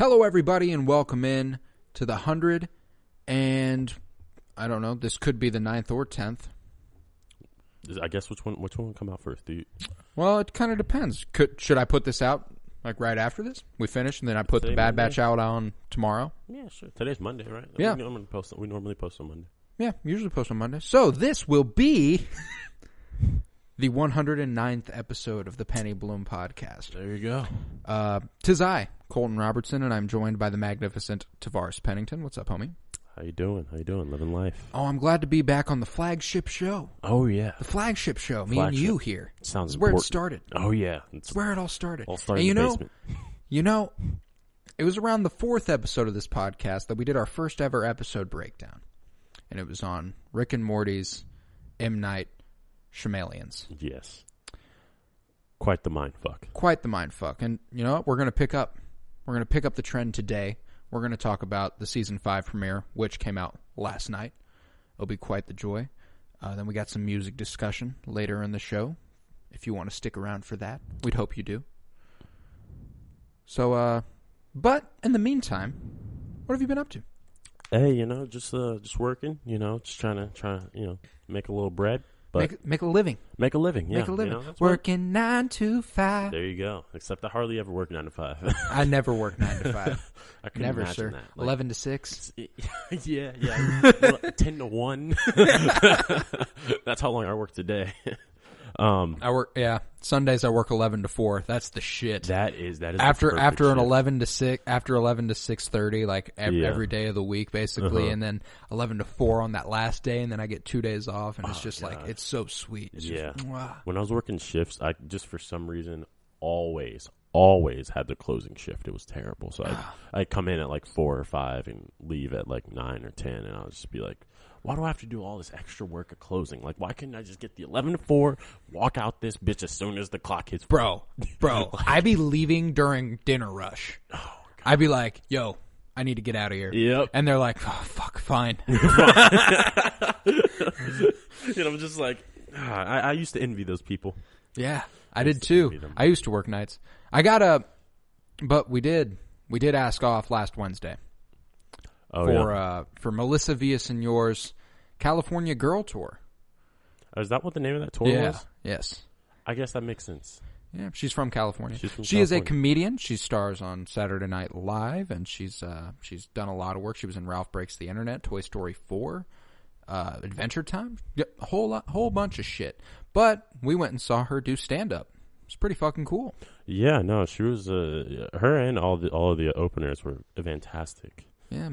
Hello, everybody, and welcome in to the 100 and, I don't know, this could be the 9th or 10th. I guess which one will come out first? Well, it kind of depends. Should I put this out like right after this? We finish, and then I put the Bad Batch out on tomorrow? Yeah, sure. Today's Monday, right? Yeah. We normally post on Monday. Yeah, usually post on Monday. So this will be the 109th episode of the Penny Bloom podcast. There you go. 'Tis I, Colton Robertson, and I'm joined by the magnificent Tavarus Pennington. What's up, homie? How you doing? Living life. Oh, I'm glad to be back on the flagship show. Oh, yeah. The flagship show. Me and you here. Sounds where important. it started. Oh, yeah. It's where it all started. All started and in the basement. You know, it was around the 4th episode of this podcast that we did our first ever episode breakdown. And it was on Rick and Morty's M. Night Shyamalan's. Yes. Quite the mindfuck. Quite the mindfuck. And you know what? We're going to pick up the trend today. We're going to talk about the Season 5 premiere, which came out last night. It'll be quite the joy. Then we got some music discussion later in the show. If you want to stick around for that, we'd hope you do. So, but in the meantime, what have you been up to? Hey, just working, just trying to make a little bread. But make a living. Make a living, yeah. Make a living. Working 9 to 5. There you go. Except I hardly ever work 9 to 5. I never work 9 to 5. I couldn't never, imagine sir. that. 11 to 6. Yeah. 10 to 1. That's how long I work today. I work. Yeah, Sundays I work 11 to 4. That's the shit. That is after an shift. 11 to 6 after 11 to 6:30, like every day of the week basically, and then 11 to 4 on that last day, and then I get 2 days off, and it's just like it's so sweet. It's just, when I was working shifts, I just for some reason always had the closing shift. It was terrible. So I'd come in at like 4 or 5 and leave at like 9 or 10, and I would just be like, why do I have to do all this extra work at closing? Like, why couldn't I just get the 11 to 4, walk out this bitch as soon as the clock hits 4? Bro, I'd be leaving during dinner rush. Oh, I'd be like, yo, I need to get out of here. Yep. And they're like, oh, fuck, fine. I'm just like, I used to envy those people. Yeah, I did too. I used to work nights. But we did ask off last Wednesday. For Melissa Villaseñor's California Girl Tour. Is that what the name of that tour was? Yes. I guess that makes sense. Yeah, she's from California. She is a comedian. She stars on Saturday Night Live, and she's done a lot of work. She was in Ralph Breaks the Internet, Toy Story 4, Adventure Time, a whole bunch of shit. But we went and saw her do stand-up. It's pretty fucking cool. Yeah, no, she was. Her and all of the openers were fantastic. Yeah,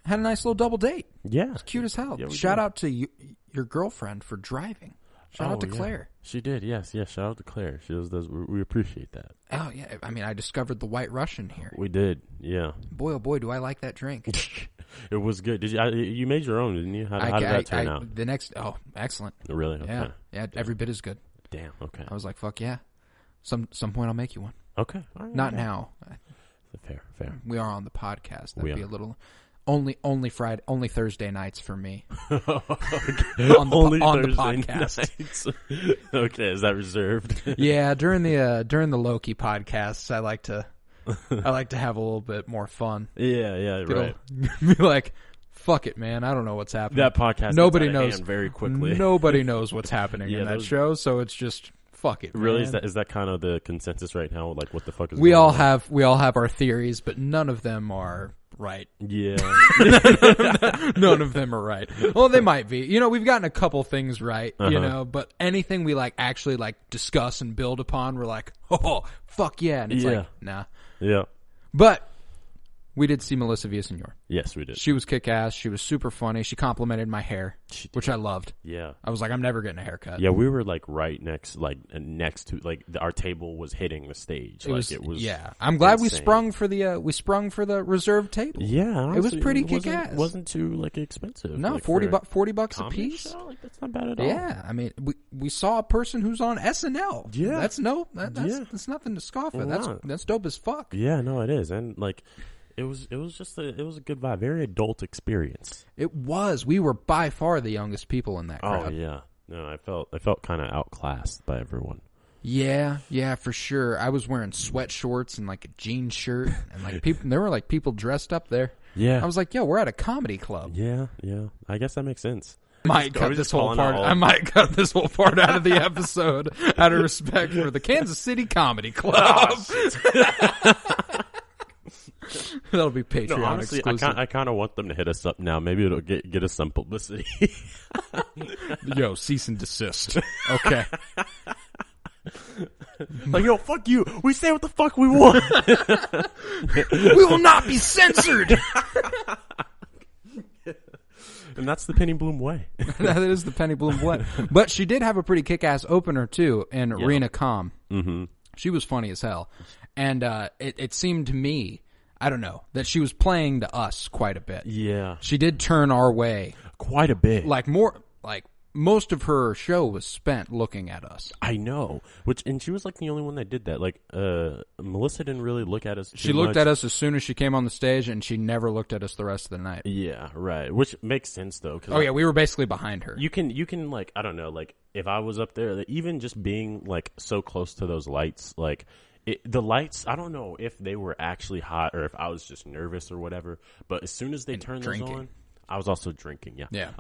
had a nice little double date. Yeah. It's cute as hell. Yeah, Shout out to your girlfriend for driving. Shout out to Claire. She did, yes. Shout out to Claire. She does. We appreciate that. Oh, yeah. I mean, I discovered the White Russian here. We did, yeah. Boy, oh boy, do I like that drink. It was good. Did you made your own, didn't you? How did that turn out? Excellent. Really? Okay. Yeah, every bit as good. Damn, okay. I was like, fuck yeah. Some point I'll make you one. Okay. All right, Not now. Fair. We are on the podcast. That'd be a little... Only Thursday nights for me. on the podcast. Nights. Okay, is that reserved? Yeah, during the Loki podcasts, I like to have a little bit more fun. Yeah, right. Be like, fuck it, man. I don't know what's happening. That podcast. Nobody knows very quickly. Nobody knows what's happening in that show, so it's just. Fuck it. Really, man. is that kind of the consensus right now? Like, what the fuck is we going all on? have our theories, but none of them are right. Yeah, none of them are right. Well, they might be. We've gotten a couple things right. But anything we actually discuss and build upon, we're like, oh, fuck yeah, and it's like, nah. Yeah. But we did see Melissa Villaseñor. Yes, we did. She was kick-ass. She was super funny. She complimented my hair, which I loved. Yeah. I was like, I'm never getting a haircut. Yeah, we were right next to our table was hitting the stage. It was. Yeah, I'm glad we sprung for the reserved table. Yeah, honestly, it was pretty kick-ass. It wasn't too expensive. No, $40 a piece. Show? That's not bad at all. Yeah, I mean, we saw a person who's on SNL. Yeah, that's nothing to scoff at. That's dope as fuck. Yeah, no, it is, and It was a good vibe, very adult experience. It was. We were by far the youngest people in that crowd. Oh yeah, no, I felt kind of outclassed by everyone. Yeah, for sure. I was wearing sweat shorts and like a jean shirt, and like there were like people dressed up there. Yeah. I was like, yo, we're at a comedy club. Yeah. I guess that makes sense. I might cut this whole part out of the episode out of respect for the Kansas City Comedy Club. That'll be Patreon honestly, exclusive. I kind of want them to hit us up now. Maybe it'll get us some publicity. Yo, cease and desist. Okay. Like, yo, fuck you. We say what the fuck we want. We will not be censored. And that's the Penny Bloom way. That is the Penny Bloom way. But she did have a pretty kick-ass opener, too, in Rena Calm. Mm-hmm. She was funny as hell. And it seemed to me, I don't know, that she was playing to us quite a bit. Yeah. She did turn our way. Quite a bit. Most of her show was spent looking at us. I know. And she was like the only one that did that. Like, Melissa didn't really look at us too She looked much. at us as soon as she came on the stage, and she never looked at us the rest of the night. Yeah, right. Which makes sense, though. Yeah, we were basically behind her. You can like, I don't know, like, if I was up there, even just being, like, so close to those lights, like, the lights, I don't know if they were actually hot or if I was just nervous or whatever, but as soon as they turned those on, I was also drinking, yeah.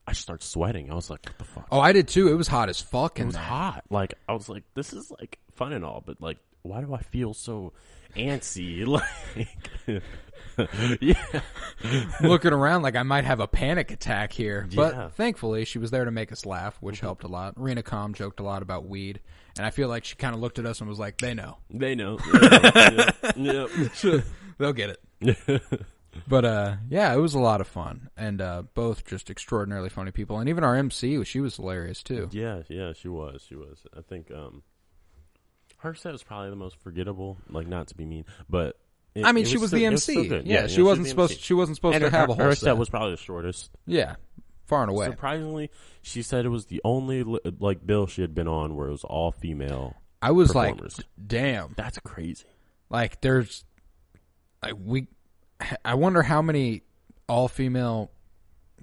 I started sweating. I was like, what the fuck? Oh, I did too. It was hot as fuck. It was hot. Like, I was like, this is, like, fun and all, but, like, why do I feel so antsy? Like, yeah. Looking around like I might have a panic attack here. But thankfully, she was there to make us laugh, which helped a lot. Rena Calm joked a lot about weed. And I feel like she kind of looked at us and was like, they know. They know. Yeah. They'll get it. But, yeah, it was a lot of fun. And both just extraordinarily funny people. And even our MC, she was hilarious, too. Yeah, she was. I think her set was probably the most forgettable, like, not to be mean. But she was the MC. Yeah, she wasn't supposed to have a whole her set. set was probably the shortest. Yeah, far and away. Surprisingly, she said it was the only, like, bill she had been on where it was all female I was performers. like, damn. That's crazy. Like, there's... I wonder how many all-female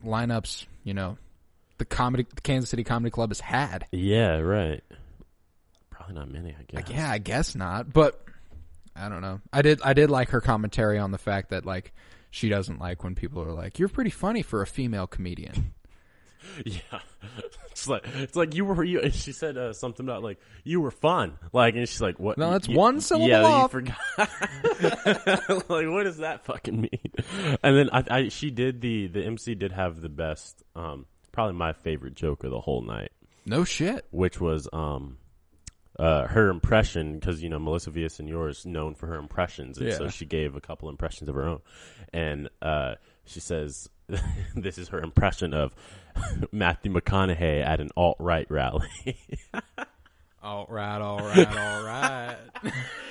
lineups, the Kansas City Comedy Club has had. Yeah, right. Probably not many, I guess. Yeah, I guess not. But I don't know. I did like her commentary on the fact that, like, she doesn't like when people are like, "You're pretty funny for a female comedian." Yeah, it's like you. She said something about, like, you were fun, like, and she's like, "What?" No, that's one syllable off. You forgot. Like, what does that fucking mean? And then she did the MC did have the best, probably my favorite joke of the whole night. No shit. Which was her impression, because Melissa Villaseñor is known for her impressions, and so she gave a couple impressions of her own, and she says this is her impression of Matthew McConaughey at an alt-right rally. All right.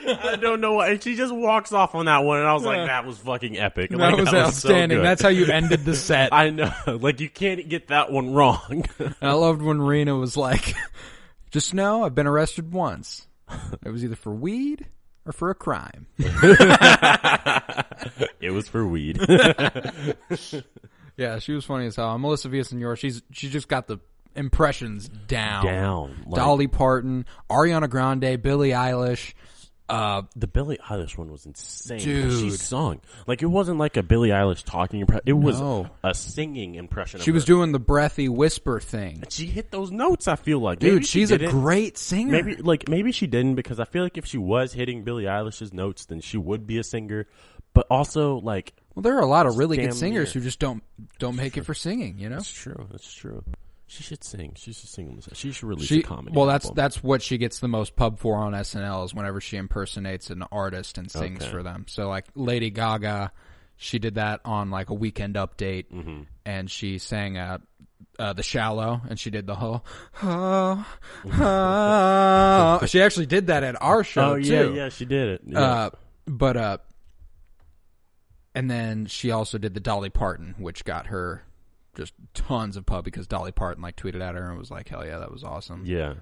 I don't know why. And she just walks off on that one, and I was like, that was fucking epic. That like, was outstanding. So that's how you ended the set. I know. Like, you can't get that one wrong. And I loved when Rena was like, just know I've been arrested once. It was either for weed or for a crime. It was for weed. Yeah, she was funny as hell. Melissa Villaseñor, she just got the impressions down. Like, Dolly Parton, Ariana Grande, Billie Eilish. The Billie Eilish one was insane. Dude. She sung. Like, it wasn't like a Billie Eilish talking impression. It was a singing impression of She was her. doing the breathy whisper thing. And she hit those notes, I feel like. Dude, she's a great singer. Maybe she didn't, because I feel like if she was hitting Billie Eilish's notes, then she would be a singer. But also, like... Well, there are a lot of really good singers who just don't make it for singing, That's true. She should sing. She should sing. She should release a comedy Well, album. that's what she gets the most pub for on SNL, is whenever she impersonates an artist and sings for them. So, like, Lady Gaga, she did that on, like, a Weekend Update, and she sang The Shallow, and she did the whole, she actually did that at our show, too. Yeah, she did it. Yeah. And then she also did the Dolly Parton, which got her just tons of pub, because Dolly Parton, like, tweeted at her and was like, hell yeah, that was awesome. Yeah.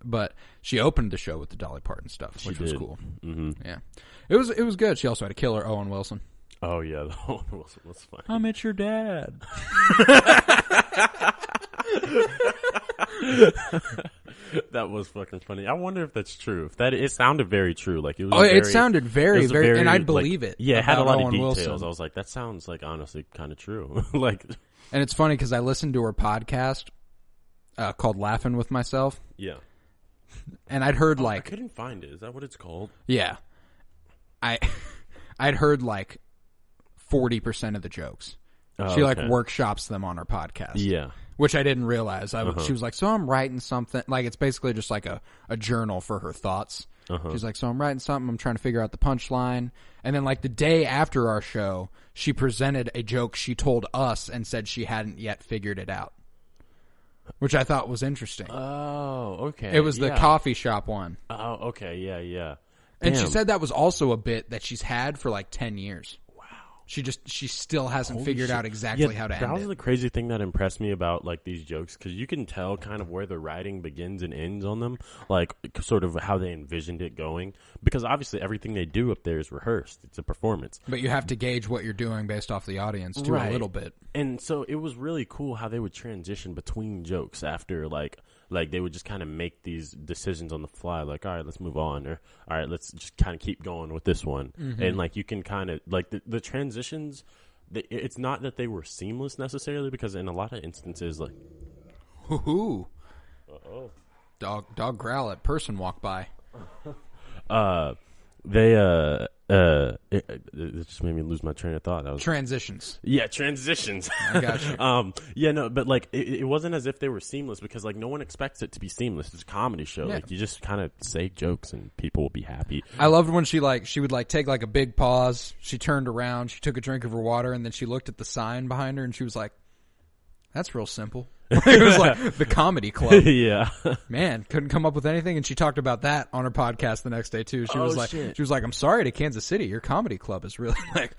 But she opened the show with the Dolly Parton stuff, which was cool. Mm-hmm. Yeah. It was good. She also had a killer Owen Wilson. Oh, yeah. The Owen Wilson was funny. I met your dad. That was fucking funny. I wonder if that's true. It sounded very true. Like it was. It sounded very, and I believe it. Yeah, it had a lot of details. Wilson. I was like, that sounds like honestly kind of true. Like, and it's funny because I listened to her podcast called "Laughing with Myself." Yeah, and I'd heard I couldn't find it. Is that what it's called? Yeah, I'd heard like 40% of the jokes. She like workshops them on her podcast. Yeah. Which I didn't realize. She was like, so I'm writing something. Like, it's basically just like a journal for her thoughts. She's like, so I'm writing something. I'm trying to figure out the punchline. And then, like, the day after our show, she presented a joke she told us and said she hadn't yet figured it out. Which I thought was interesting. Oh, okay. It was the coffee shop one. Oh, okay. Yeah, yeah. And she said that was also a bit that she's had for like 10 years. She still hasn't figured out exactly how to end it. That was the crazy thing that impressed me about like these jokes, because you can tell kind of where the writing begins and ends on them, like sort of how they envisioned it going. Because obviously everything they do up there is rehearsed; it's a performance. But you have to gauge what you're doing based off the audience too, a little bit. And so it was really cool how they would transition between jokes after like they would just kind of make these decisions on the fly, like, all right, let's move on, or all right, let's just kind of keep going with this one. And like you can kind of like the transitions, it's not that they were seamless necessarily, because in a lot of instances, like, dog growl at person walk by. It just made me lose my train of thought. That was transitions. Yeah, transitions. I got you. Yeah, no, but like it wasn't as if they were seamless, because like no one expects it to be seamless. It's a comedy show. Yeah. Like you just kind of say jokes and people will be happy. I loved when she would take like a big pause. She turned around, she took a drink of her water, and then she looked at the sign behind her and she was like, "That's real simple." It was like the comedy club. Yeah. Man, couldn't come up with anything. And she talked about that on her podcast the next day too. She was like, "I'm sorry to Kansas City. Your comedy club is really like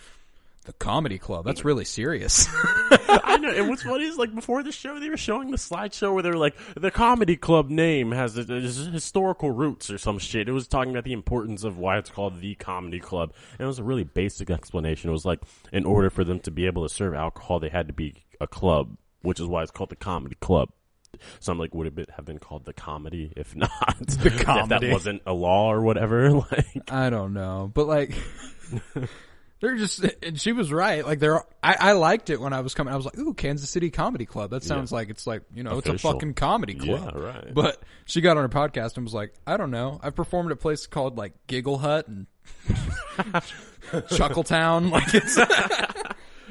the comedy club. That's really serious." I know. And what's funny is like before the show, they were showing the slideshow where they were like, the comedy club name has historical roots or some shit. It was talking about the importance of why it's called the comedy club. And it was a really basic explanation. It was like, in order for them to be able to serve alcohol, they had to be a club, which is why it's called the comedy club. So I'm like, would it have been called the comedy if not? The comedy. If that wasn't a law or whatever? Like, I don't know. But like, they're just, and she was right. Like I liked it when I was coming. I was like, ooh, Kansas City Comedy Club. That sounds like it's like, you know, official. It's a fucking comedy club. Yeah, right. But she got on her podcast and was like, I don't know. I've performed at a place called like Giggle Hut and Chuckletown. Like it's.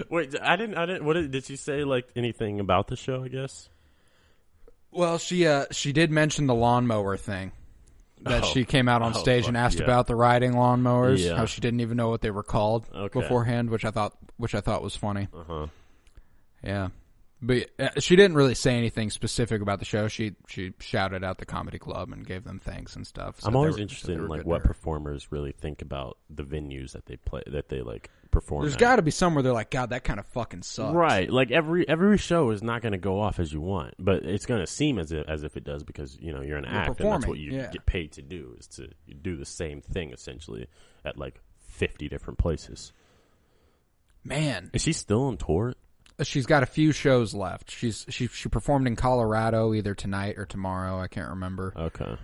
Wait, I didn't. What did she say? Like anything about the show? I guess. Well, she did mention the lawnmower thing. That she came out on stage and asked about the riding lawnmowers. Yeah. How she didn't even know what they were called beforehand, which I thought was funny. Yeah, but she didn't really say anything specific about the show. She shouted out the comedy club and gave them thanks and stuff. So I'm always interested in like what performers really think about the venues that they play, that they like perform. There's got to be somewhere they're like, God, that kind of fucking sucks. Right. Like every show is not going to go off as you want, but it's going to seem as if it does, because you know you're an act and that's what you get paid to do, is to do the same thing essentially at like 50 different places. Man, is she still on tour? She's got a few shows left. She performed in Colorado either tonight or tomorrow. I can't remember. Okay.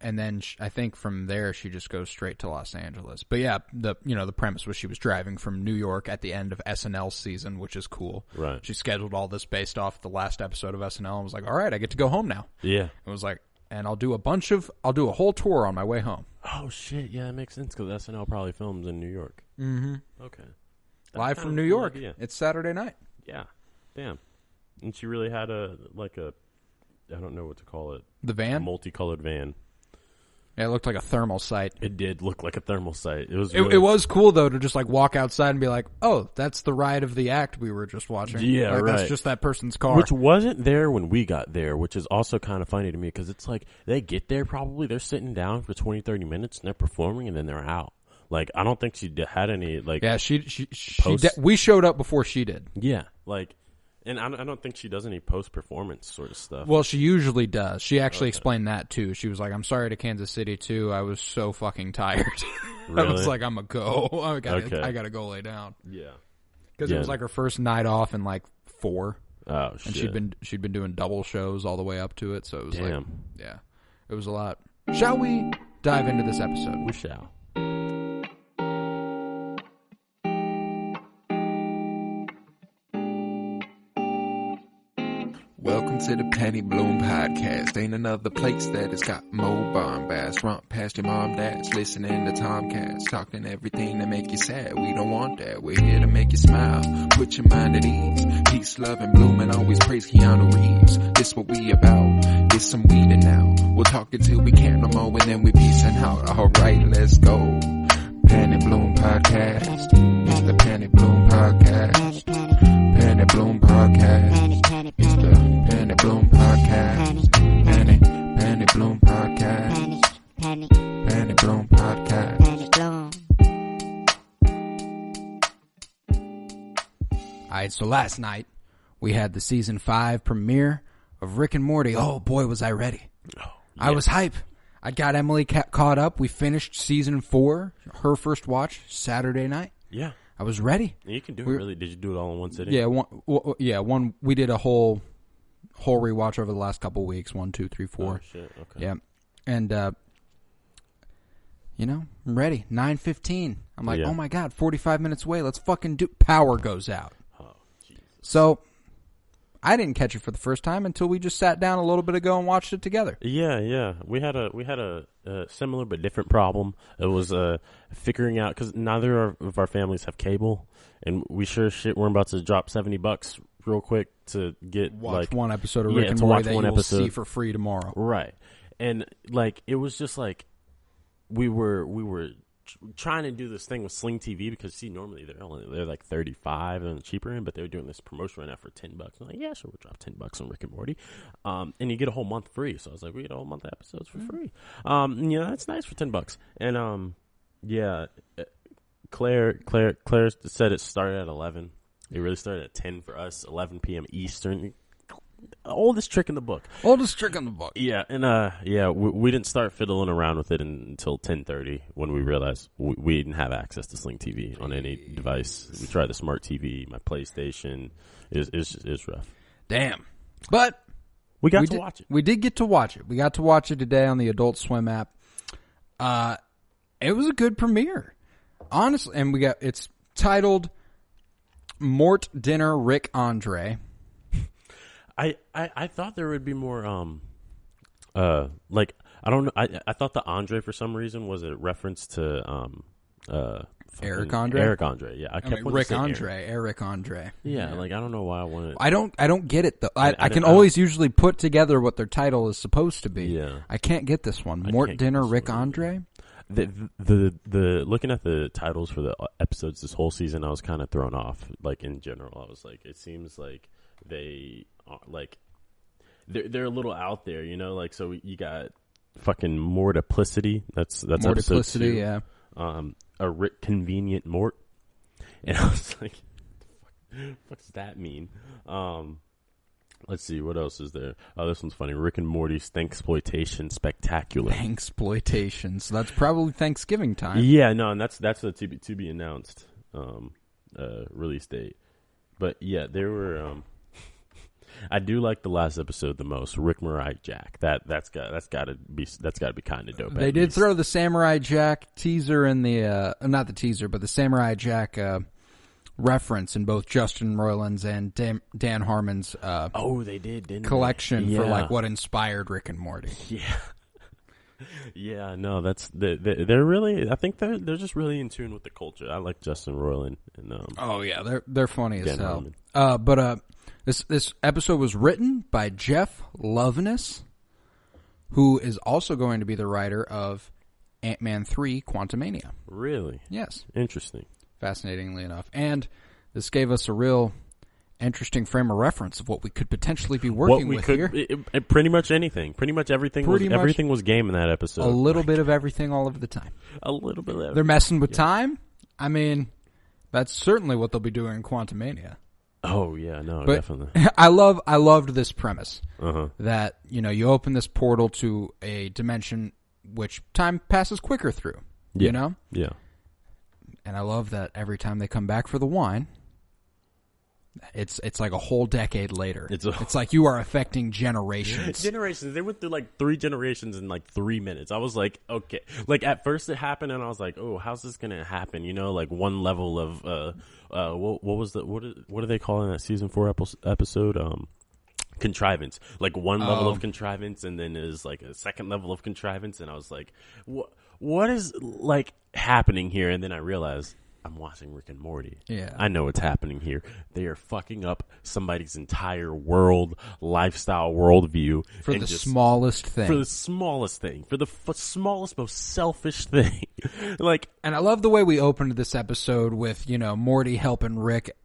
And then I think from there she just goes straight to Los Angeles. But yeah, the premise was she was driving from New York at the end of SNL season, which is cool. Right. She scheduled all this based off the last episode of SNL and was like, all right, I get to go home now. Yeah. It was like, and I'll do a whole tour on my way home. Oh shit, yeah, that makes sense, because SNL probably films in New York. Mm-hmm. Okay. Live from New York. It's Saturday night. Yeah. Damn. And she really had I don't know what to call it. The van? A multicolored van. Yeah, it looked like a thermal sight. It did look like a thermal sight. It was it was cool, though, to just like walk outside and be like, oh, that's the ride of the act we were just watching. Yeah, like, right. That's just that person's car. Which wasn't there when we got there, which is also kind of funny to me, because it's like they get there probably, they're sitting down for 20, 30 minutes, and they're performing, and then they're out. Like, I don't think she had any, like... Yeah, we showed up before she did. Yeah, like... And I don't think she does any post-performance sort of stuff. Well, she usually does. She actually explained that, too. She was like, I'm sorry to Kansas City, too. I was so fucking tired. Really? I was like, I'm a go. I gotta go lay down. Yeah. Because it was like her first night off in like 4. Oh shit! And she'd been doing double shows all the way up to it, so it was Damn. it was a lot. Shall we dive into this episode? We shall. Welcome to the Penny Bloom Podcast. Ain't another place that has got more bombast. Romp past your mom, dads, listening to Tomcats, talking everything that make you sad. We don't want that. We're here to make you smile. Put your mind at ease. Peace, love, and bloom, and always praise Keanu Reeves. This what we about. This some weeding now. We'll talk until we can't no more, and then we peacing out. All right, let's go. Penny Bloom Podcast. It's the Penny Bloom Podcast. Penny Bloom Podcast. It's the Penny Bloom Podcast. Penny Bloom Podcast. Penny Bloom Podcast. Alright, so last night we had the season 5 premiere of Rick and Morty. Oh boy, was I ready. Oh, yeah. I was hype. I got Emily caught up. We finished season 4, her first watch, Saturday night. Yeah. I was ready. You can do it really. Did you do it all in one sitting? Yeah, one. We did a whole rewatch over the last couple of weeks. 1, 2, 3, 4. Oh, shit. Okay. Yeah, and I'm ready. 9:15. I'm like, oh my god, 45 minutes away. Let's fucking do. Power goes out. Oh, Jesus. So I didn't catch it for the first time until we just sat down a little bit ago and watched it together. Yeah. We had a similar but different problem. It was figuring out, because neither of our families have cable, and we sure shit we're about to drop $70 real quick to get watch one episode of Rick and Morty that you will see for free tomorrow. Right, and like it was just like we were trying to do this thing with Sling TV, because normally they're like 35 and cheaper, but they were doing this promotion right now for $10. I'm like, yeah, sure, we'll drop $10 on Rick and Morty, and you get a whole month free. So I was like, we get a whole month of episodes for free. That's nice for $10. And Claire said it started at 11. It really started at 10 for us, 11 p.m. Eastern. Oldest trick in the book. Yeah, and we didn't start fiddling around with it until 10:30, when we realized we didn't have access to Sling TV on any device. We tried the smart TV, my PlayStation. It's rough. Damn. But we got to watch it. We did get to watch it. We got to watch it today on the Adult Swim app. It was a good premiere, honestly, and it's titled Mort Dinner Rick Andre. I thought there would be more like, I don't know, I thought the Andre for some reason was a reference to Eric Andre? Eric Andre, yeah. Rick Andre, Eric Andre. Yeah, like I don't know why I wanted. I don't get it though. I can always usually put together what their title is supposed to be. Yeah. I can't get this one. Mort Dinner Rick Andre. The looking at the titles for the episodes this whole season, I was kind of thrown off. Like in general, I was like, it seems like they like they're a little out there, like, so you got fucking Mortiplicity. That's episode 2. Yeah. A Rick Convenient Mort, and I was like, what does that mean? Let's see, what else is there? Oh, this one's funny. Rick and Morty's Thanksploitation Spectacular. Thanksploitation. So that's probably Thanksgiving time. Yeah, no, and that's a to be announced release date. But yeah, there were. I do like the last episode the most. Rick Samurai Jack. That's got to be kind of dope. They did throw the Samurai Jack teaser in the not the teaser, but the Samurai Jack reference in both Justin Roiland's and Dan Harmon's they did, didn't collection they? For like what inspired Rick and Morty. Yeah. Yeah, no, they're really. I think they're just really in tune with the culture. I like Justin Roiland and oh yeah, they're funny as hell. Harmon. But this episode was written by Jeff Loveness, who is also going to be the writer of Ant-Man 3: Quantumania. Really? Yes. Interesting. Fascinatingly enough, and this gave us a real interesting frame of reference of what we could potentially be working with here. Pretty much anything. Pretty much everything. Everything was game in that episode. A little bit of everything all of the time. A little bit of everything. They're messing with time. I mean, that's certainly what they'll be doing in Quantumania. Oh yeah, no, but definitely. I loved this premise that you open this portal to a dimension which time passes quicker through. Yeah. You know? Yeah. And I love that every time they come back for the wine, It's like a whole decade later. It's like you are affecting generations. They went through like 3 generations in like 3 minutes. I was like, okay. Like at first it happened, and I was like, oh, how's this gonna happen? You know, like one level of what are they calling that season 4 episode? Contrivance. Like one level of contrivance, and then there's like a second level of contrivance, and I was like, what is like happening here? And then I realized I'm watching Rick and Morty. Yeah. I know what's happening here. They are fucking up somebody's entire lifestyle worldview. For the smallest thing. For the smallest thing. For the smallest, most selfish thing. Like, and I love the way we opened this episode with, you know, Morty helping Rick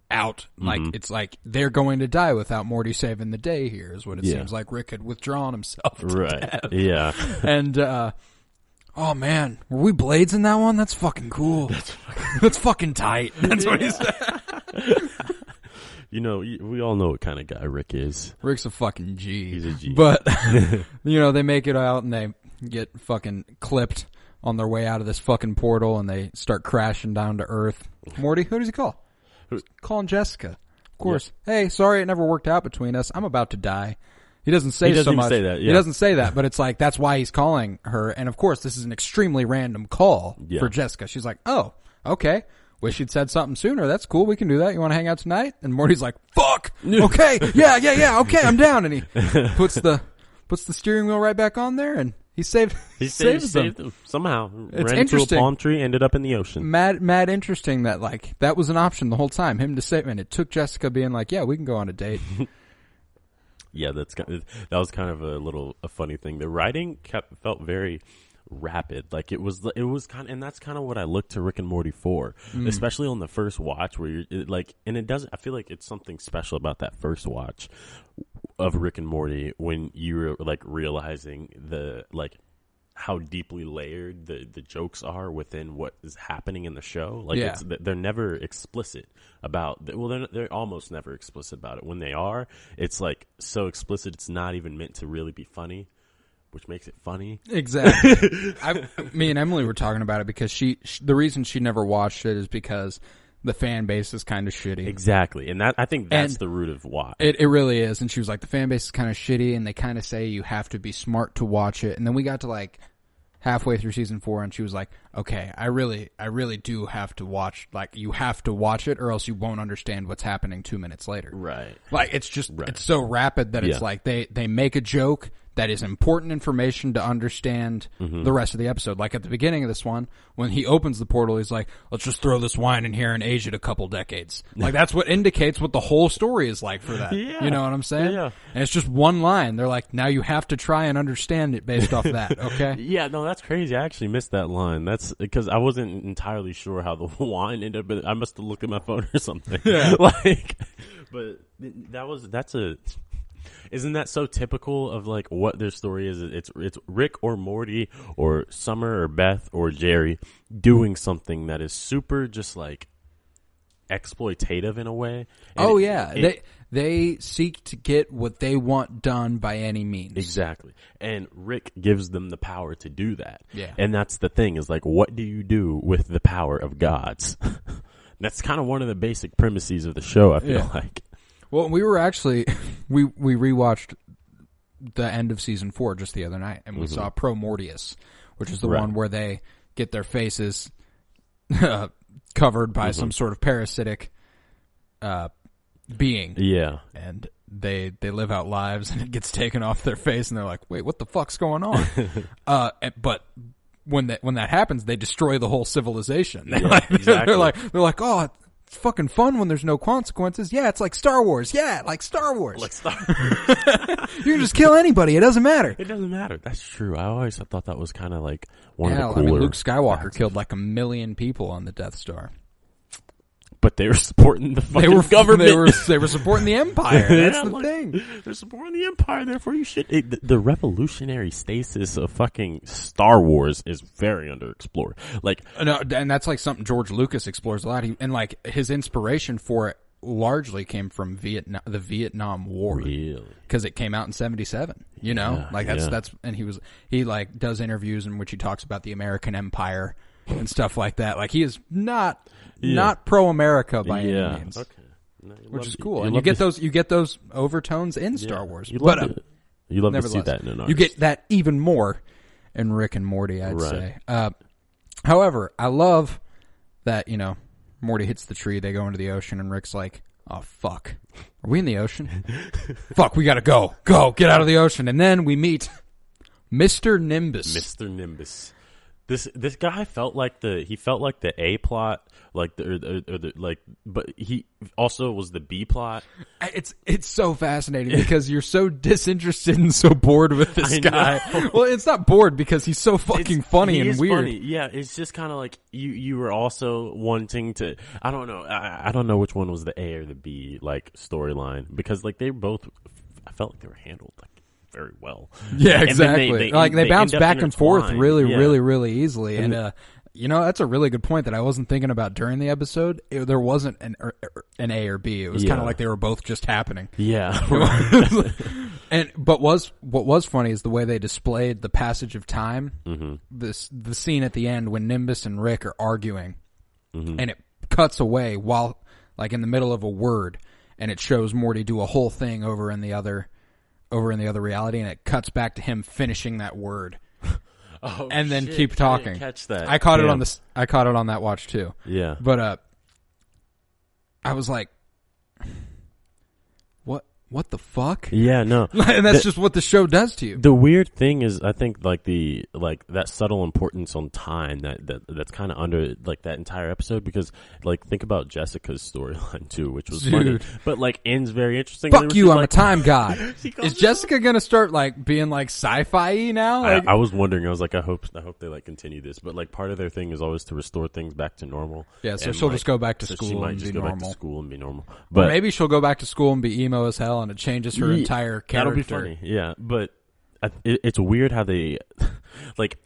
out. Like, it's like they're going to die without Morty saving the day here, is what it seems like. Rick had withdrawn himself to death. Yeah. And, oh man, were we Blades in that one? That's fucking cool. That's fucking tight. That's what he said. You know, we all know what kind of guy Rick is. Rick's a fucking G. He's a G. But, you know, they make it out and they get fucking clipped on their way out of this fucking portal and they start crashing down to Earth. Morty, who does he call? He's calling Jessica. Of course. Yeah. Hey, sorry it never worked out between us. I'm about to die. He doesn't say so much. Say that, yeah. He doesn't say that, but it's like that's why he's calling her. And of course, this is an extremely random call for Jessica. She's like, "Oh, okay. Wish you'd said something sooner. That's cool. We can do that. You want to hang out tonight?" And Morty's like, "Fuck. Okay. Yeah. Okay, I'm down." And he puts the steering wheel right back on there, and he saved them somehow. It's ran into a palm tree, ended up in the ocean. Mad interesting that like that was an option the whole time. Him to save, and it took Jessica being like, "Yeah, we can go on a date." Yeah, that was kind of a funny thing. The writing felt very rapid. Like it was kind of, and that's kind of what I look to Rick and Morty for, especially on the first watch where you're like, and it doesn't, I feel like it's something special about that first watch of Rick and Morty when you're like realizing how deeply layered the jokes are within what is happening in the show. Like they're never explicit about they're almost never explicit about it. When they are, it's like so explicit it's not even meant to really be funny, which makes it funny. Exactly. Me and Emily were talking about it because the reason she never watched it is because the fan base is kind of shitty. Exactly. And I think that's the root of why. It really is. And she was like, the fan base is kind of shitty and they kind of say you have to be smart to watch it. And then we got to like halfway through season 4 and she was like, okay, I really do have to watch, like you have to watch it or else you won't understand what's happening 2 minutes later. Right. Like it's just, it's so rapid that it's like they make a joke that is important information to understand the rest of the episode. Like at the beginning of this one, when he opens the portal, he's like, let's just throw this wine in here and age it a couple decades. Like that's what indicates what the whole story is like for that. Yeah. You know what I'm saying? Yeah. And it's just one line. They're like, now you have to try and understand it based off that, okay? Yeah, no, that's crazy. I actually missed that line. That's because I wasn't entirely sure how the wine ended up. I must have looked at my phone or something. Yeah. But isn't that so typical of like what their story is? It's Rick or Morty or Summer or Beth or Jerry doing something that is super just like exploitative in a way. And they seek to get what they want done by any means. Exactly. And Rick gives them the power to do that. Yeah. And that's the thing is like, what do you do with the power of gods? That's kind of one of the basic premises of the show, I feel like. Well, we were actually we rewatched the end of season 4 just the other night, and we saw Pro Mortius, which is the one where they get their faces covered by some sort of parasitic being. Yeah, and they live out lives, and it gets taken off their face, and they're like, "Wait, what the fuck's going on?" But when that happens, they destroy the whole civilization. Exactly. They're like, "Oh, it's fucking fun when there's no consequences." Yeah, it's like Star Wars. Yeah, like Star Wars. You can just kill anybody. It doesn't matter. It doesn't matter. That's true. I always thought that was kind of like one of the cooler. I mean, Luke Skywalker killed like 1 million people on the Death Star. But they were supporting the fucking government. They were supporting the Empire. That's the thing. They're supporting the Empire. Therefore, you should. The revolutionary stasis of fucking Star Wars is very underexplored. Like, no, and that's like something George Lucas explores a lot. And like his inspiration for it largely came from the Vietnam War. Really? Because it came out in 1977. You know, like that's and he like does interviews in which he talks about the American Empire and stuff like that. Like he is not pro-America by any means. Okay. which is cool. And you get those overtones in Star Wars. You love to see that in an artist. You get that even more in Rick and Morty, I'd say. However, I love that, Morty hits the tree, they go into the ocean, and Rick's like, oh, fuck. Are we in the ocean? Fuck, we gotta go. Go, get out of the ocean. And then we meet Mr. Nimbus. Mr. Nimbus. This guy felt like the A plot, but he also was the B plot. It's so fascinating because you're so disinterested and so bored with this guy. Well, it's not bored because he's so fucking funny and weird. Funny. Yeah, it's just kind of like you were also wanting to. I don't know. I don't know which one was the A or the B like storyline because like they both. I felt like they were handled like very well. Yeah, exactly. They bounce back and forth really easily. And that's a really good point that I wasn't thinking about during the episode. There wasn't an A or B. It was kind of like they were both just happening. Yeah. But what was funny is the way they displayed the passage of time. Mm-hmm. The scene at the end when Nimbus and Rick are arguing, and it cuts away while like in the middle of a word, and it shows Morty do a whole thing over in the other reality, and it cuts back to him finishing that word. And then keep talking. I didn't catch that. I caught it on that watch too. Yeah. But I was like, what the fuck? Yeah, no. And that's just what the show does to you. The weird thing is, I think like that subtle importance on time that's kind of under like that entire episode because like think about Jessica's storyline too, which was funny, but like ends very interesting. Fuck you, I'm a time god. Is Jessica gonna start like being like sci-fi now? Like, I was wondering. I was like, I hope they like continue this, but like part of their thing is always to restore things back to normal. Yeah, so she'll just go back to school. She might and just be go normal. back to school and be normal. But or maybe she'll go back to school and be emo as hell. And it changes her entire character. That'll be funny, yeah. But it's weird how they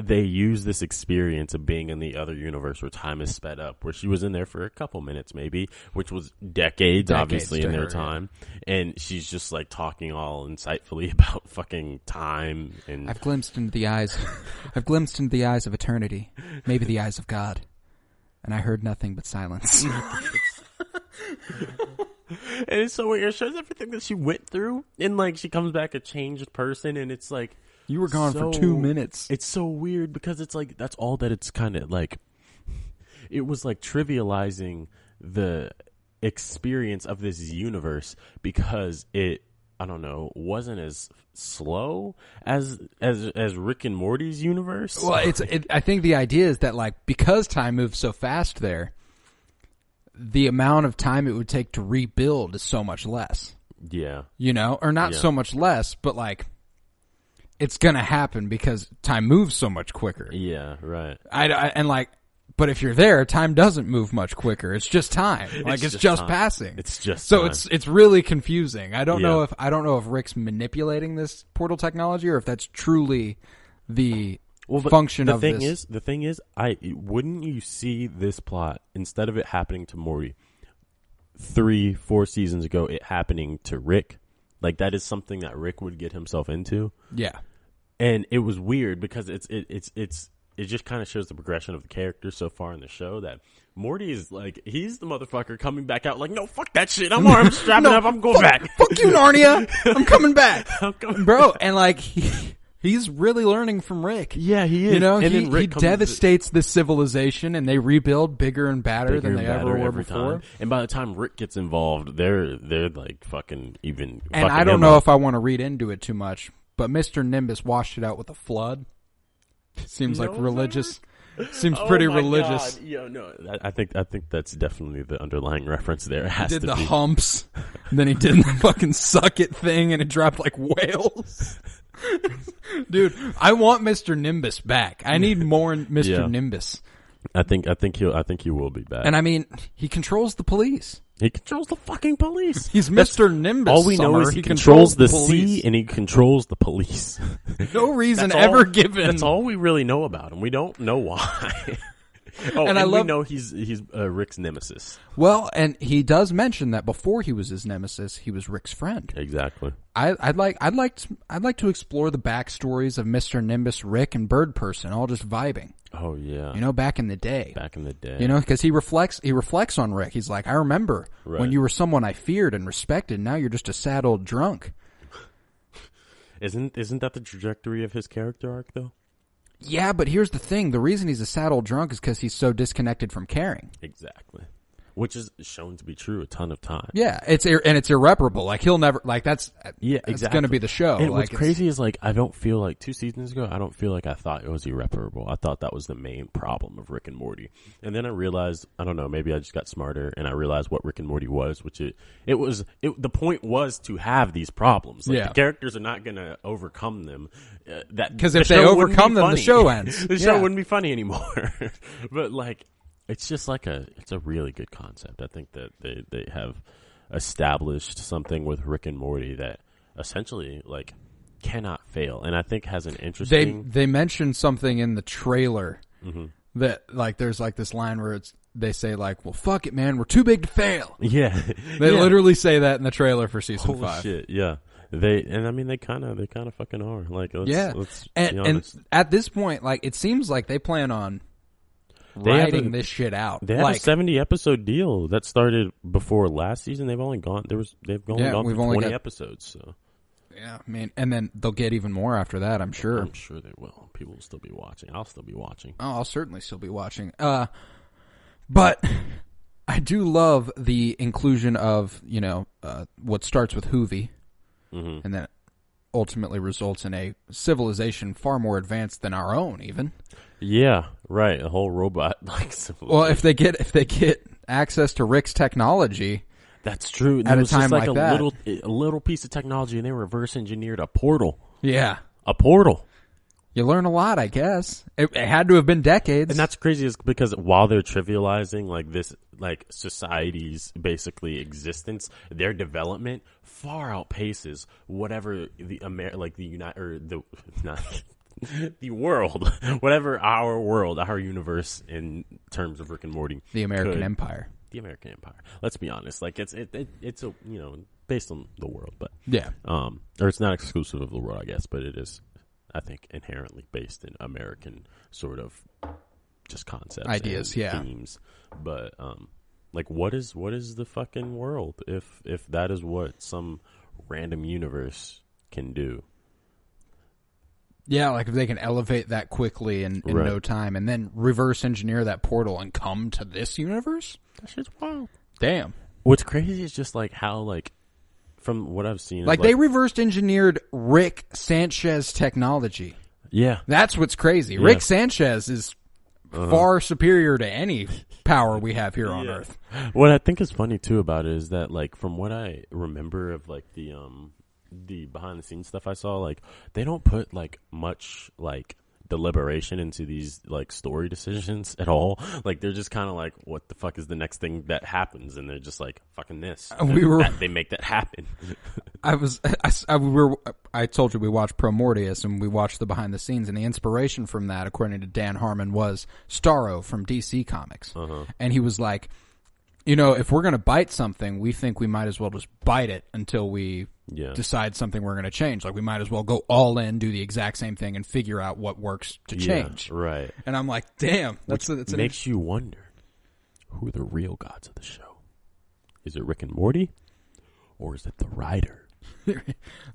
use this experience of being in the other universe where time is sped up, where she was in there for a couple minutes maybe, which was decades obviously in their time, and she's just like talking all insightfully about fucking time. And I've glimpsed into the eyes of eternity, maybe the eyes of God, and I heard nothing but silence. And it's so weird. It shows everything that she went through, and like she comes back a changed person, and it's like you were gone for 2 minutes. It's so weird because it's like that's all that it's kind of like. It was like trivializing the experience of this universe because it, I don't know, wasn't as slow as Rick and Morty's universe. Well, I think the idea is that like because time moves so fast there. The amount of time it would take to rebuild is so much less. Yeah. Or not so much less, but like it's going to happen because time moves so much quicker. Yeah, right. But if you're there, time doesn't move much quicker. It's just time. Like it's just passing. It's just so time. It's really confusing. I don't know if Rick's manipulating this portal technology or if that's truly the function of this. The thing is, wouldn't you see this plot instead of it happening to Morty 3-4 seasons ago, it happening to Rick? Like that is something that Rick would get himself into. Yeah, and it was weird because it just kind of shows the progression of the characters so far in the show that Morty is like he's the motherfucker coming back out like no fuck that shit I'm strapping up I'm going back fuck you Narnia I'm coming back bro and like. He's really learning from Rick. Yeah, he is. And he devastates this civilization, and they rebuild bigger and badder than they ever were before. Time. And by the time Rick gets involved, they're like fucking even. And I don't know if I want to read into it too much, but Mr. Nimbus washed it out with a flood. Seems like religious. Seems pretty religious. God. Yeah, no, I think that's definitely the underlying reference there. It has he did to the be. Humps, and then he did the fucking suck it thing, and it dropped like whales. Dude, I want Mr. Nimbus back. I need more Mr. Nimbus. I think he will be back. And I mean, he controls the police. He controls the fucking police. He's Mr. Nimbus. All we know is he controls the sea and he controls the police. No reason ever given. That's all we really know about him. We don't know why. We know he's Rick's nemesis. Well, and he does mention that before he was his nemesis, he was Rick's friend. Exactly. I'd like to explore the backstories of Mr. Nimbus, Rick, and Bird Person, all just vibing. Oh yeah. You know, back in the day. You know, because he reflects on Rick. He's like, I remember when you were someone I feared and respected. Now you're just a sad old drunk. Isn't that the trajectory of his character arc though? Yeah, but here's the thing. The reason he's a sad old drunk is because he's so disconnected from caring. Exactly. Which is shown to be true a ton of times. Yeah, it's irreparable. Like he'll never that's exactly going to be the show. And what's crazy is like I don't feel like 2 seasons ago I don't feel like I thought it was irreparable. I thought that was the main problem of Rick and Morty. And then I realized, I don't know, maybe I just got smarter and I realized what Rick and Morty was, which the point was to have these problems. Like the characters are not going to overcome them. Because if they overcome them, the show ends. The show wouldn't be funny anymore. But like it's just like it's a really good concept. I think that they have established something with Rick and Morty that essentially like cannot fail, and I think has an interesting. They mentioned something in the trailer that like there's like this line where they say like, "Well, fuck it, man, we're too big to fail." Yeah, they literally say that in the trailer for season 5. Holy shit, yeah. They kind of fucking are. Like, let's be honest. And at this point, like it seems like they plan on writing this shit out. They have a 70-episode deal that started before last season. They've only gone for 20 episodes. So yeah, I mean, and then they'll get even more after that. I'm sure. I'm sure they will. People will still be watching. I'll still be watching. Oh, I'll certainly still be watching. But I do love the inclusion of what starts with Hoovy, and then ultimately results in a civilization far more advanced than our own, even. Yeah, right. A whole robot like civilization. Well, if they get access to Rick's technology, that's true. At a time like that, a little piece of technology, and they reverse engineered a portal. Yeah, a portal. You learn a lot, I guess. It had to have been decades, and that's crazy. Is because while they're trivializing like this, like society's basically existence, their development far outpaces whatever the world, whatever our universe in terms of Rick and Morty, the American Empire. The American Empire. Let's be honest, like it's a based on the world, but or it's not exclusive of the world, I guess, but it is, I think, inherently based in American sort of just concepts, ideas, and themes. But like, what is the fucking world if that is what some random universe can do? Yeah, like if they can elevate that quickly in no time and then reverse engineer that portal and come to this universe? That shit's wild. Damn. What's crazy is just like how, like, from what I've seen, like they reverse engineered Rick Sanchez technology. Yeah. That's what's crazy. Yeah. Rick Sanchez is far superior to any power we have here on Earth. What I think is funny too about it is that, like, from what I remember of like the behind the scenes stuff I saw, like they don't put like much like deliberation into these like story decisions at all. Like they're just kind of like, what the fuck is the next thing that happens, and they're just like, fucking this. They make that happen. I told you we watched Pro Mortius and we watched the behind the scenes, and the inspiration from that, according to Dan Harmon, was Starro from DC Comics. And he was like, if we're going to bite something, we think we might as well just bite it until we decide something we're going to change. Like, we might as well go all in, do the exact same thing, and figure out what works to change. Right. And I'm like, damn. That makes you wonder, who are the real gods of the show? Is it Rick and Morty? Or is it the writer?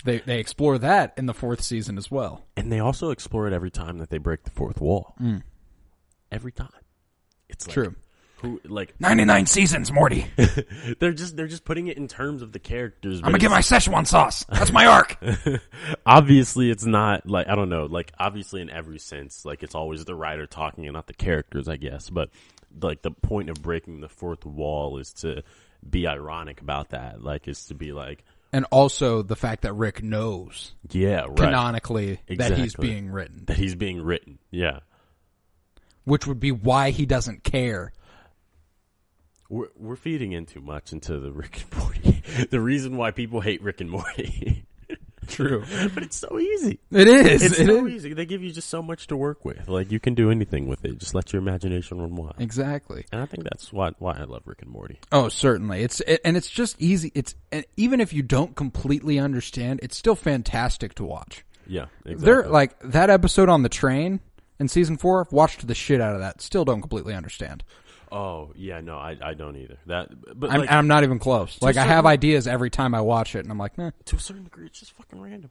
They explore that in the 4th season as well. And they also explore it every time that they break the 4th wall. Every time. It's like, true. 99 seasons, Morty. They're just putting it in terms of the characters. I'm gonna get my Szechuan sauce. That's my arc. Obviously, it's not like, I don't know, like obviously in every sense, like it's always the writer talking and not the characters, I guess. But like the point of breaking the 4th wall is to be ironic about that, like is to be like, and also the fact that Rick knows, canonically, that he's being written. Yeah. Which would be why he doesn't care. We're feeding in too much into the Rick and Morty. The reason why people hate Rick and Morty. True. But it's so easy. It is. It's so easy. They give you just so much to work with. Like, you can do anything with it. Just let your imagination run wild. Exactly. And I think that's why I love Rick and Morty. Oh, certainly. It's just easy. Even if you don't completely understand, it's still fantastic to watch. Yeah, exactly. They're like that episode on the train in season 4. Watched the shit out of that. Still don't completely understand. Oh, yeah, no, I don't either. But I'm not even close. Like, I have ideas every time I watch it, and I'm like, eh. To a certain degree, it's just fucking random.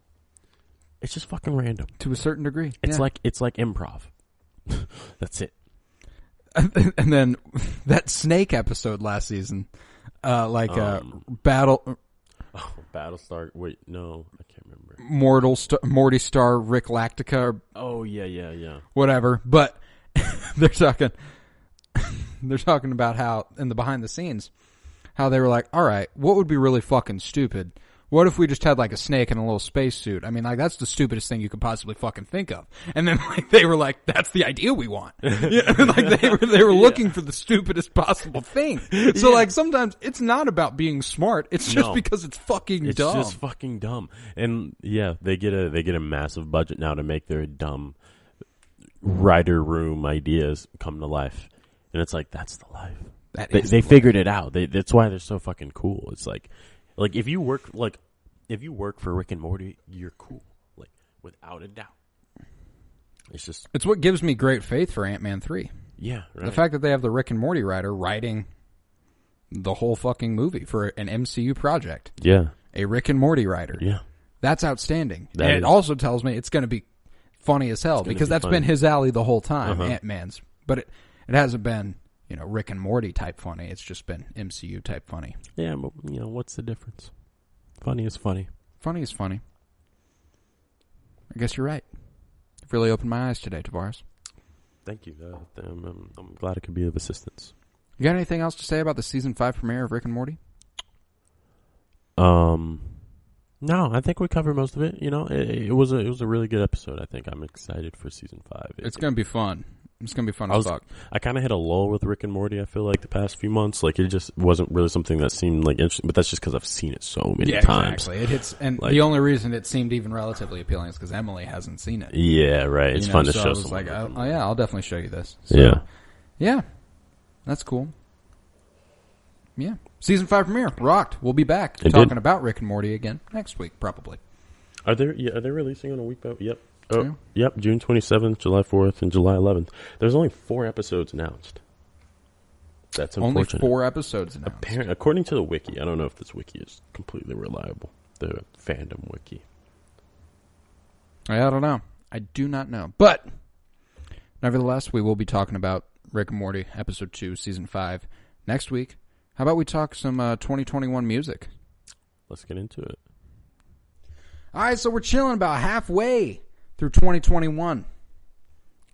It's just fucking random. To a certain degree. It's like improv. That's it. And then that snake episode last season, Battlestar. Wait, no, I can't remember. Morty Star Rick Lactica. Oh yeah. Whatever, but they're talking about how in the behind the scenes, how they were like, all right, what would be really fucking stupid? What if we just had like a snake in a little spacesuit? I mean, like, that's the stupidest thing you could possibly fucking think of. And then like they were like, that's the idea we want. Yeah, like they were looking for the stupidest possible thing. So like sometimes it's not about being smart. It's just because it's fucking dumb. It's just fucking dumb. And yeah, they get a massive budget now to make their dumb writer room ideas come to life. And it's like, that's the life. They figured it out. That's why they're so fucking cool. It's like if you work for Rick and Morty, you're cool. Like, without a doubt. It's what gives me great faith for Ant-Man 3. Yeah, right. The fact that they have the Rick and Morty writer writing the whole fucking movie for an MCU project. Yeah. A Rick and Morty writer. Yeah. That's outstanding. It also tells me it's going to be funny as hell because that's been his alley the whole time, Ant-Man's. But it hasn't been, Rick and Morty type funny. It's just been MCU type funny. Yeah, but, what's the difference? Funny is funny. Funny is funny. I guess you're right. You've really opened my eyes today, Tavarus. Thank you. I'm glad I could be of assistance. You got anything else to say about the season 5 premiere of Rick and Morty? No, I think we covered most of it. It was a really good episode. I think I'm excited for season 5. It's going to be fun. It's going to be fun as fuck. I kind of hit a lull with Rick and Morty, I feel like, the past few months. Like, it just wasn't really something that seemed, like, interesting. But that's just because I've seen it so many times. Exactly. It hits, and the only reason it seemed even relatively appealing is because Emily hasn't seen it. Yeah, right. It's fun to show someone. So I was like, I'll definitely show you this. So, yeah. Yeah. That's cool. Yeah. Season 5 premiere. Rocked. We'll be back talking about Rick and Morty again next week, probably. Are they releasing on a week? Yep. Oh, yep, June 27th, July 4th, and July 11th. There's only 4 episodes announced. That's unfortunate. Only 4 episodes announced. According to the wiki, I don't know if this wiki is completely reliable. The fandom wiki. I don't know. I do not know. But, nevertheless, we will be talking about Rick and Morty, Episode 2, Season 5, next week. How about we talk some 2021 music? Let's get into it. All right, so we're chilling about halfway through 2021.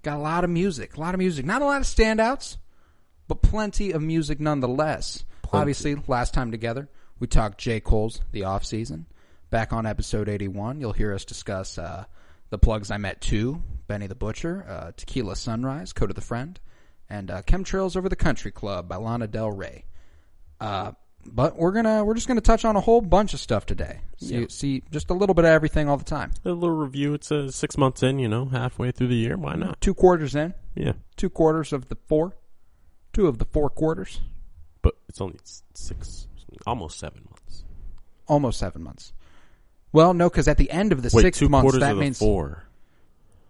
Got a lot of music. Not a lot of standouts, but plenty of music nonetheless. Obviously, last time together, we talked J. Cole's The Off Season. Back on episode 81, you'll hear us discuss The Plugs I Met 2, Benny the Butcher, Tequila Sunrise, Code of the Friend, and Chemtrails Over the Country Club by Lana Del Rey. But we're just gonna touch on a whole bunch of stuff today. See just a little bit of everything all the time. A little review. It's 6 months in, halfway through the year. Why not? 2 quarters in. Yeah. 2 quarters of the 4. 2 of the 4 quarters. But it's only 6, almost 7 months. Almost 7 months. Well, no, because at the end of the 6th month, that means 4.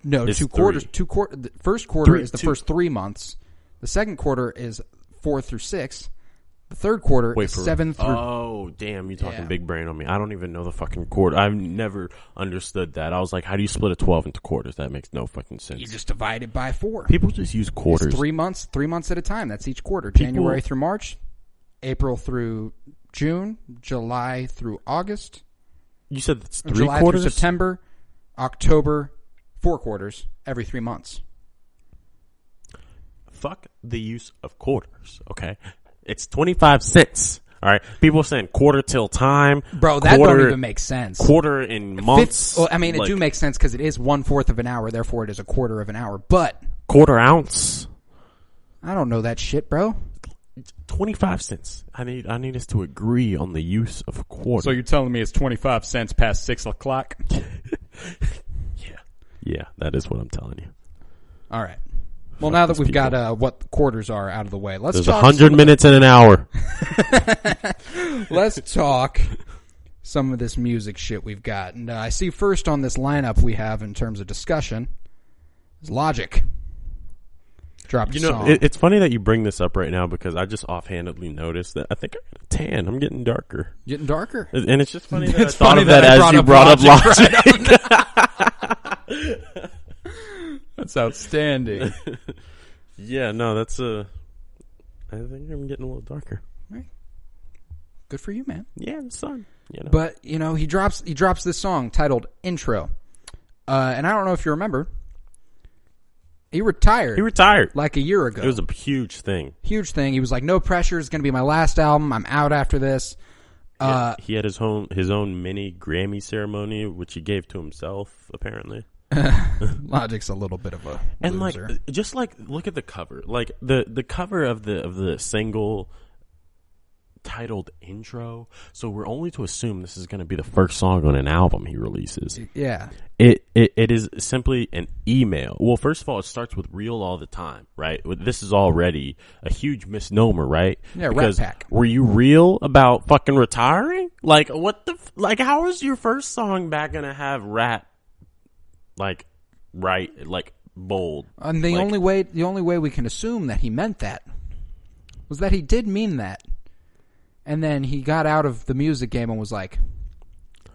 No, 2 quarters. 2 quarter. The first quarter is the first 3 months. The second quarter is 4 through 6. The third quarter is 7 through... Oh, damn, you're talking big brain on me. I don't even know the fucking quarter. I've never understood that. I was like, how do you split a 12 into quarters? That makes no fucking sense. You just divide it by 4. People just use quarters. It's 3 months at a time. That's each quarter. January through March, April through June, July through August. You said it's 3 July quarters? Through September, October, 4 quarters, every 3 months. Fuck the use of quarters, okay? It's 25 cents. All right, people are saying quarter till time. Bro, that don't even make sense. Quarter in months. It do make sense because it is 1/4 of an hour. Therefore, it is a quarter of an hour. But quarter ounce. I don't know that shit, bro. 25 cents. I need us to agree on the use of a quarter. So you're telling me it's 25 cents past 6 o'clock? Yeah, that is what I'm telling you. All right. Well, now that we've got what the quarters are out of the way, let's talk 100 minutes in an hour. Let's talk some of this music shit we've got. And I see first on this lineup we have in terms of discussion, is Logic. Dropped a song. It's funny that you bring this up right now because I just offhandedly noticed that I think I got a tan. I'm getting darker. Getting darker? And it's just funny that I thought of that as you brought up Logic. Right. That's outstanding. Yeah, no, that's I think I'm getting a little darker. Right. Good for you, man. Yeah, the sun. You know. But he drops this song titled Intro, and I don't know if you remember. He retired like a year ago. It was a huge thing. Huge thing. He was like, "No pressure. It's going to be my last album. I'm out after this." Yeah, he had his own mini Grammy ceremony, which he gave to himself, apparently. Logic's a little bit of a and loser. just look at the cover, like the cover of the single titled Intro. So we're only to assume this is going to be the first song on an album he releases. Yeah, it is simply an email. Well, first of all, it starts with "real all the time," right? This is already a huge misnomer, right? Yeah, because Rat Pack. Were you real about fucking retiring? Like, what the like? How is your first song back gonna have rap? Like, right, like bold. And the only way we can assume that he meant that was that he did mean that, and then he got out of the music game and was like,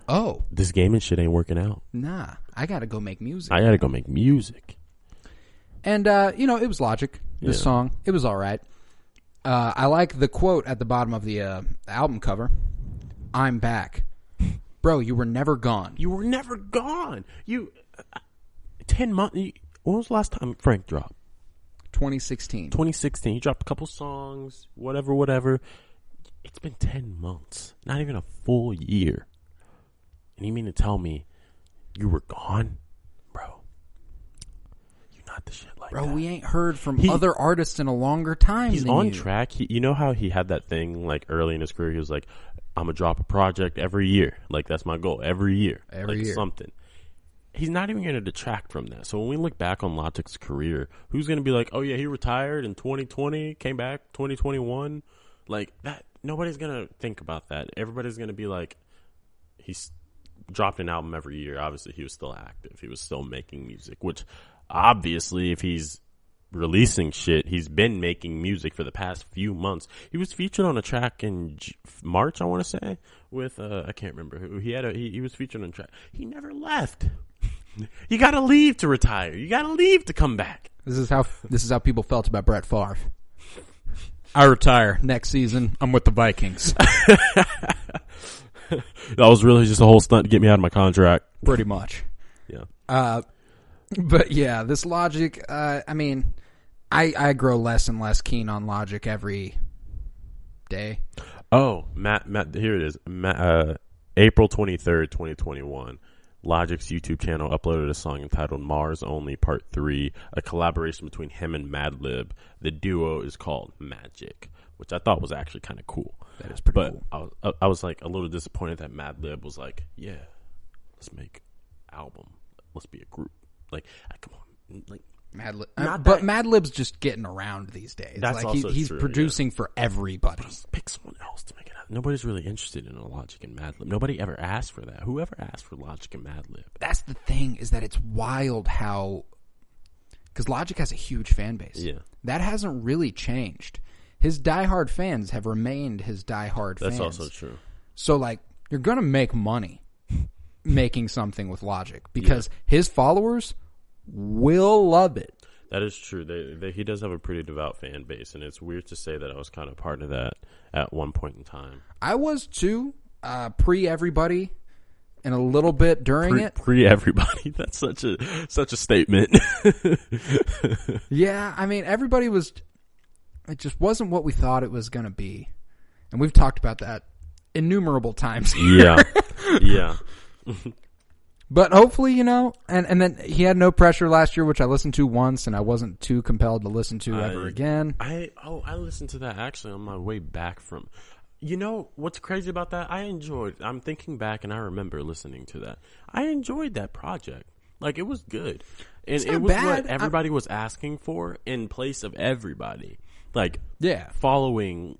"Oh, this gaming shit ain't working out. Nah, I gotta go make music. I gotta go make music." And it was Logic. This song, it was all right. I like the quote at the bottom of the album cover. "I'm back, bro. You were never gone. You were never gone. 10 months. When was the last time Frank dropped? 2016. 2016. He dropped a couple songs, whatever. It's been 10 months. Not even a full year. And you mean to tell me you were gone? Bro. You're not the shit like that. Bro, we ain't heard from other artists in a longer time. He's on track. You know how he had that thing like early in his career? He was like, I'm going to drop a project every year. Like, that's my goal. Every year. Every year. Something. He's not even going to detract from that. So when we look back on Logic's career, who's going to be like, oh, yeah, he retired in 2020, came back 2021? Like, that. Nobody's going to think about that. Everybody's going to be like, he's dropped an album every year. Obviously, he was still active. He was still making music, which obviously, if he's releasing shit, he's been making music for the past few months. He was featured on a track in March, I want to say, with, I can't remember who. He was featured on a track. He never left. You gotta leave to retire. You gotta leave to come back. This is how people felt about Brett Favre. I retire next season. I'm with the Vikings. That was really just a whole stunt to get me out of my contract. Pretty much. Yeah. But yeah, this Logic. I mean, I grow less and less keen on Logic every day. Oh, Matt. Here it is. April 23rd, 2021. Logic's YouTube channel uploaded a song entitled Mars Only Part 3, a collaboration between him and Madlib. The duo is called Magic, which I thought was actually kind of cool. That is pretty cool. I was like a little disappointed that Madlib was like, yeah, let's make album. Let's be a group. Like, come on. Like, Madlib. But Madlib's just getting around these days. That's like also he's true, producing for everybody. Pick someone else to make it happen. Nobody's really interested in a Logic and Madlib. Nobody ever asked for that. Whoever asked for Logic and Madlib? That's the thing, is that it's wild how, because Logic has a huge fan base. Yeah, that hasn't really changed. His diehard fans have remained his diehard fans. That's also true. So like, you're gonna make money making something with Logic because his followers will love it. That is true. He does have a pretty devout fan base, and it's weird to say that I was kind of part of that at one point in time. I was too, pre-everybody, and a little bit during it. Pre-everybody? That's such a statement. Yeah, I mean, everybody was... It just wasn't what we thought it was going to be. And we've talked about that innumerable times here. Yeah. But hopefully, and then he had No Pressure last year, which I listened to once, and I wasn't too compelled to listen to ever again. I listened to that actually on my way back from... what's crazy about that? I'm thinking back and I remember listening to that. I enjoyed that project. Like, it was good. And it was bad. what everybody was asking for in place of everybody. Like, yeah, following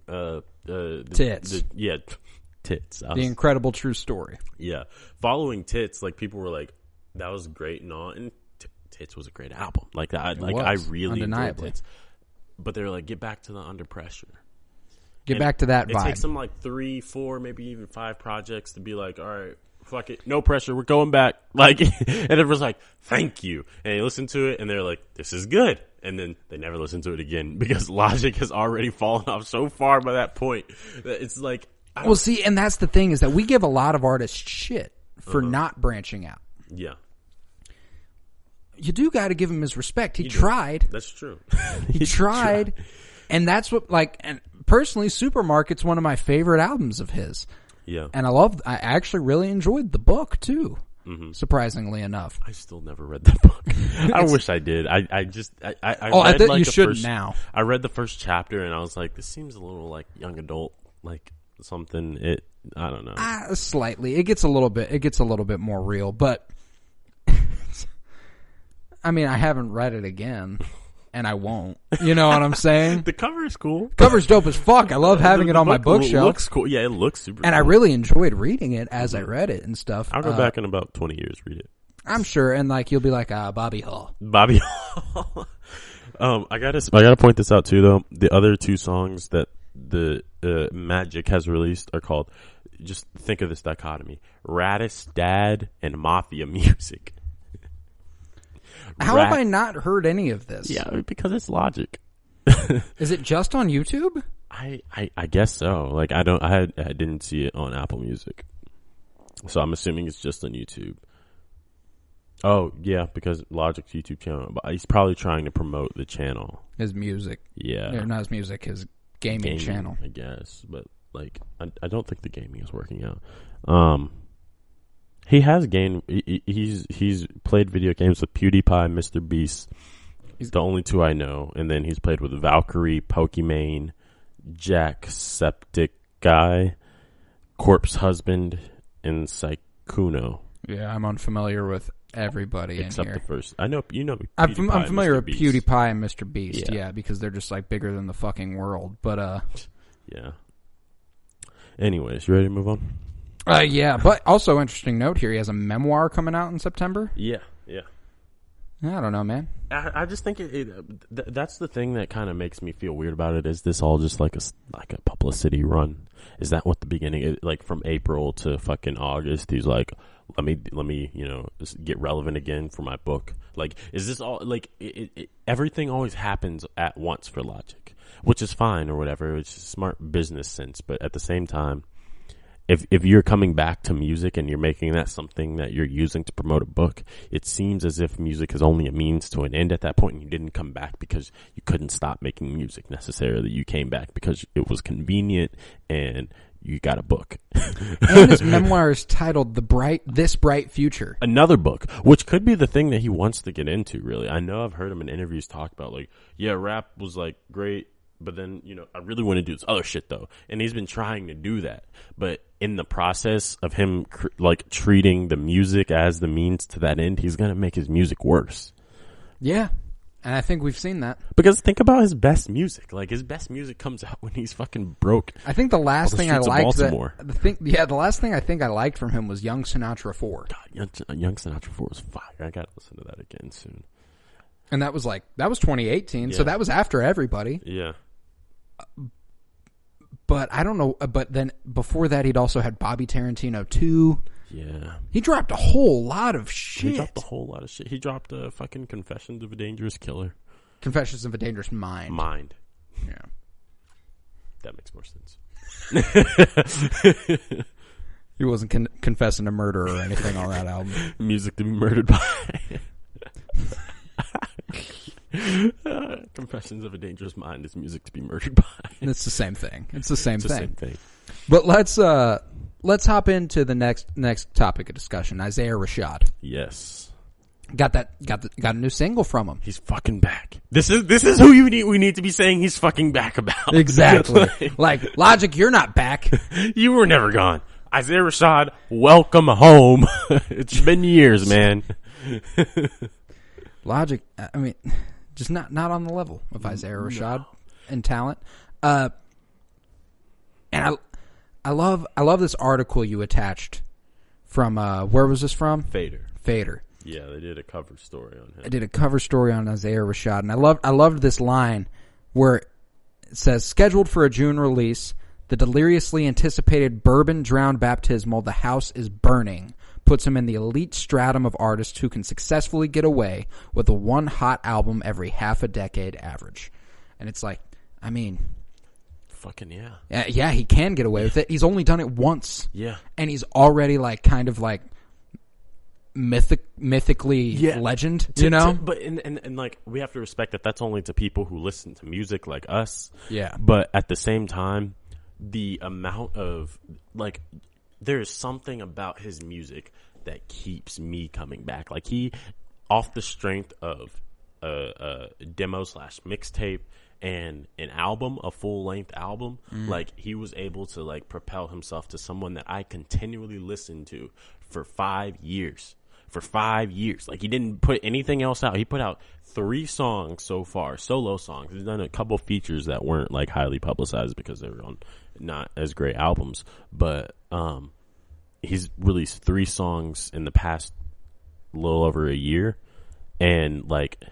Tits. Tits. The Incredible True Story. Yeah. Following Tits, like, people were like, that was great and all. And Tits was a great album. Like I really enjoyed Tits. But they're like, get back to the Under Pressure. Get back to that vibe. It takes them like 3, 4, maybe even 5 projects to be like, all right, fuck it, no pressure, we're going back. Like, and everyone's like, thank you. And they listen to it and they're like, this is good. And then they never listen to it again because Logic has already fallen off so far by that point that it's like, well, see, and that's the thing is that we give a lot of artists shit for not branching out. Yeah. You do got to give him his respect. He tried. That's true. He tried. And that's what, like, and personally, Supermarket's one of my favorite albums of his. Yeah. And I actually really enjoyed the book, too. Mm-hmm. Surprisingly enough. I still never read that book. I wish I did. I read bet you should now. I read the first chapter and I was like, this seems a little like young adult, like something. I don't know. Slightly. It gets a little bit more real, but I mean, I haven't read it again. And I won't. You know what I'm saying? The cover is cool. Cover's dope as fuck. I love having it on my bookshelf. It looks cool. Yeah, it looks super cool. And I really enjoyed reading it as I read it and stuff. I'll go back in about 20 years, read it. I'm sure. And like, you'll be like, Bobby Hall. Bobby Hall. I gotta point this out too, though. The other 2 songs that the Magic has released are called, just think of this dichotomy, Radis Dad and Mafia Music. How have I not heard any of this? Yeah, because it's Logic. Is it just on YouTube? I guess so. Like I didn't see it on Apple Music, so I'm assuming it's just on YouTube. Oh yeah, because Logic's YouTube channel. But he's probably trying to promote the channel. His music. Yeah, not his music. His gaming channel. I guess, but like I don't think the gaming is working out. He has gained. He's played video games with PewDiePie, Mr. Beast. He's the only 2 I know, and then he's played with Valkyrie, Pokimane, Jacksepticeye, Corpse Husband, and Sykkuno. Yeah, I'm unfamiliar with everybody except in here. The first. I know you know. I'm familiar with PewDiePie and Mr. Beast. Yeah, because they're just like bigger than the fucking world. But yeah. Anyways, you ready to move on? Yeah, but also interesting note here, he has a memoir coming out in September. Yeah. I don't know, man. I just think that's the thing that kind of makes me feel weird about it. Is this all just like a publicity run? Is that what the beginning, like from April to fucking August, he's like, let me, just get relevant again for my book. Like, is this all like everything always happens at once for Logic, which is fine or whatever. It's smart business sense, but at the same time, if you're coming back to music and you're making that something that you're using to promote a book, it seems as if music is only a means to an end at that point, and you didn't come back because you couldn't stop making music necessarily. You came back because it was convenient and you got a book. And his memoir is titled This Bright Future. Another book, which could be the thing that he wants to get into, really. I know I've heard him in interviews talk about, like, yeah, rap was, like, great, but then, I really want to do this other shit, though. And he's been trying to do that. But in the process of him, treating the music as the means to that end, he's going to make his music worse. Yeah. And I think we've seen that. Because think about his best music. Like, his best music comes out when he's fucking broke. I think the last thing I liked, the last thing I think I liked from him was Young Sinatra 4. God, Young Sinatra 4 was fire. I got to listen to that again soon. And that was 2018, so that was after everybody. Yeah. But I don't know. But then before that, he'd also had Bobby Tarantino 2. Yeah. He dropped a whole lot of shit. He dropped fucking Confessions of a Dangerous Killer. Confessions of a Dangerous Mind. Yeah. That makes more sense. He wasn't confessing to murder or anything on that album. Music to be murdered by. Confessions of a Dangerous Mind is music to be murdered by. It's the same thing. Same thing. But let's hop into the next topic of discussion. Isaiah Rashad. Yes. Got a new single from him. He's fucking back. This is who we need to be saying he's fucking back about. Exactly. Like, Logic, you're not back. You were never gone. Isaiah Rashad, welcome home. It's been years, man. Logic, I mean, just not on the level of Isaiah Rashad in talent. And I love this article you attached from where was this from? Fader. Yeah, they did a cover story on him. I did a cover story on Isaiah Rashad, and I loved this line where it says, scheduled for a June release, the deliriously anticipated bourbon-drowned baptismal, The House is Burning, puts him in the elite stratum of artists who can successfully get away with a one hot album every half a decade average. And it's like, I mean... Fucking yeah. Yeah, he can get away with it. He's only done it once. Yeah. And he's already like kind of like mythically legend, you know? But and like we have to respect that that's only to people who listen to music like us. Yeah. But at the same time, the amount of like there's something about his music that keeps me coming back. Like he off the strength of a demo / mixtape and an album, a full-length album, like he was able to like propel himself to someone that I continually listened to for 5 years. For 5 years. Like he didn't put anything else out. He put out 3 songs so far, solo songs. He's done a couple features that weren't like highly publicized because they were on not as great albums. But he's released 3 songs in the past little over a year, and like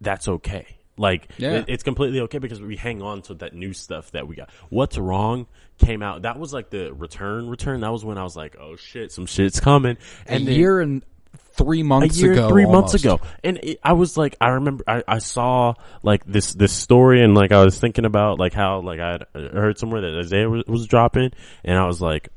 that's okay. Like, it's completely okay because we hang on to that new stuff that we got. What's Wrong came out. That was like the return. That was when I was like, oh shit, some shit's coming. And a year and 3 months ago. 3 months ago. And I was like, I remember I saw like this story, and like I was thinking about like how like I had heard somewhere that Isaiah was dropping, and I was like,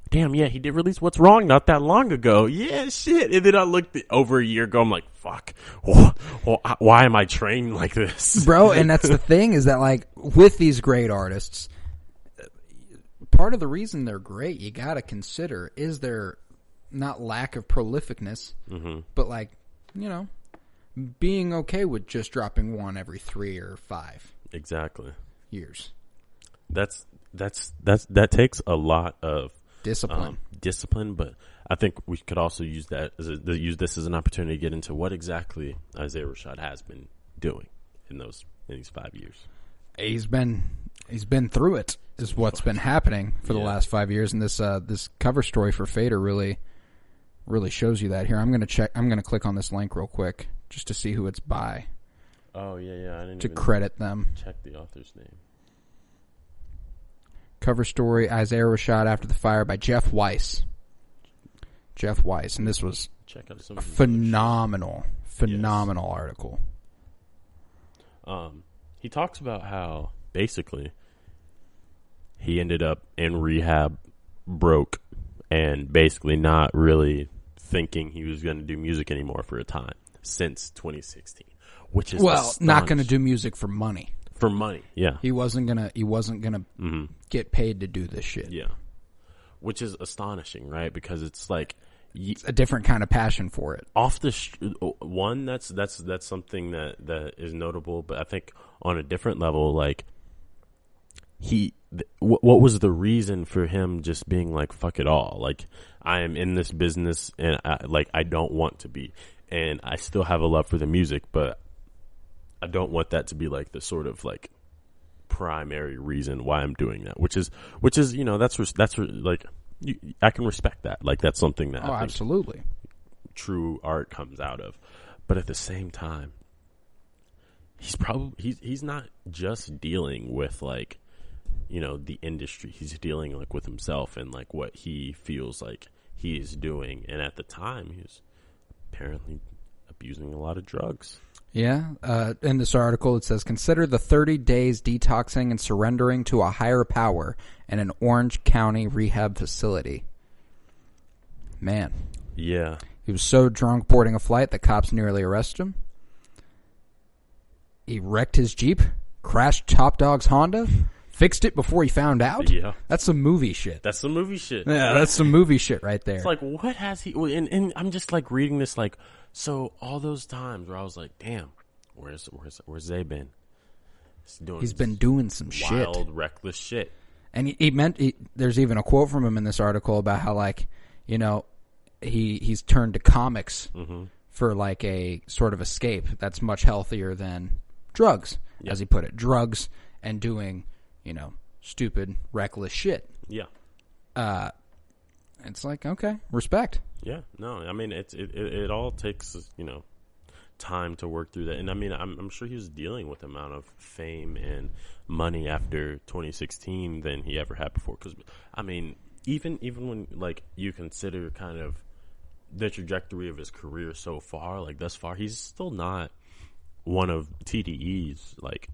damn, yeah, he did release What's Wrong not that long ago. Yeah, shit. And then I looked over a year ago. I'm like, fuck. Why am I trained like this? Bro, and that's the thing is that, like, with these great artists, part of the reason they're great, you got to consider, is their not lack of prolificness, but, like, you know, being okay with just dropping one every 3 or 5 years. That takes a lot of discipline, but I think we could also use that use this as an opportunity to get into what exactly Isaiah Rashad has been doing in these 5 years. He's been through it, is what's been happening for the last 5 years, and this cover story for Fader really shows you that. Here, I'm gonna click on this link real quick just to see who it's by. Oh yeah, I didn't to credit them. Check the author's name. Cover story, Isaiah Rashad After the Fire by Jeff Weiss. And this was a phenomenal article. He talks about how basically he ended up in rehab, broke, and basically not really thinking he was going to do music anymore for a time since 2016, which is not going to do music for money. For money, yeah. He wasn't gonna get paid to do this shit. Yeah, which is astonishing, right? Because it's like it's a different kind of passion for it. Off the one, that's something that is notable. But I think on a different level, like what was the reason for him just being like, fuck it all? Like, I am in this business, and I don't want to be, and I still have a love for the music, but I don't want that to be like the sort of like primary reason why I'm doing that, which is you know that's like I can respect that, like that's something that I think absolutely true art comes out of. But at the same time, he's not just dealing with like, you know, the industry. He's dealing like with himself and like what he feels like he is doing. And at the time, he was apparently abusing a lot of drugs. Yeah. In this article, it says, consider the 30 days detoxing and surrendering to a higher power in an Orange County rehab facility. Man. Yeah. He was so drunk boarding a flight that cops nearly arrested him. He wrecked his Jeep, crashed Top Dog's Honda, fixed it before he found out. Yeah. That's some movie shit. That's some movie shit. Yeah, that's some movie shit right there. It's like, what has he... And I'm just like reading this like... So all those times where I was like, damn, where's Zay been? He's been doing some wild, reckless shit. And there's even a quote from him in this article about how, like, you know, he's turned to comics for like a sort of escape that's much healthier than drugs, as he put it. Drugs and doing, you know, stupid, reckless shit. Yeah. It's like, okay, respect. Yeah, no, I mean, it all takes, time to work through that. And I mean, I'm sure he was dealing with the amount of fame and money after 2016 than he ever had before. Because, I mean, even when, like, you consider kind of the trajectory of his career so far, like, thus far, he's still not one of TDE's, like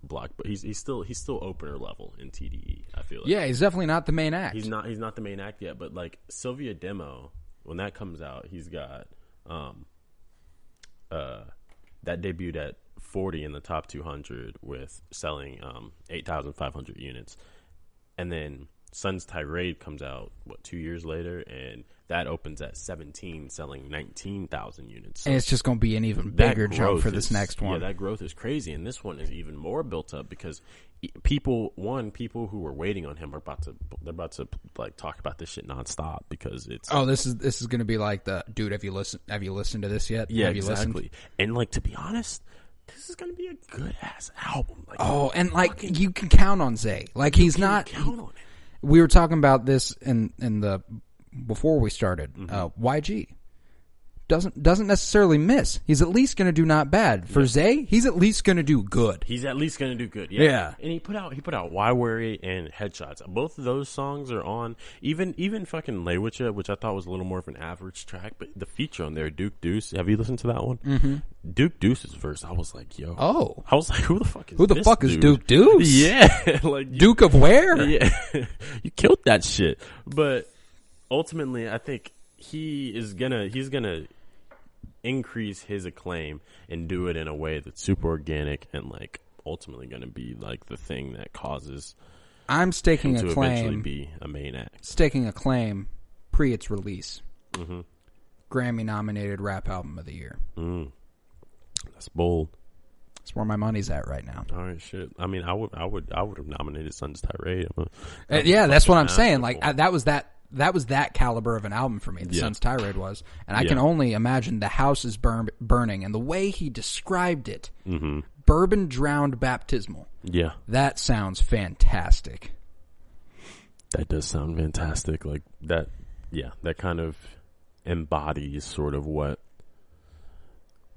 block, but he's still opener level in TDE. I feel like. Yeah, he's definitely not the main act. He's not the main act yet, but like Sylvia Demo, when that comes out, he's got that debuted at 40 in the top 200 with selling 8,500 units, and then Sun's Tirade comes out 2 years later, and that opens at 17, selling 19,000 units. So and it's just going to be an even bigger jump for this next one. Yeah, that growth is crazy, and this one is even more built up because people who were waiting on him are about to like talk about this shit nonstop because it's this is going to be like the dude. Have you listened to this yet? Yeah, have you exactly. Listened? And like to be honest, this is going to be a good ass album. Like, and like you can count on Zay. Like he's not. Count on it. We were talking about this in the before we started. YG doesn't necessarily miss. He's at least going to do not bad. For Zay, he's at least going to do good. He's at least going to do good. Yeah. And he put out Why Worry and Headshots. Both of those songs are on. Even fucking Lay With Ya, which I thought was a little more of an average track, but the feature on there, Duke Deuce. Have you listened to that one? Mm-hmm. Duke Deuce's verse, I was like, yo. Oh. I was like, who the fuck is is Duke Deuce? Yeah. Like Duke of where? Yeah. You killed that shit. But ultimately, I think he's gonna increase his acclaim and do it in a way that's super organic and like ultimately gonna be like the thing that causes I'm staking him a to claim eventually be a main act. Staking a claim pre its release. Mm-hmm. Grammy nominated rap album of the year. That's bold. That's where my money's at right now. All right, shit. I mean, I would have nominated Sun's Tirade. Yeah, that's what I'm saying. Like that was that caliber of an album for me. The Sun's Tirade was, and I can only imagine the house is burning, and the way he described it, bourbon drowned baptismal. Yeah, that sounds fantastic. That does sound fantastic. Like that. Yeah, that kind of embodies sort of what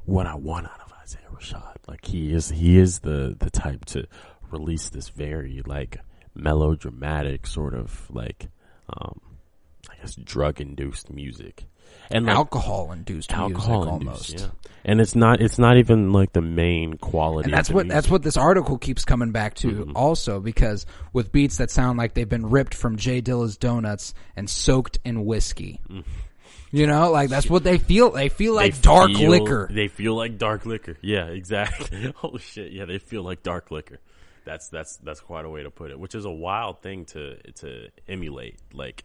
I want out of Isaiah Rashad. Like he is the type to release this very like melodramatic sort of like I guess drug induced music and like, alcohol induced music almost. Yeah. And it's not even like the main quality. And that's what this article keeps coming back to also, because with beats that sound like they've been ripped from J Dilla's Donuts and soaked in whiskey. You know, like that's what they feel. They feel like dark liquor. They feel like dark liquor. Yeah, exactly. Oh shit. Yeah, they feel like dark liquor. That's quite a way to put it, which is a wild thing to emulate. Like,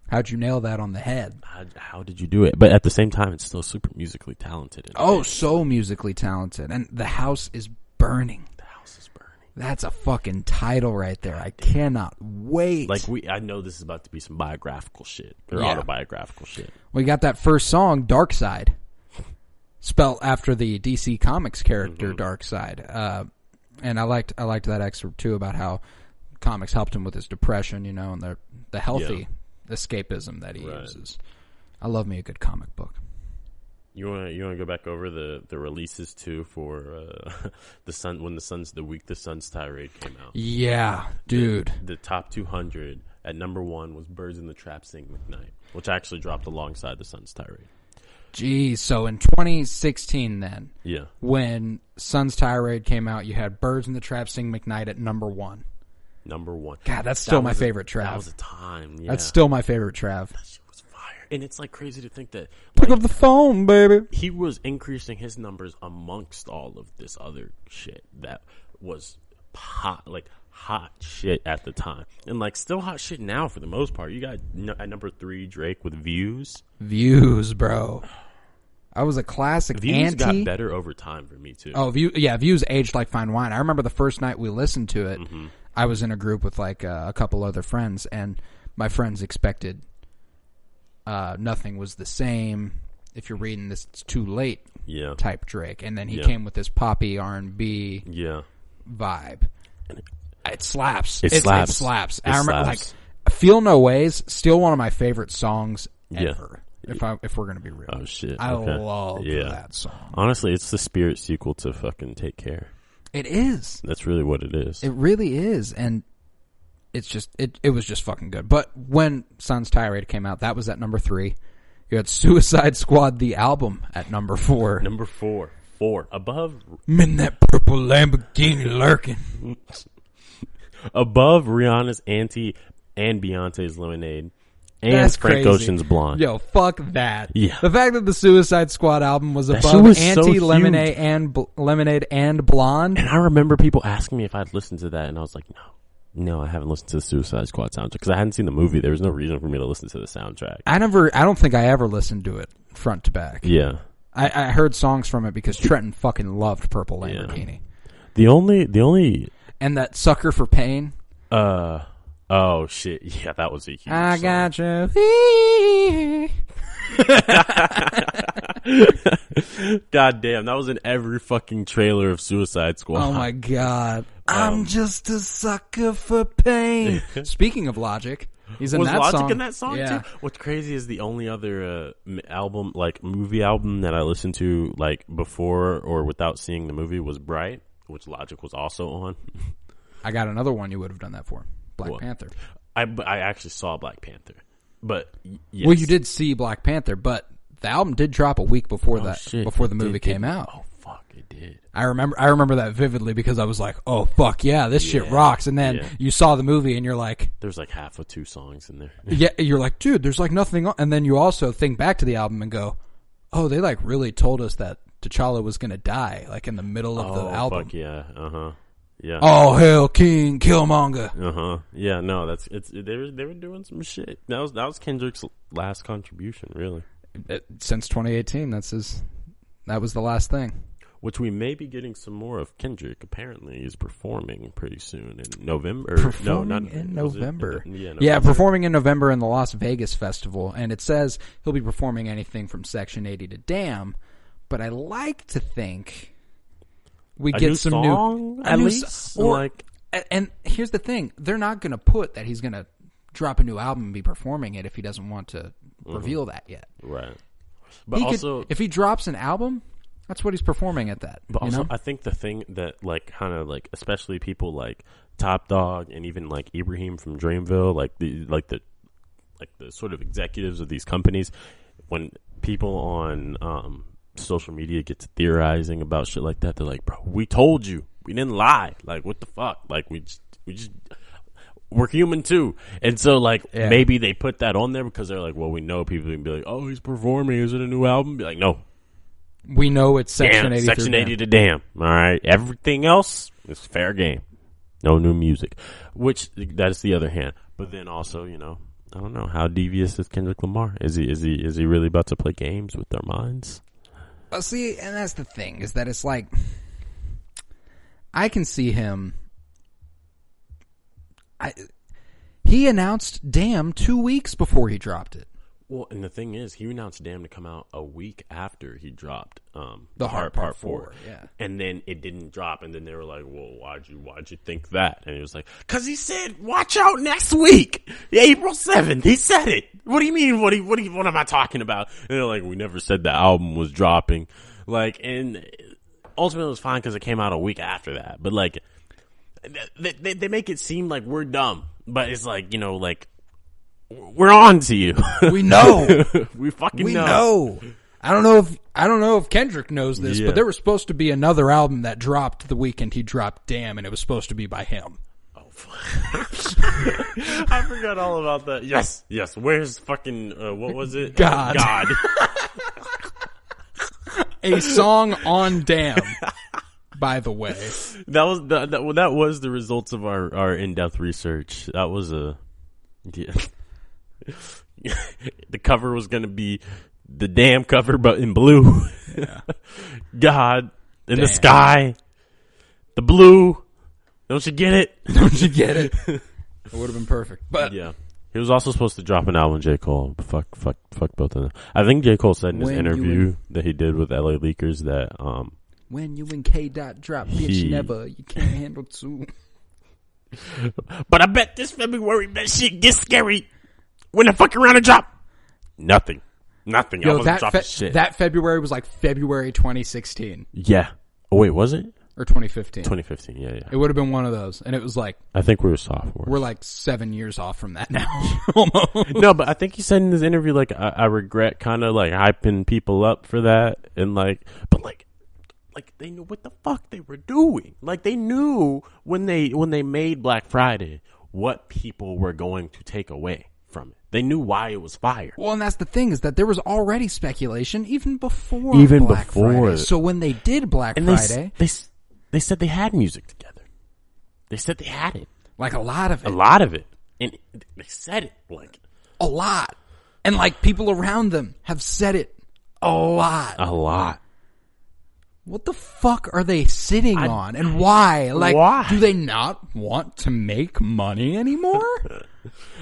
how'd you nail that on the head? How did you do it? But at the same time, it's still super musically talented. So musically talented. And the house is burning. The house is burning. That's a fucking title right there. I cannot wait. Like I know this is about to be some biographical shit or autobiographical shit. We got that first song, Dark Side, spelled after the DC Comics character Dark Side. And I liked that excerpt too about how comics helped him with his depression, you know, and the healthy escapism that he uses. I love me a good comic book. You want to go back over the releases too for the week the Sun's Tirade came out. Yeah, dude. The top 200 at number 1 was Birds in the Trap Sing McKnight, which actually dropped alongside the Sun's Tirade. Geez, so in 2016 then, when Sun's Tirade came out, you had Birds in the Trap Sing McKnight at number 1. Number 1. God, that's still my favorite Trav. That was a time, yeah. That's still my favorite Trav. That shit was fire. And it's like crazy to think that pick up the phone, baby. He was increasing his numbers amongst all of this other shit that was hot shit at the time. And like still hot shit now for the most part. You got at number 3 Drake with Views. Views, bro. I was a classic Views got better over time for me too. Oh, Views aged like fine wine. I remember the first night we listened to it, I was in a group with like a couple other friends, and my friends expected Nothing Was the Same, If You're Reading This It's Too Late type Drake. And then he came with this poppy R&B vibe. It slaps. It slaps. I remember like Feel No Ways, still one of my favorite songs ever. If we're gonna be real. Oh shit! I love that song. Honestly, it's the Spirit sequel to fucking Take Care. It is. That's really what it is. It really is, and it's just it was just fucking good. But when Sun's Tirade came out, that was at number 3. You had Suicide Squad, the album, at number 4. Number 4. Above. I'm in that purple Lamborghini lurking. Above Rihanna's Anti and Beyonce's Lemonade. And That's Frank crazy. Ocean's Blonde. Yo, fuck that. Yeah. The fact that the Suicide Squad album was That above shit was Anti, so Lemonade, and Lemonade and Blonde. And I remember people asking me if I'd listened to that, and I was like, no, I haven't listened to the Suicide Squad soundtrack because I hadn't seen the movie. There was no reason for me to listen to the soundtrack. I don't think I ever listened to it front to back. Yeah. I heard songs from it because Trenton fucking loved Purple Lamborghini. The only And that Sucker for Pain. Oh shit! Yeah, that was a huge. I song. got you. God damn, that was in every fucking trailer of Suicide Squad. Oh my god. I'm just a sucker for pain. Speaking of Logic, he's in was that Logic song. in that song too? What's crazy is the only other album, like movie album, that I listened to like before or without seeing the movie was Bright, which Logic was also on. I got another one you would have done that for. Black What? Panther. I actually saw Black Panther, but yes. Well, you did see Black Panther, but the album did drop a week before before the movie came out. Oh fuck, it did. I remember that vividly because I was like, "Oh fuck yeah, this shit rocks." And then you saw the movie and you're like, "There's like half of 2 songs in there." Yeah, you're like, "Dude, there's like nothing." And then you also think back to the album and go, "Oh, they like really told us that T'Challa was gonna die like in the middle of the album." Fuck yeah, yeah. Oh hell, King Killmonger. Yeah, no, they were doing some shit. That was Kendrick's last contribution, really. Since 2018, that was the last thing. Which we may be getting some more of. Kendrick apparently is performing pretty soon in November. Performing in November. November. Yeah, performing in November in the Las Vegas Festival, and it says he'll be performing anything from Section 80 to Damn. But I like to think we get some song, at least. And here's the thing: they're not going to put that he's going to drop a new album and be performing it if he doesn't want to reveal that yet. Right. But also, if he drops an album, that's what he's performing at that. But also, I think the thing that, like, kind of like, especially people like Top Dog and even like Ibrahim from Dreamville, like the sort of executives of these companies, when people on social media get to theorizing about shit like that, they're like, "Bro, we told you, we didn't lie. Like, what the fuck? Like, we just." We're human too. And so like maybe they put that on there because they're like, well, we know people can be like, oh, he's performing, is it a new album? Be like, no. We know it's Section 80. Section 80 to Damn. All right. Everything else is fair game. No new music. Which that's the other hand. But then also, you know, I don't know, how devious is Kendrick Lamar? Is he really about to play games with their minds? Well, see, and that's the thing, is that it's like I can see him. He announced Damn 2 weeks before he dropped it. Well, and the thing is, he announced Damn to come out a week after he dropped The Heart Part 4. Yeah. And then it didn't drop, and then they were like, well, why'd you think that? And he was like, because he said, watch out next week, April 7th. He said it. What do you mean? What am I talking about? And they're like, we never said the album was dropping. Like, and ultimately it was fine because it came out a week after that. But like, they make it seem like we're dumb, but it's like, you know, like, we're on to you. We know. we know. I don't know if Kendrick knows this, but there was supposed to be another album that dropped the weekend he dropped Damn, and it was supposed to be by him. Oh, I forgot all about that. Yes. Where's fucking what was it? God. A song on Damn. By the way, that was the results of our in-depth research. That was the cover was going to be the Damn cover, but in blue. Yeah. God in the sky, the blue. Don't you get it? Don't you get it? It would have been perfect. But yeah, he was also supposed to drop an album. J. Cole, fuck both of them. I think J. Cole said in his interview that he did with LA Leakers that when you and K. Dot drop, bitch, you can't handle two. But I bet this February that shit gets scary when the fucking round of drop. Nothing. Yo, that February was like February 2016. Yeah. Oh, wait, was it? Or 2015. 2015, yeah. It would have been one of those. And it was like... I think we were sophomores. We're like 7 years off from that now. Almost. No, but I think he said in his interview, like, I regret kind of like hyping people up for that. And like, but like they knew what the fuck they were doing. Like they knew when they made Black Friday what people were going to take away from it. They knew why it was fire. Well, and that's the thing, is that there was already speculation even before Black Friday. So when they did Black Friday... They said they had music together. They said they had it. Like a lot of it. A lot of it. And they said it like... A lot. And like people around them have said it a lot. A lot. What the fuck are they sitting on? And why? Like, why? Do they not want to make money anymore?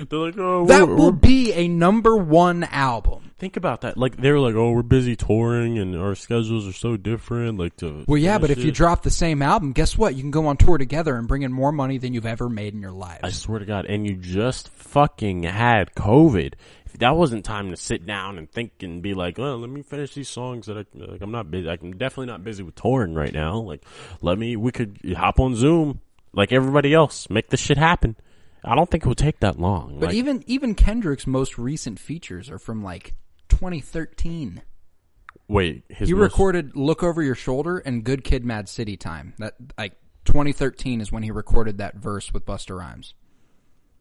They're like, oh, that will be a #1 album. Think about that. Like, they were like, oh, we're busy touring and our schedules are so different. Like, well, yeah, but if you drop the same album, guess what? You can go on tour together and bring in more money than you've ever made in your life. I swear to God. And you just fucking had COVID. If that wasn't time to sit down and think and be like, well, let me finish these songs that I'm not busy. I'm definitely not busy with touring right now. Like, we could hop on Zoom like everybody else, make this shit happen. I don't think it would take that long. But like, even Kendrick's most recent features are from like 2013. Wait, he recorded "Look Over Your Shoulder" and "Good Kid, Mad City Time." That like 2013 is when he recorded that verse with Busta Rhymes.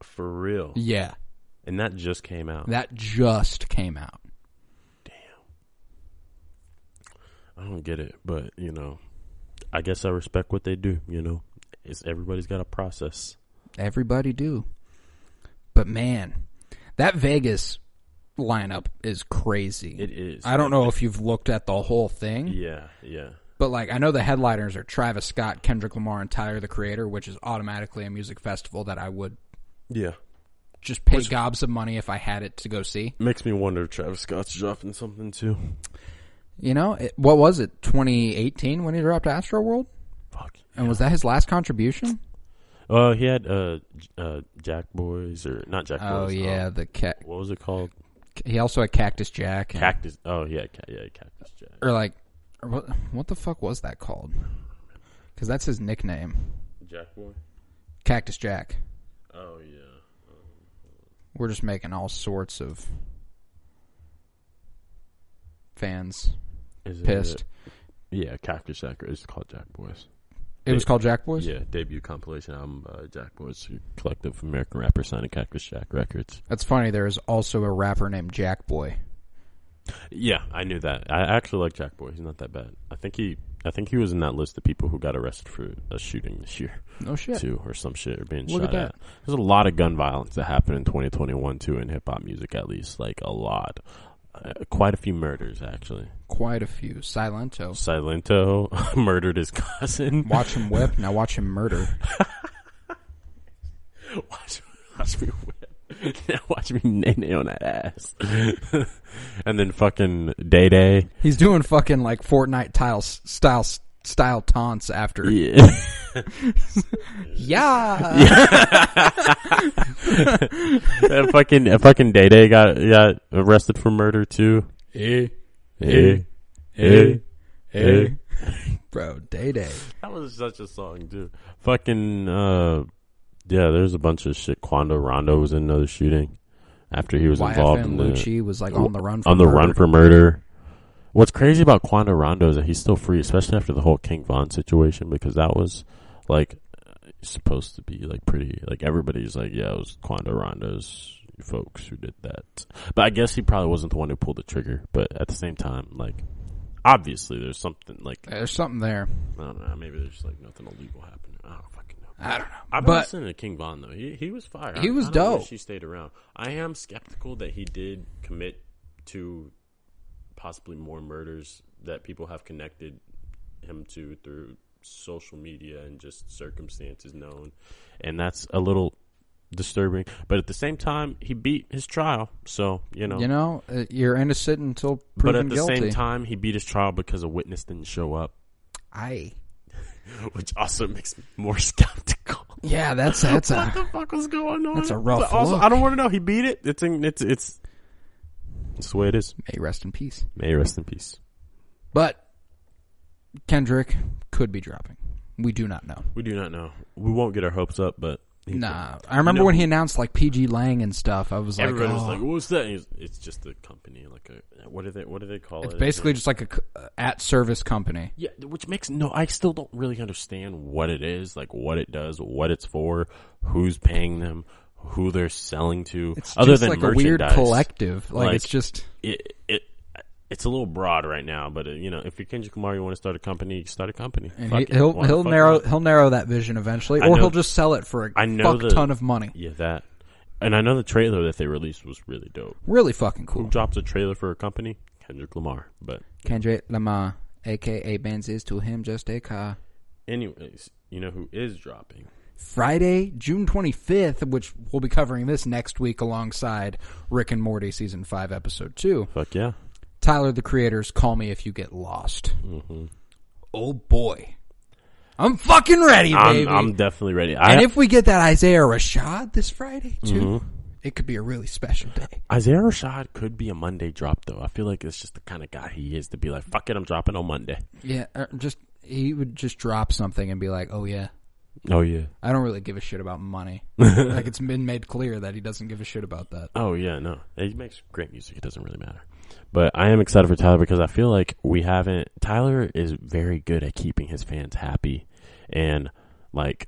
For real? Yeah. And that just came out. That just came out. Damn. I don't get it, but I guess I respect what they do. Everybody's got a process. Everybody do. But man, that Vegas lineup is crazy. It is. I don't know if you've looked at the whole thing. Yeah. But like, I know the headliners are Travis Scott, Kendrick Lamar, and Tyler, the Creator, which is automatically a music festival that I would just pay gobs of money if I had it to go see. Makes me wonder if Travis Scott's dropping something too. What was it, 2018 when he dropped Astro World? Fuck. And was that his last contribution? He had Jack Boys, or not Jack Boys. Oh yeah, what was it called? He also had Cactus Jack. Cactus. Oh yeah, Cactus Jack. Or what the fuck was that called? Because that's his nickname. Jack Boy. Cactus Jack. Oh yeah. We're just making all sorts of fans pissed. Yeah, Cactus Jack. It's called Jack Boys. It was called Jack Boys? Yeah, debut compilation album by Jack Boys, collective American rapper signed to Cactus Jack Records. That's funny. There is also a rapper named Jack Boy. Yeah, I knew that. I actually like Jack Boy. He's not that bad. I think he was in that list of people who got arrested for a shooting this year. No shit. Too, or some shit, or being Look shot at that. There's a lot of gun violence that happened in 2021 too, in hip hop music at least. Like a lot. Quite a few murders, actually. Quite a few. Silento murdered his cousin. Watch him whip. Now watch him murder. watch me whip. Now watch me nay on that ass. And then fucking Day Day. He's doing fucking like Fortnite style taunts after. Yeah. fucking Day Day got arrested for murder too. Hey. Bro, Day Day. That was such a song, dude. Fucking there's a bunch of shit. Quando Rondo was in another shooting after he was involved in Lucci was like on the run for murder. What's crazy about Quando Rondo is that he's still free, especially after the whole King Von situation, because that was like supposed to be like pretty, like everybody's like, yeah, it was Quando Rondo's folks who did that. But I guess he probably wasn't the one who pulled the trigger. But at the same time, like, obviously there's something like, there's something there. I don't know. Maybe there's like nothing illegal happening. I don't fucking know. I don't know. I've been listening to King Von though. He was fire. He was dope. Wish he stayed around. I am skeptical that he did commit to possibly more murders that people have connected him to through social media and just circumstances known, and that's a little disturbing. But at the same time, he beat his trial, so you're innocent until proven guilty. But at the same time, he beat his trial because a witness didn't show up. Which also makes me more skeptical. Yeah, that's what the fuck was going on? That's a rough also, look. I don't want to know. He beat it. It's the way it is. May rest in peace. May rest in peace. But Kendrick could be dropping. We do not know. We do not know. We won't get our hopes up, but I remember when he announced like PG Lang and stuff. I was like, everybody was like, "What's that?" It's just a company, like a what do they call it? It's basically just like a at service company. Yeah, which makes I still don't really understand what it is, like what it does, what it's for, who's paying them, who they're selling to. It's other just than like a weird collective. Like it's just it's a little broad right now, but if you're Kendrick Lamar, you want to start a company, you start a company. And he'll narrow that vision eventually, or he'll just sell it for a ton of money. Yeah, that. And I know the trailer that they released was really dope. Really fucking cool. Who drops a trailer for a company? Kendrick Lamar. But Kendrick Lamar, a.k.a. Benz is to him just a car. Anyways, you know who is dropping? Friday, June 25th, which we'll be covering this next week alongside Rick and Morty Season 5, Episode 2. Fuck yeah. Tyler, the Creator's Call Me If You Get Lost. Mm-hmm. Oh, boy. I'm fucking ready, baby. I'm definitely ready. And if we get that Isaiah Rashad this Friday, too, it could be a really special day. Isaiah Rashad could be a Monday drop, though. I feel like it's just the kind of guy he is to be like, fuck it, I'm dropping on Monday. Yeah, he would just drop something and be like, oh, yeah. Oh, yeah. I don't really give a shit about money. Like, it's been made clear that he doesn't give a shit about that. Oh, yeah, no. He makes great music. It doesn't really matter. But I am excited for Tyler because I feel like Tyler is very good at keeping his fans happy. And, like,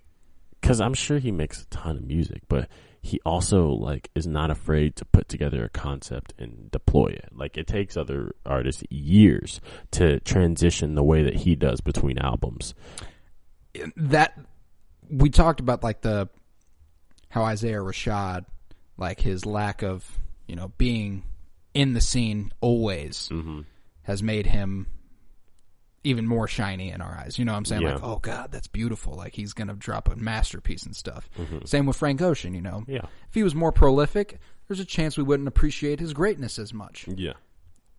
because I'm sure he makes a ton of music, but he also, like, is not afraid to put together a concept and deploy it. Like, it takes other artists years to transition the way that he does between albums. That, we talked about, like, how Isaiah Rashad, like, his lack of, being in the scene always has made him even more shiny in our eyes. You know what I'm saying? Yeah. Like, oh, God, that's beautiful. Like, he's going to drop a masterpiece and stuff. Same with Frank Ocean, Yeah. If he was more prolific, there's a chance we wouldn't appreciate his greatness as much. Yeah.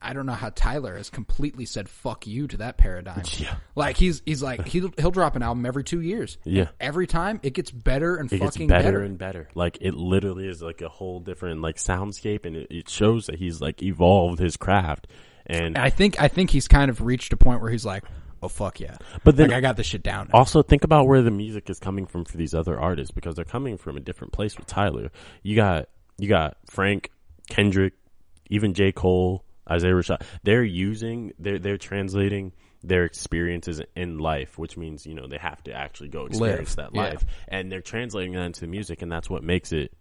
I don't know how Tyler has completely said fuck you to that paradigm. Yeah. Like, he's like, he'll drop an album every 2 years. Yeah. Every time, it gets better and it fucking gets better and better. Like, it literally is like a whole different, like, soundscape, and it shows that he's, like, evolved his craft. And I think he's kind of reached a point where he's like, oh, fuck yeah. But then, like, I got this shit down now. Also, think about where the music is coming from for these other artists, because they're coming from a different place with Tyler. You got Frank, Kendrick, even J. Cole, Isaiah Rashad. They're translating their experiences in life, which means, they have to actually go experience that life. Yeah. And they're translating that into the music, and that's what makes it,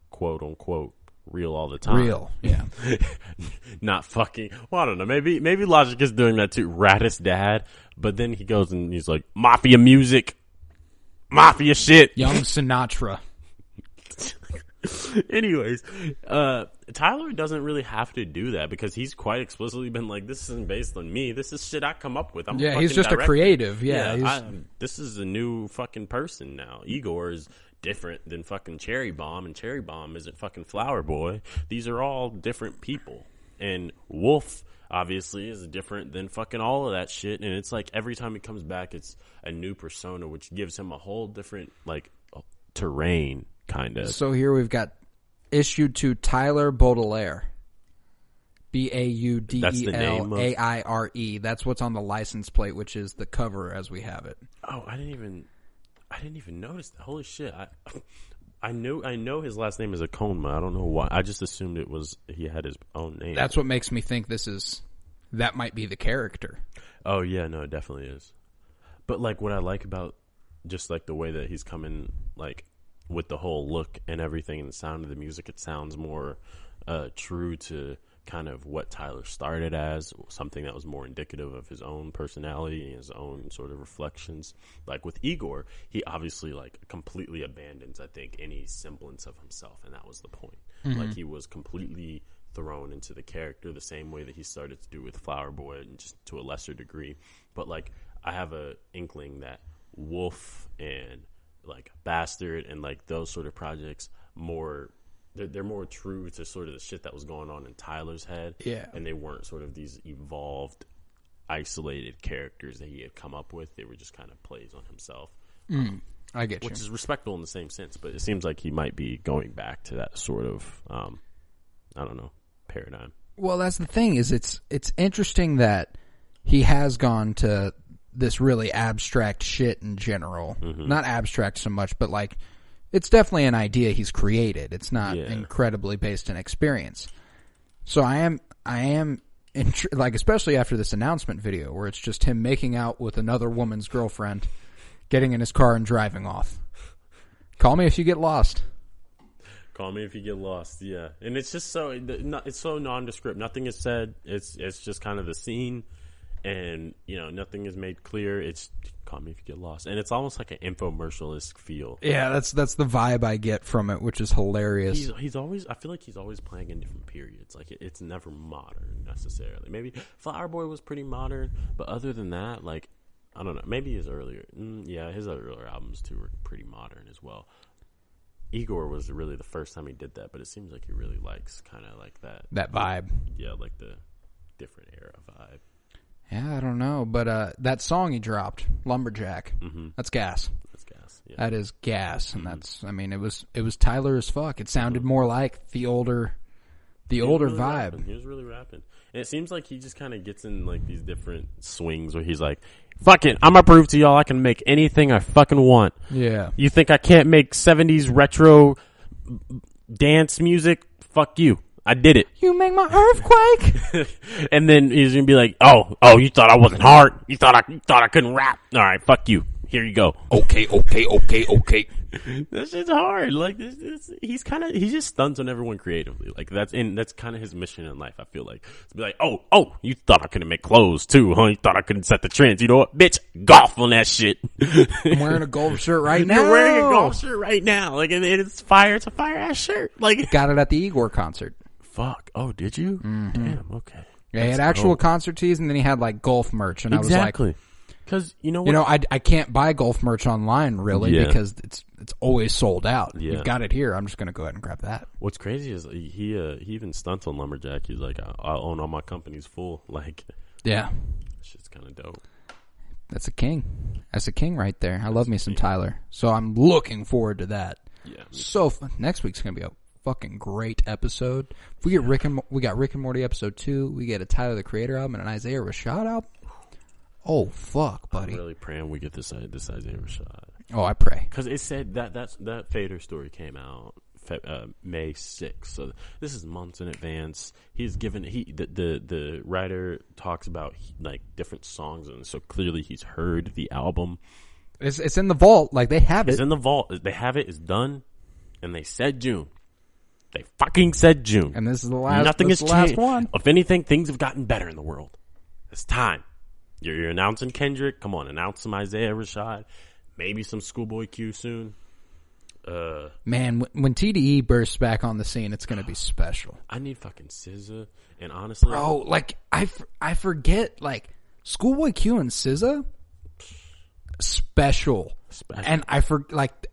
quote unquote, real all the time. Real, yeah. Not fucking, well, I don't know, maybe Logic is doing that too, Raddest Dad, but then he goes and he's like, mafia music, mafia shit. Young Sinatra. Anyways, Tyler doesn't really have to do that because he's quite explicitly been like, this isn't based on me, this is shit I come up with. He's just a creative. This is a new fucking person now. Igor is different than fucking Cherry Bomb, and Cherry Bomb isn't fucking Flower Boy. These are all different people. And Wolf obviously is different than fucking all of that shit. And it's like every time he comes back, it's a new persona, which gives him a whole different, like, terrain, kind of. So here we've got issued to Tyler Baudelaire. Baudelaire. That's what's on the license plate, which is the cover as we have it. Oh, I didn't even notice that. Holy shit. I know his last name is Akonma. I don't know why. I just assumed he had his own name. That's what makes me think that might be the character. Oh yeah, no, it definitely is. But like what I like about just like the way that he's coming, like with the whole look and everything and the sound of the music, it sounds more true to kind of what Tyler started as, something that was more indicative of his own personality and his own sort of reflections. Like with Igor, he obviously like completely abandons, I think, any semblance of himself, and that was the point. Like he was completely thrown into the character the same way that he started to do with Flower Boy, and just to a lesser degree. But like I have a inkling that Wolf and like Bastard and like those sort of projects they're more true to sort of the shit that was going on in Tyler's head. Yeah. And they weren't sort of these evolved isolated characters that he had come up with. They were just kind of plays on himself. I get you. Which is respectful in the same sense, but it seems like he might be going back to that sort of, I don't know, paradigm. Well, that's the thing is it's interesting that he has gone to this really abstract shit in general. Not abstract so much, but like it's definitely an idea he's created. It's not incredibly based in experience. So I am like, especially after this announcement video where it's just him making out with another woman's girlfriend, getting in his car and driving off. Call me if you get lost. Call me if you get lost, yeah. And it's just it's so nondescript. Nothing is said. It's just kind of the scene, and nothing is made clear. It's call me if you get lost, and it's almost like an infomercial-esque feel. Yeah, that's the vibe I get from it, which is hilarious. He's always, I feel like he's always playing in different periods. Like it's never modern necessarily. Maybe Flower Boy was pretty modern, but other than that, like I don't know. Maybe his earlier, his earlier albums too were pretty modern as well. Igor was really the first time he did that, but it seems like he really likes kind of like that vibe. Yeah, like the different era vibe. Yeah, I don't know, but that song he dropped, Lumberjack, that's gas. That's gas. Yeah. That is gas, and that's. I mean, it was Tyler as fuck. It sounded more like the older really vibe. Rapping. He was really rapping, and it seems like he just kind of gets in like these different swings where he's like, "Fuck it, I'm gonna prove to y'all I can make anything I fucking want." Yeah. You think I can't make 70s retro dance music? Fuck you. I did it. You make my earthquake. And then he's gonna be like, "Oh, you thought I wasn't hard? You thought I couldn't rap? All right, fuck you. Here you go." Okay. This shit's hard. Like he just stunts on everyone creatively. Like that's kind of his mission in life. I feel like to be like, oh, you thought I couldn't make clothes too, huh? You thought I couldn't set the trends. You know what, bitch? Golf on that shit. I'm wearing a golf shirt right now. You're wearing a golf shirt right now. Like and it's fire. It's a fire ass shirt. Like got it at the Igor concert. Fuck. Oh, did you? Damn. Okay. Yeah, he had actual concert tees, and then he had like golf merch, and I was like, because you know what? I can't buy golf merch online really because it's always sold out. Yeah. You've got it here. I'm just gonna go ahead and grab that. What's crazy is he even stunts on Lumberjack. He's like, I own all my companies full. Like, yeah, shit's kind of dope. That's a king. That's a king right there. I love me some Tyler. So I'm looking forward to that. Yeah. So next week's gonna be a fucking great episode. If we get we got Rick and Morty episode 2. We get a Tyler the Creator album and an Isaiah Rashad album. Oh fuck, buddy! I'm really praying we get this Isaiah Rashad. Oh, I pray, because it said that Fader story came out May 6th, so this is months in advance. He's given the writer talks about like different songs, and so clearly he's heard the album. It's in the vault, like they have it. It's in the vault. They have it. It's done, and they said June. They fucking said June, and this is the last. Nothing has changed. Last one. If anything, things have gotten better in the world. It's time. You're announcing Kendrick. Come on, announce some Isaiah Rashad. Maybe some Schoolboy Q soon. Man, when TDE bursts back on the scene, it's going to be special. I need fucking SZA. And honestly... Bro, like, I forget, like, Schoolboy Q and SZA, special. And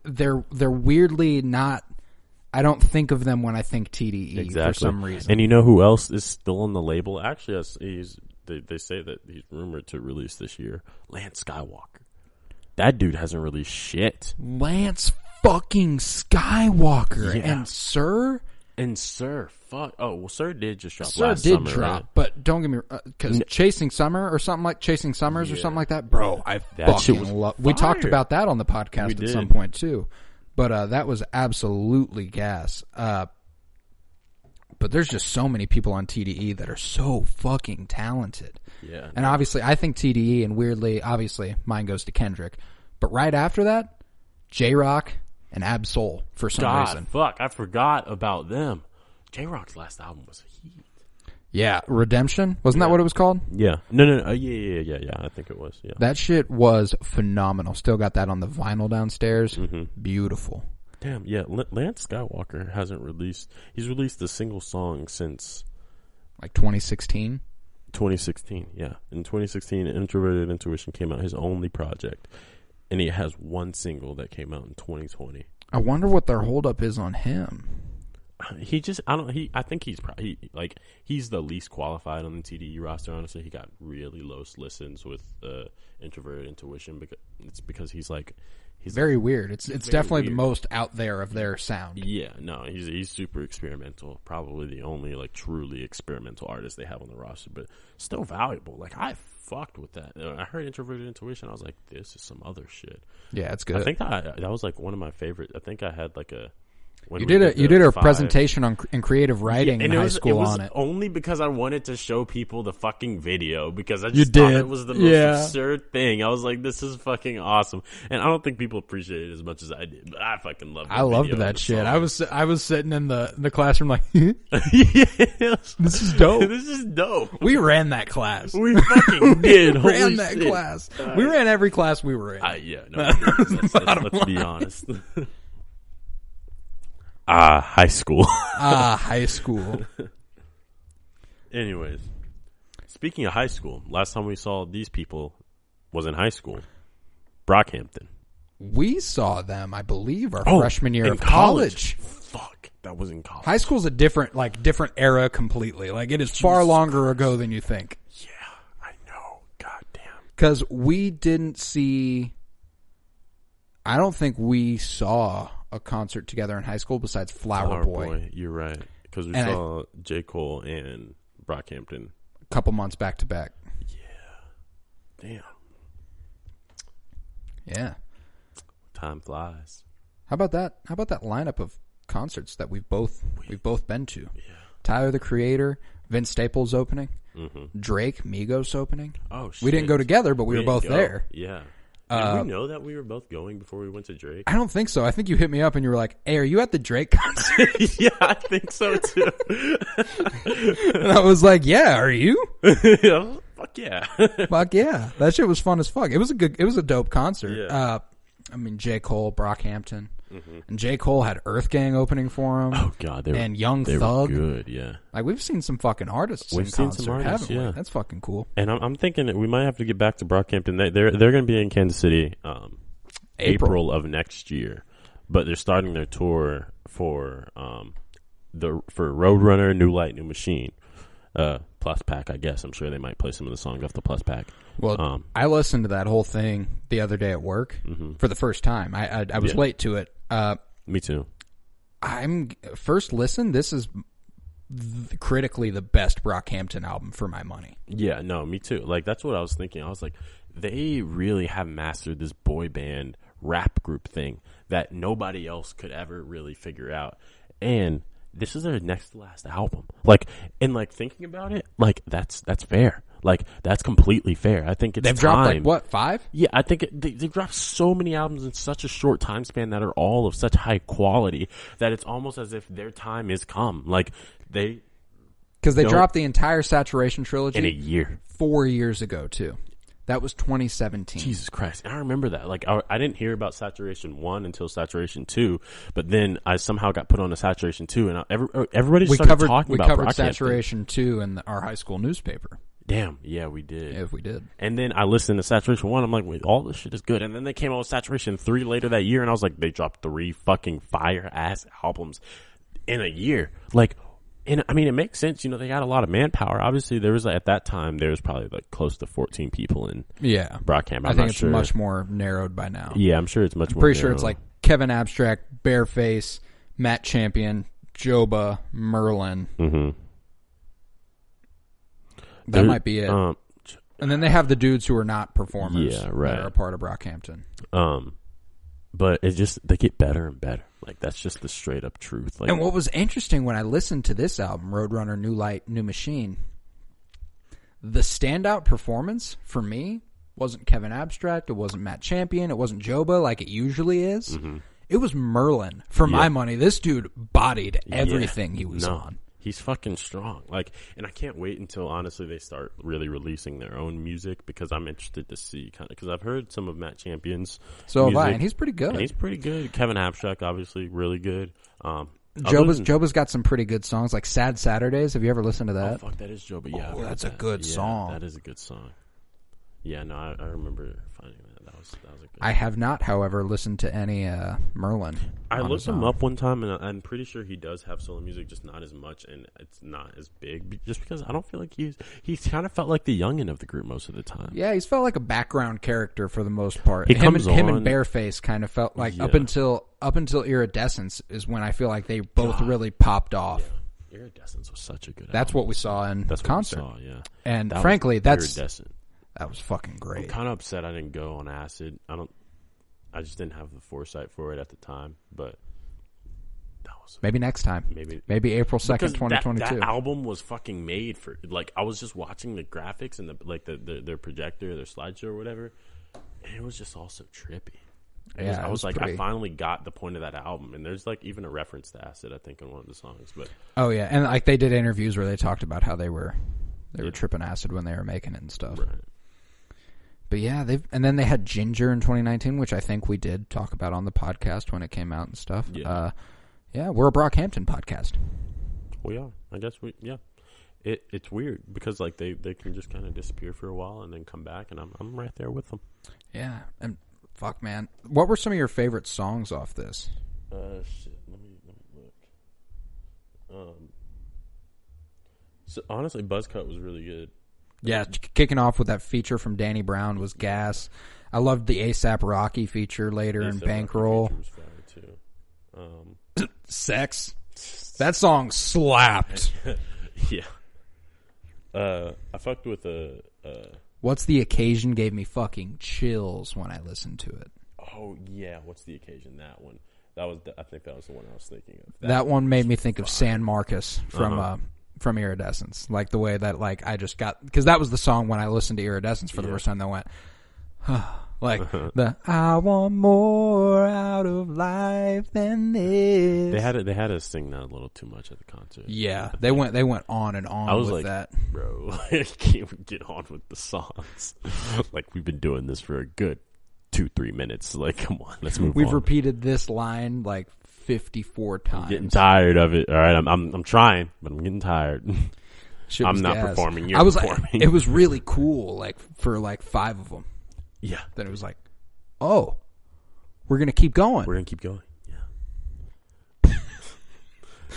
they're weirdly not... I don't think of them when I think TDE for some reason. And you know who else is still on the label? Actually, They say that he's rumored to release this year. Lance Skywalker. That dude hasn't released shit. Lance fucking Skywalker. Yeah. And Sir. Fuck. Oh, well, Sir did just drop Sir last summer. Right? But don't get me wrong. Because Chasing Summer or something like Chasing Summers or something like that. Bro, I fucking love. We talked about that on the podcast at some point too. But that was absolutely gas. But there's just so many people on TDE that are so fucking talented. Yeah. And obviously, I think TDE, and weirdly, obviously, mine goes to Kendrick. But right after that, J-Rock and Ab-Soul for some reason. Fuck, I forgot about them. J-Rock's last album was a heat. Yeah, Redemption? Wasn't that what it was called? Yeah. No. Yeah. I think it was, yeah. That shit was phenomenal. Still got that on the vinyl downstairs. Beautiful. Damn, yeah, Lance Skywalker hasn't released... He's released a single song since... Like 2016? 2016, yeah. In 2016, Introverted Intuition came out, his only project. And he has one single that came out in 2020. I wonder what their holdup is on him. I think he's probably like he's the least qualified on the TDE roster. Honestly, he got really low listens with Introverted Intuition because he's very weird. It's definitely weird. The most out there of their sound. Yeah, no, he's super experimental. Probably the only like truly experimental artist they have on the roster, but still valuable. Like I fucked with that. I heard Introverted Intuition. I was like, this is some other shit. Yeah, it's good. I think that was like one of my favorite. I think I had like a. You did a presentation in creative writing in high school on it. Only because I wanted to show people the fucking video because I just thought it was the most absurd thing. I was like, this is fucking awesome. And I don't think people appreciate it as much as I did, but I fucking loved it. I loved that shit. I was sitting in the classroom like, yes, this is dope. This is dope. We ran that class. We fucking did. We ran that class. We ran every class we were in. Let's be honest. High school. High school. Anyways, speaking of high school, last time we saw these people was in high school. Brockhampton. We saw them, I believe, our freshman year of college. Fuck, that was in college. High school's a different era completely. Like, it is far longer ago than you think. Yeah, I know. God damn. Because we didn't see... I don't think we saw a concert together in high school besides Flower Boy. You're right. Because we saw J. Cole and Brockhampton. A couple months back to back. Yeah. Damn. Yeah. Time flies. How about that lineup of concerts that we've both been to? Yeah. Tyler, the Creator, Vince Staples opening, Drake, Migos opening. Oh, shit. We didn't go together, but we were both there. Yeah. Did we know that we were both going before we went to Drake? I don't think so. I think you hit me up and you were like, hey, are you at the Drake concert? Yeah, I think so too. And I was like, yeah, are you? Fuck yeah. Fuck yeah. That shit was fun as fuck. It was a dope concert. Yeah. I mean, J. Cole, Brockhampton. And J. Cole had Earth Gang opening for him. Oh, God. And Young Thug. Were good, yeah. Like, we've seen some fucking artists in concert, haven't we? That's fucking cool. And I'm thinking that we might have to get back to Brockhampton. They're going to be in Kansas City April of next year. But they're starting their tour for Roadrunner, New Light, New Machine. Plus Pack, I guess. I'm sure they might play some of the songs off the Plus Pack. Well, I listened to that whole thing the other day at work for the first time. I was late to it. Me too. First listen, this is critically the best Brockhampton album for my money. Yeah, no, me too. Like, that's what I was thinking. I was like, they really have mastered this boy band rap group thing that nobody else could ever really figure out. And this is their next to last album. Like, and like thinking about it, like that's fair. Like, that's completely fair. I think they've dropped like what, 5? Yeah, I think they've dropped so many albums in such a short time span that are all of such high quality that it's almost as if their time is come. Like, because they dropped the entire Saturation trilogy in a year, 4 years ago too. That was 2017. Jesus Christ. And I remember that. Like, I didn't hear about Saturation 1 until Saturation 2, but then I somehow got put on to Saturation 2, and everybody just started talking about Brockhampton. We covered Saturation 2 in our high school newspaper. Damn, yeah, we did. Yeah, we did. And then I listened to Saturation 1, I'm like, wait, all this shit is good. And then they came out with Saturation 3 later that year, and I was like, they dropped 3 fucking fire-ass albums in a year. Like, and I mean, it makes sense. You know, they got a lot of manpower. Obviously, there was at that time there was probably like close to 14 people in Brockhampton. I think it's much more narrowed by now. Yeah, I'm sure it's much more. Pretty sure it's like Kevin Abstract, Bareface, Matt Champion, Joba, Merlin. That might be it. And then they have the dudes who are not performers. Yeah, right. That are a part of Brockhampton. But it just they get better and better. Like, that's just the straight up truth. Like, and what was interesting when I listened to this album, Roadrunner, New Light, New Machine, the standout performance for me wasn't Kevin Abstract, it wasn't Matt Champion, it wasn't Joba like it usually is. It was Merlin. For my money, this dude bodied everything he was on. He's fucking strong. Like, and I can't wait until, honestly, they start really releasing their own music, because I'm interested to see because I've heard some of Matt Champion's music, and he's pretty good. Kevin Abstract, obviously, really good. Joba's got some pretty good songs, like Sad Saturdays. Have you ever listened to that? Oh, fuck, that is Joba. Yeah, that's a good song. That is a good song. Yeah, no, I remember finding that. that was a good. I have not, however, listened to any Merlin. I looked him up one time, and I'm pretty sure he does have solo music, just not as much, and it's not as big. Just because I don't feel like he's kind of felt like the youngin' of the group most of the time. Yeah, he's felt like a background character for the most part. Him and Bareface kind of felt like up until Iridescence is when I feel like they both really popped off. Yeah. Iridescence was such a good. That's album. what we saw in concert. Yeah, and frankly, that was fucking great. I'm kind of upset I didn't go on Acid. I just didn't have the foresight for it at the time, but that was maybe next time. Maybe April 2nd, 2022. That album was fucking made for, like, I was just watching the graphics and their projector, their slideshow or whatever, and it was just all so trippy. I was like, I finally got the point of that album, and there's like even a reference to Acid, I think, in one of the songs. But oh yeah, and like they did interviews where they talked about how they were tripping acid when they were making it and stuff. Right. But yeah, and then they had Ginger in 2019, which I think we did talk about on the podcast when it came out and stuff. Yeah, we're a Brockhampton podcast. We are. I guess it's weird because like they can just kind of disappear for a while and then come back, and I'm right there with them. Yeah, and fuck, man, what were some of your favorite songs off this? Shit. Let me look. So honestly, Buzzcut was really good. Yeah, kicking off with that feature from Danny Brown was gas. I loved the ASAP Rocky feature later in Bankroll. Was fire too. Sex. That song slapped. Yeah. I fucked with What's the Occasion gave me fucking chills when I listened to it. Oh yeah, What's the Occasion? That one. I think that was the one I was thinking of. That one made me think of San Marcos from Iridescence, like the way that like I just got, because that was the song when I listened to Iridescence for the first time that went like the I want more out of life than this. They had us sing that a little too much at the concert. Yeah, they went on and on. I was with like, that, bro, I can't get on with the songs. Like we've been doing this for a good 2-3 minutes. Like, come on, let's move on. We've repeated this line like 54 times. I'm getting tired of it. All right, I'm trying, but I'm getting tired. I'm not performing. You're performing. Like, it was really cool. Like for like 5 of them. Yeah. Then it was like, oh, we're gonna keep going. We're gonna keep going.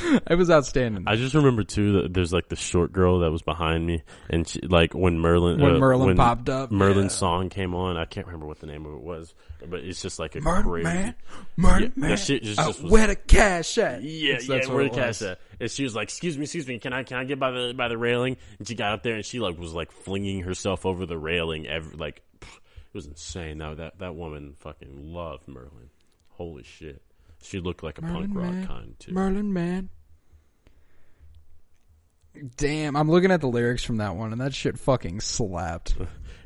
It was outstanding. I just remember too that there's like the short girl that was behind me, and she, like when Merlin popped up, Merlin's song came on. I can't remember what the name of it was, but it's just like a Murder man. That shit just was, where the cash at? Yeah, where the cash at? And she was like, "Excuse me, can I get by the railing?" And she got up there and she like was like flinging herself over the railing. It was insane. That woman fucking loved Merlin. Holy shit. She looked like a punk rock kind too. Merlin man. Damn, I'm looking at the lyrics from that one, and that shit fucking slapped.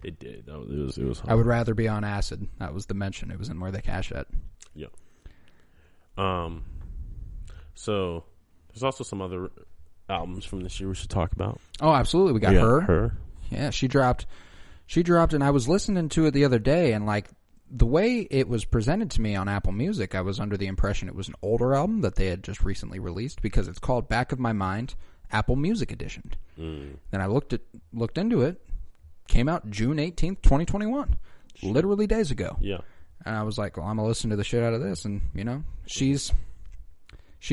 It did. It was hard. I would rather be on acid. That was the mention. It was in Where They Cash At. Yeah. So there's also some other albums from this year we should talk about. Oh, absolutely. We got her. Yeah, she dropped, and I was listening to it the other day, and like, the way it was presented to me on Apple Music, I was under the impression it was an older album that they had just recently released because it's called Back of My Mind Apple Music Edition. Then I looked into it. Came out June 18th, 2021. Literally days ago. Yeah. And I was like, well, I'm going to listen to the shit out of this. And, you know, she's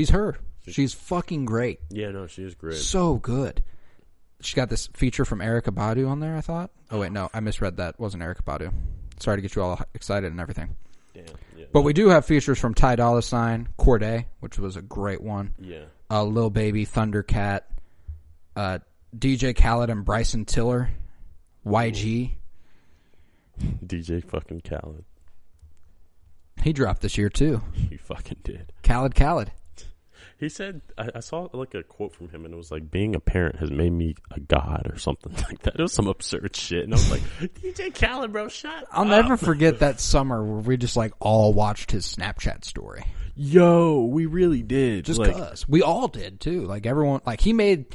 her. She's fucking great. Yeah, no, she is great. So good. She got this feature from Erykah Badu on there, I thought. Oh, wait, no. I misread that. It wasn't Erykah Badu. Sorry to get you all excited and everything. Damn, yeah. But we do have features from Ty Dolla $ign, Corday, which was a great one. Yeah. Lil Baby, Thundercat, DJ Khaled and Bryson Tiller, YG. DJ fucking Khaled. He dropped this year too. He fucking did. Khaled. He said, I saw like a quote from him, and it was like, being a parent has made me a god or something like that. It was some absurd shit. And I was like, DJ Khaled, bro, shut up. I'll never forget that summer where we just like all watched his Snapchat story. Yo, we really did. Just cause. We all did too. Like everyone, like you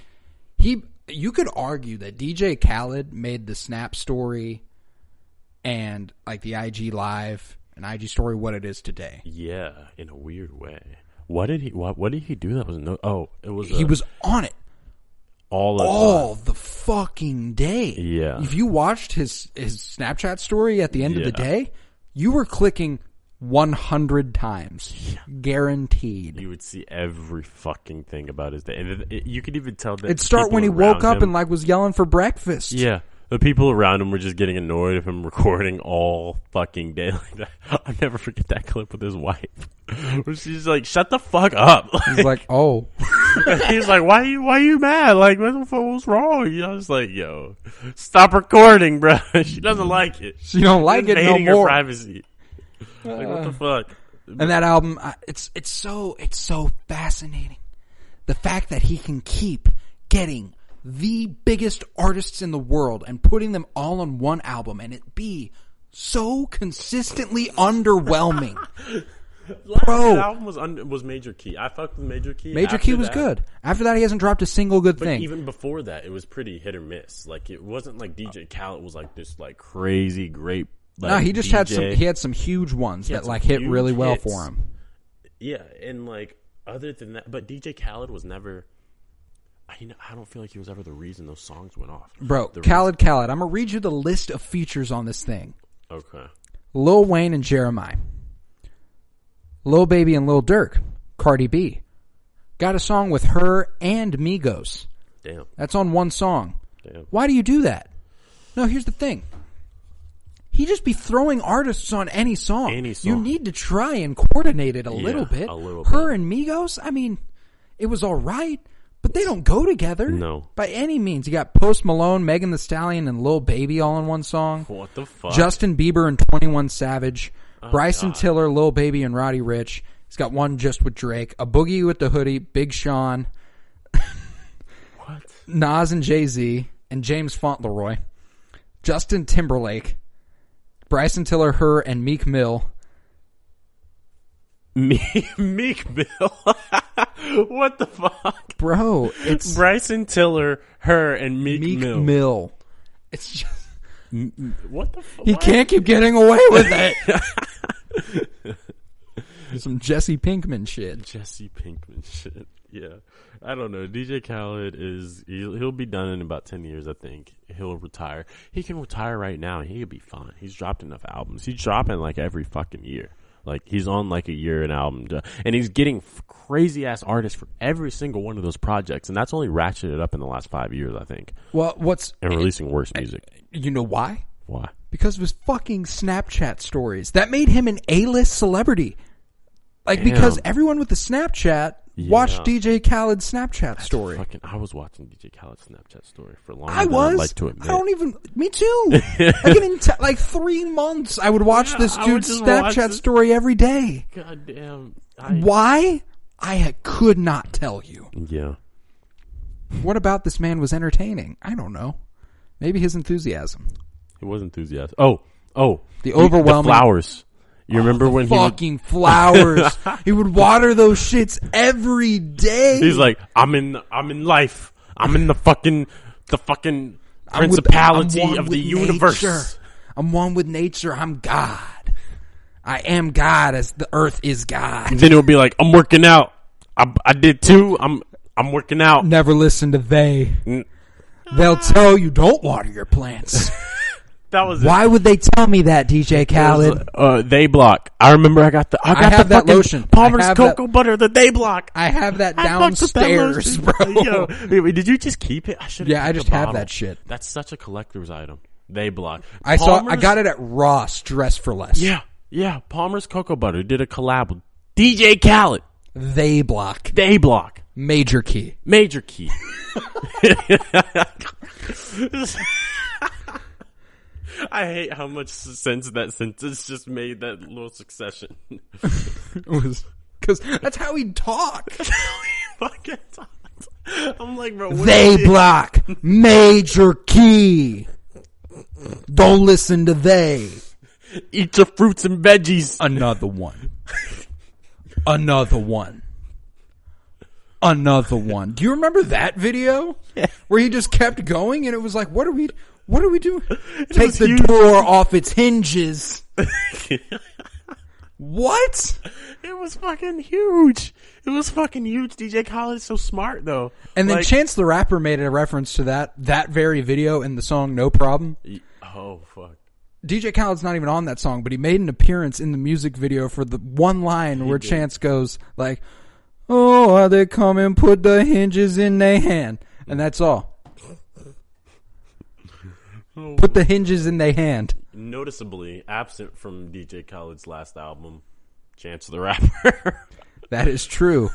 could argue that DJ Khaled made the Snap story and like the IG Live and IG story what it is today. Yeah, in a weird way. What did he do that was it was he was on it all the the fucking day. Yeah. If you watched his Snapchat story at the end of the day, you were clicking 100 times. Guaranteed. You would see every fucking thing about his day. And you could even tell that it'd start when he woke up and like was yelling for breakfast. Yeah. The people around him were just getting annoyed of him recording all fucking day like that. I'll never forget that clip with his wife. Where she's like, shut the fuck up. He's like, oh. He's like, why are you mad? Like, what the fuck was wrong? You know, I was like, yo, stop recording, bro. She doesn't like it. She don't like it no more. Her privacy. Like, what the fuck? And that album, it's so fascinating. The fact that he can keep getting the biggest artists in the world and putting them all on one album and it be so consistently underwhelming. Bro, that album was Major Key. I fucked with Major Key. Major Key was good. After that, he hasn't dropped a single good thing. Even before that, it was pretty hit or miss. Like, it wasn't like DJ Khaled was like this like crazy great. Like, no, he just DJ. had some huge ones that like hit really well for him. Yeah, and like other than that, but DJ Khaled was never. I don't feel like he was ever the reason those songs went off. Bro, Khaled. I'm going to read you the list of features on this thing. Okay. Lil Wayne and Jeremiah. Lil Baby and Lil Durk. Cardi B. Got a song with her and Migos. Damn. That's on one song. Damn. Why do you do that? No, here's the thing. He just be throwing artists on any song. You need to try and coordinate it a little bit. Her and Migos, I mean, it was all right. But they don't go together. No. By any means. You got Post Malone, Megan Thee Stallion, and Lil Baby all in one song. What the fuck? Justin Bieber and 21 Savage. Bryson Tiller, Lil Baby, and Roddy Ricch. He's got one just with Drake. A Boogie with the Hoodie, Big Sean. What? Nas and Jay-Z, and James Fauntleroy. Justin Timberlake. Bryson Tiller, her, and Meek Mill. Meek Mill? What the fuck? Bro, it's Bryson Tiller, her, and Meek Mill. It's just... What the fuck? He can't keep getting away with it. Some Jesse Pinkman shit. Yeah. I don't know. DJ Khaled he'll be done in about 10 years, I think. He'll retire. He can retire right now and he'll be fine. He's dropped enough albums. He's dropping like every fucking year. Like, he's on like a year an album. And he's getting crazy-ass artists for every single one of those projects. And that's only ratcheted up in the last 5 years, I think. Well, And releasing worse music. You know why? Why? Because of his fucking Snapchat stories. That made him an A-list celebrity. Like, Damn. because everyone with the Snapchat watched DJ Khaled's Snapchat story. I was watching DJ Khaled's Snapchat story for longer I'd like to admit. Me too. Like 3 months, I would watch this dude's Snapchat story every day. God damn. Why? I could not tell you. Yeah. What about this man was entertaining? I don't know. Maybe his enthusiasm. It was enthusiasm. Oh. The overwhelming... The flowers. You remember when fucking flowers. He would water those shits every day. He's like, I'm in life. I'm in the fucking principality of the universe. Nature. I'm one with nature. I'm God. I am God as the earth is God. And then he'll be like, I'm working out. I did too. I'm working out. Never listen to they. They'll tell you don't water your plants. That was Why would they tell me that, DJ Khaled? They block. I remember I got I have that lotion. Palmer's cocoa butter, the They block. I have that downstairs, bro. Yo, wait, did you just keep it? I just have that shit. That's such a collector's item. They block. I got it at Ross, Dress for Less. Yeah. Palmer's cocoa butter did a collab with DJ Khaled. They block. Major key. I hate how much sense that sentence just made, that little succession. It was because that's how he talked. That's how he fucking talked. I'm like, bro, they block. Major key. Don't listen to they. Eat your fruits and veggies. Another one. Another one. Do you remember that video? Yeah. Where he just kept going and it was like, what are we doing? Take the door off its hinges. What? It was fucking huge. DJ Khaled is so smart though. And then Chance the Rapper made a reference to that very video in the song No Problem. Oh fuck. DJ Khaled's not even on that song, but he made an appearance in the music video for the one line where Chance goes like, "Oh, they come and put the hinges in their hand," and that's all. Put the hinges in their hand. Noticeably absent from DJ Khaled's last album, Chance the Rapper. That is true.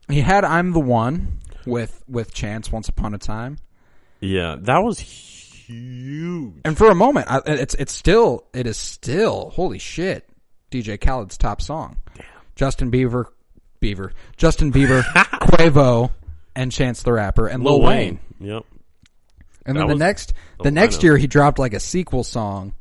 He had "I'm the One" with Chance once upon a time. Yeah, that was huge. And for a moment, it is still holy shit, DJ Khaled's top song. Damn. Justin Bieber, Quavo, and Chance the Rapper, and Lil Wayne. Yep. And then the next year he dropped like a sequel song.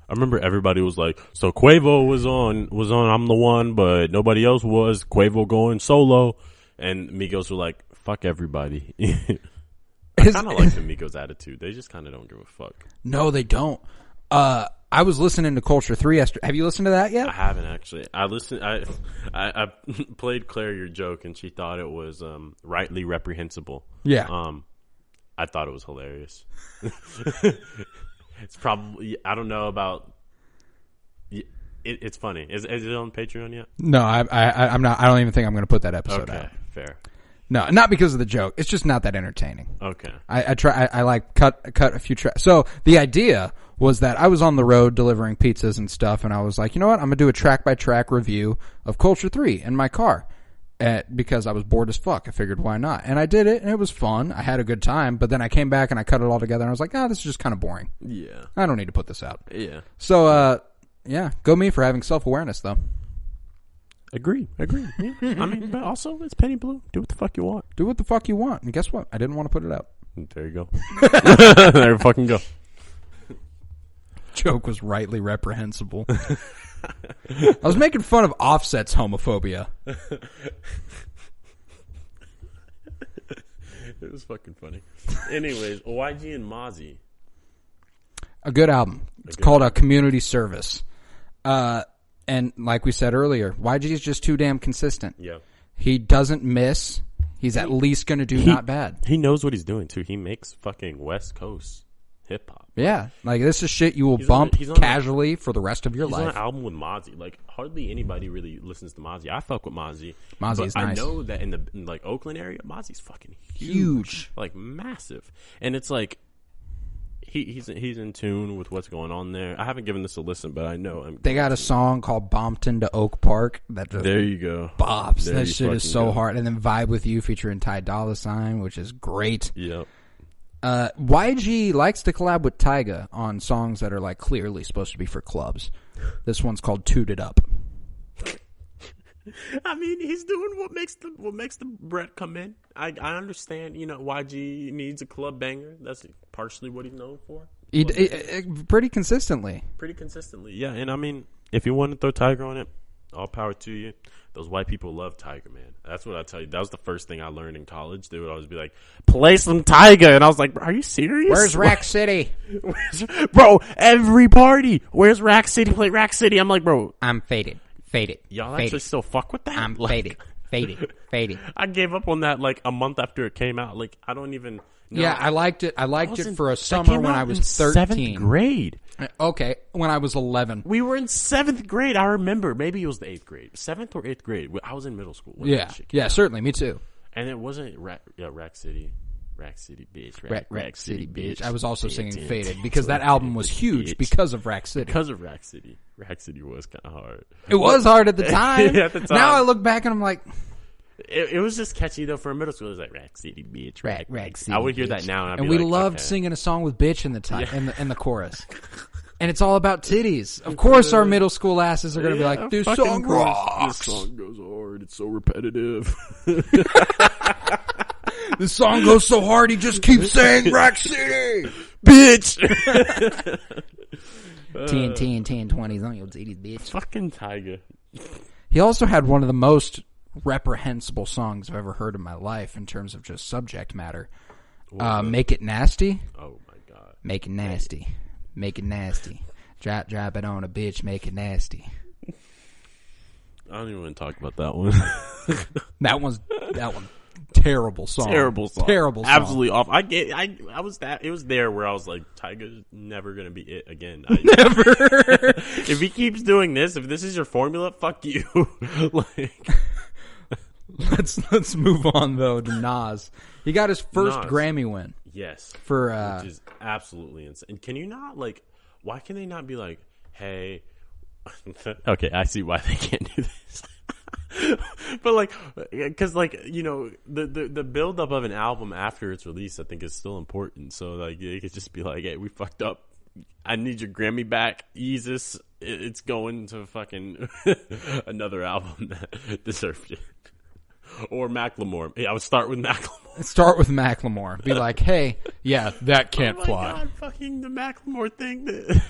I remember everybody was like, so Quavo was on I'm the One, but nobody else was. Quavo going solo. And Migos were like, fuck everybody. I kind of like the Migos attitude. They just kind of don't give a fuck. No, they don't. I was listening to Culture 3 yesterday. Have you listened to that yet? I haven't actually. I played Claire your joke, and she thought it was rightly reprehensible. Yeah. I thought it was hilarious. It's probably, I don't know about. It's funny. Is it on Patreon yet? No, I'm not. I don't even think I'm going to put that episode out. Okay, fair. No, not because of the joke. It's just not that entertaining. Okay. I like cut a few tracks. So the idea was that I was on the road delivering pizzas and stuff, and I was like, you know what? I'm gonna do a track by track review of Culture 3 in my car, because I was bored as fuck. I figured why not, and I did it, and it was fun. I had a good time, but then I came back and I cut it all together, and I was like, this is just kind of boring. Yeah. I don't need to put this out. Yeah. So yeah, go me for having self-awareness though. Agree. Yeah. I mean, but also it's Penny Blue. Do what the fuck you want. Do what the fuck you want. And guess what? I didn't want to put it out. There you go. There you fucking go. Joke was rightly reprehensible. I was making fun of Offset's homophobia. It was fucking funny. Anyways, YG and Mozzie. A good album. It's called A Community Service. And like we said earlier, YG is just too damn consistent. Yeah. He doesn't miss. He's at least going to do not bad. He knows what he's doing, too. He makes fucking West Coast hip-hop. Yeah. Like, this is shit you will bump casually for the rest of your life. He's on an album with Mozzie. Like, hardly anybody really listens to Mozzie. I fuck with Mozzie. Mozzie's nice. I know that in like, Oakland area, Mozzie's fucking huge. Like, massive. And it's like, he's in tune with what's going on there. I haven't given this a listen, but I know. They got a song called Bompton to Oak Park. There you go. Bops. That shit is so hard. And then Vibe With You featuring Ty Dolla $ign, which is great. Yep. YG likes to collab with Tyga on songs that are like clearly supposed to be for clubs. This one's called Toot It Up. I mean, he's doing what makes the bread come in. I understand, YG needs a club banger. That's partially what he's known for. Pretty consistently. Yeah. And I mean, if you want to throw Tiger on it, all power to you. Those white people love Tiger, man. That's what I tell you. That was the first thing I learned in college. They would always be like, play some Tiger. And I was like, are you serious? Where's Rack City? Bro, every party. Where's Rack City? Play Rack City. I'm like, bro. I'm faded. Y'all actually still fuck with that? I'm faded. I gave up on that like a month after it came out. Like, I don't even know. Yeah, I liked it. I liked it for a summer when I was 13. 7th grade. Okay, when I was 11. We were in 7th grade. I remember. Maybe it was the 8th grade. 7th or 8th grade. I was in middle school. Yeah, certainly. Me too. And it wasn't Rack City. Rack City, bitch. Rack City, bitch. I was also singing Faded because that album was huge because of Rack City. Because of Rack City. Rack City was kind of hard. It was hard at the time. At the time. Now I look back and I'm like... It was just catchy, though, for a middle school. It was like, Rack City, bitch. Rack City, I would hear that now, and I'd be we like, loved singing a song with bitch in the chorus. And it's all about titties. Of course our middle school asses are going to be like, this song rocks. This song goes hard. It's so repetitive. This song goes so hard, he just keeps saying Rack City. Bitch. TNT and 1020s on your titties, bitch. Fucking Tiger. He also had one of the most reprehensible songs I've ever heard in my life in terms of just subject matter. Make It Nasty. Oh, my God. Make It Nasty. Make It Nasty. Drop it on a bitch, make it nasty. I don't even want to talk about that one. That one terrible song. Terrible song. Terrible song. Absolutely awful. I was that. It was there where I was like, Tyga's never gonna be it again. Never. If he keeps doing this, if this is your formula, fuck you. Like, let's move on though to Nas. He got his first Grammy win. Yes. For which is absolutely insane. Can you not like? Why can they not be like, hey? Okay, I see why they can't do this. But like, because like, you know, the build up of an album after its release, I think is still important. So like, they could just be like, hey, we fucked up. I need your Grammy back. Jesus, it's going to fucking another album that deserved it. Or Macklemore. Yeah, I would start with Macklemore. Start with Macklemore. Be like, hey, yeah, that can't fly. God, fucking the Macklemore thing.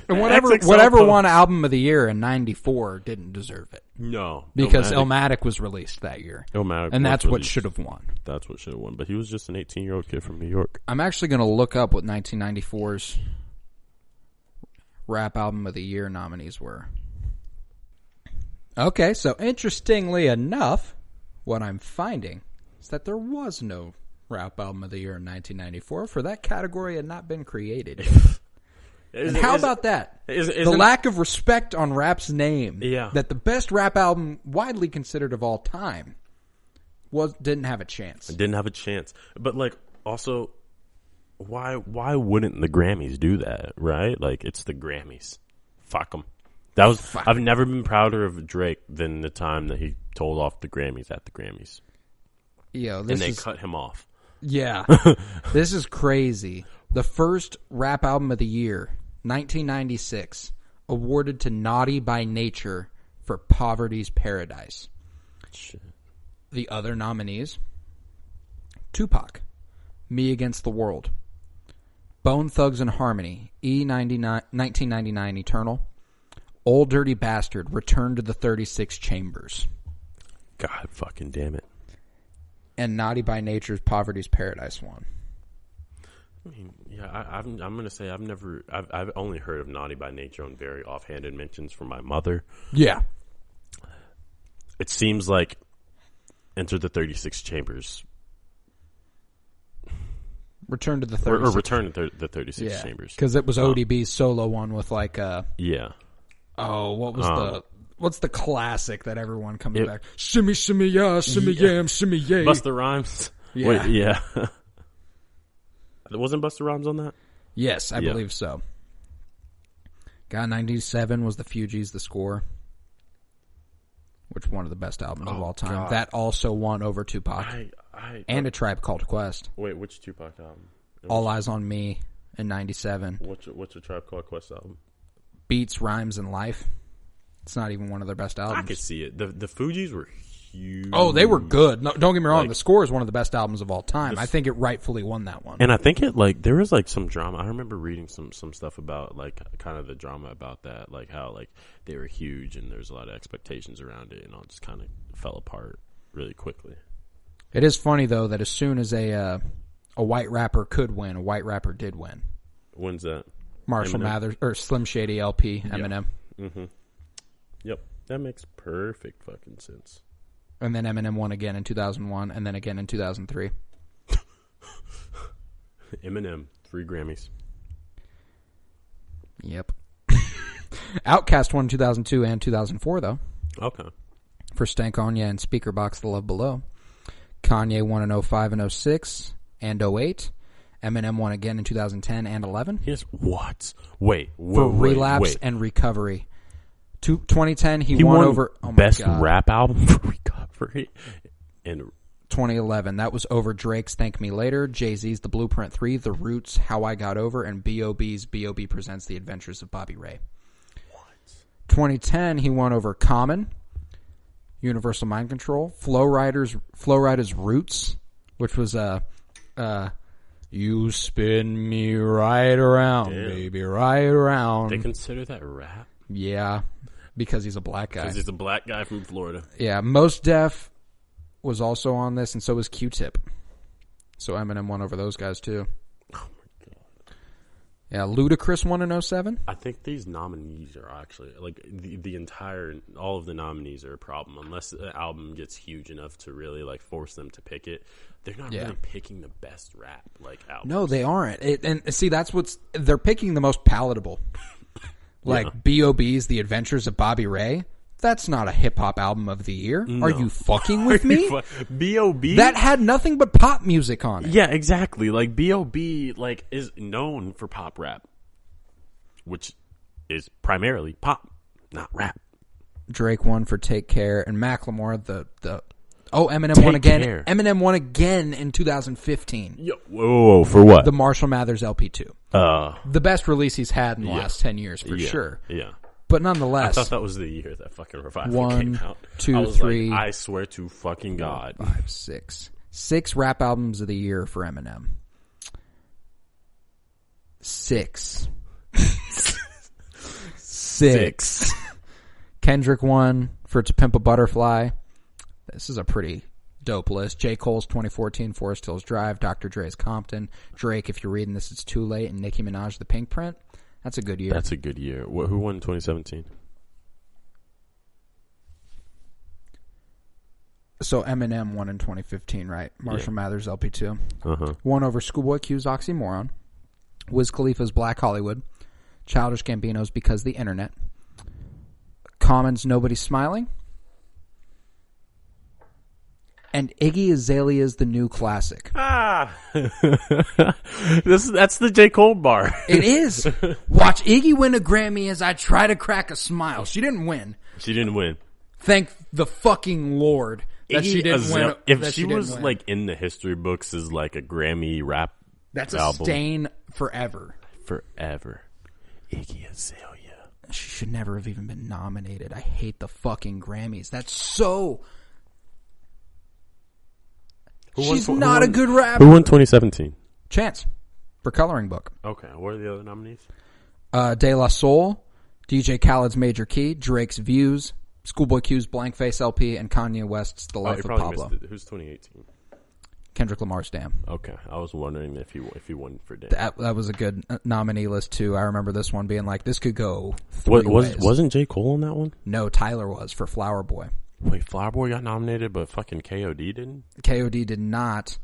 And whatever won Album of the Year in '94 didn't deserve it. No. Because Illmatic was released that year. And that's what should have won. That's what should have won. But he was just an 18-year-old kid from New York. I'm actually going to look up what 1994's Rap Album of the Year nominees were. Okay, so interestingly enough, what I'm finding is that there was no Rap Album of the Year in 1994, for that category had not been created. And how about that? The lack of respect on rap's name. Yeah. That the best rap album widely considered of all time didn't have a chance. It didn't have a chance. But like, also, why wouldn't the Grammys do that, right? Like, it's the Grammys. Fuck them. I've never been prouder of Drake than the time that he told off the Grammys at the Grammys. Yo, and they cut him off. Yeah. This is crazy. The first rap album of the year, 1996, awarded to Naughty by Nature for Poverty's Paradise. Shit. The other nominees, Tupac, Me Against the World, Bone Thugs and Harmony, 1999 Eternal, Old Dirty Bastard, Return to the 36 Chambers. God fucking damn it. And Naughty by Nature's Poverty's Paradise won. I mean, yeah, I'm going to say I've only heard of Naughty by Nature on very offhanded mentions from my mother. Yeah. It seems like Enter the 36 Chambers. Return to the 36. Or Return to the 36 Chambers. Because it was ODB's solo one with like yeah. Oh, what's the classic that everyone comes back? Shimmy, shimmy, yeah, shimmy, yam, shimmy, yay. Busta Rhymes. Yeah. Wait, yeah. Wasn't Busta Rhymes on that? Yes, I believe so. God, 97 was the Fugees' The Score, which was one of the best albums of all time. God. That also won over Tupac. And A Tribe Called Quest. Wait, which Tupac album? All Eyes on Me in 97. What's a Tribe Called Quest album? Beats, Rhymes, and Life. It's not even one of their best albums. I could see it. The Fugees were huge. Oh, they were good. No, don't get me wrong. The Score is one of the best albums of all time. I think it rightfully won that one. And I think there was like some drama. I remember reading some stuff about like kind of the drama about that, like how like they were huge and there's a lot of expectations around it, and all just kind of fell apart really quickly. It is funny though that as soon as a white rapper could win, a white rapper did win. When's that? Marshall Mathers or Slim Shady LP, Eminem. Yeah. Mm-hmm. Yep, that makes perfect fucking sense. And then Eminem won again in 2001, and then again in 2003. Eminem, 3 Grammys. Yep. Outkast won in 2002 and 2004, though. Okay. For Stank On Ya and Speaker Box The Love Below. Kanye won in 05 and 06 and 08. Eminem won again in 2010 and 11. Yes, what? Wait. For Relapse and Recovery. 2010, he won over... Oh Best Rap Album for Recovery. And 2011, that was over Drake's Thank Me Later, Jay-Z's The Blueprint 3, The Roots, How I Got Over, and B.O.B.'s B.O.B. Presents The Adventures of Bobby Ray. What? 2010, he won over Common, Universal Mind Control, Flow Rida's Roots, which was You spin me right around, baby, right around. They consider that rap? Yeah, because he's a black guy. Because he's a black guy from Florida. Yeah, Mos Def was also on this, and so was Q-Tip. So Eminem won over those guys, too. Oh, my God. Yeah, Ludacris won in 07. I think these nominees are actually like all of the nominees are a problem unless the album gets huge enough to really like force them to pick it. They're not really picking the best rap like albums. No, they aren't. And see, they're picking the most palatable. Like B.O.B.'s The Adventures of Bobby Ray. That's not a hip hop album of the year. No. Are you fucking with me? B.O.B. That had nothing but pop music on it. Yeah, exactly. Like B.O.B. like is known for pop rap, which is primarily pop, not rap. Drake won for Take Care, and Macklemore Eminem won again. Care. Eminem won again in 2015. Yo, whoa, for what? The Marshall Mathers LP2. The best release he's had in the last 10 years for sure. Yeah. But nonetheless, I thought that was the year that fucking Revival came out. 1, 2, 3. Like, I swear to fucking God. 5, 6. 6 rap albums of the year for Eminem. 6. 6. Kendrick won for To Pimp a Butterfly. This is a pretty dope list. J. Cole's 2014 Forest Hills Drive. Dr. Dre's Compton. Drake, if you're reading this, It's Too Late. And Nicki Minaj, The Pink Print. That's a good year. That's a good year. Who won 2017? So Eminem won in 2015, right? Marshall Mathers LP2. Won over Schoolboy Q's Oxymoron. Wiz Khalifa's Black Hollywood. Childish Gambino's Because the Internet. Common's Nobody's Smiling. And Iggy Azalea's The New Classic. That's the J. Cole bar. It is. Watch Iggy win a Grammy as I try to crack a smile. She didn't win. Thank the fucking Lord that she didn't win. If she was like in the history books as like a Grammy rap that's album. A stain forever. Forever. Iggy Azalea. She should never have even been nominated. I hate the fucking Grammys. That's so... She's not a good rapper. Who won 2017? Chance for Coloring Book. Okay, what are the other nominees? De La Soul, DJ Khaled's Major Key, Drake's Views, Schoolboy Q's Blank Face LP, and Kanye West's The Life of Pablo. Who's 2018? Kendrick Lamar's Damn. Okay, I was wondering if he won for Damn. That was a good nominee list too. I remember this one being like, this could go three ways. Wasn't J. Cole on that one? No, Tyler was for Flower Boy. Wait, Flower Boy got nominated, but fucking KOD didn't? KOD did not.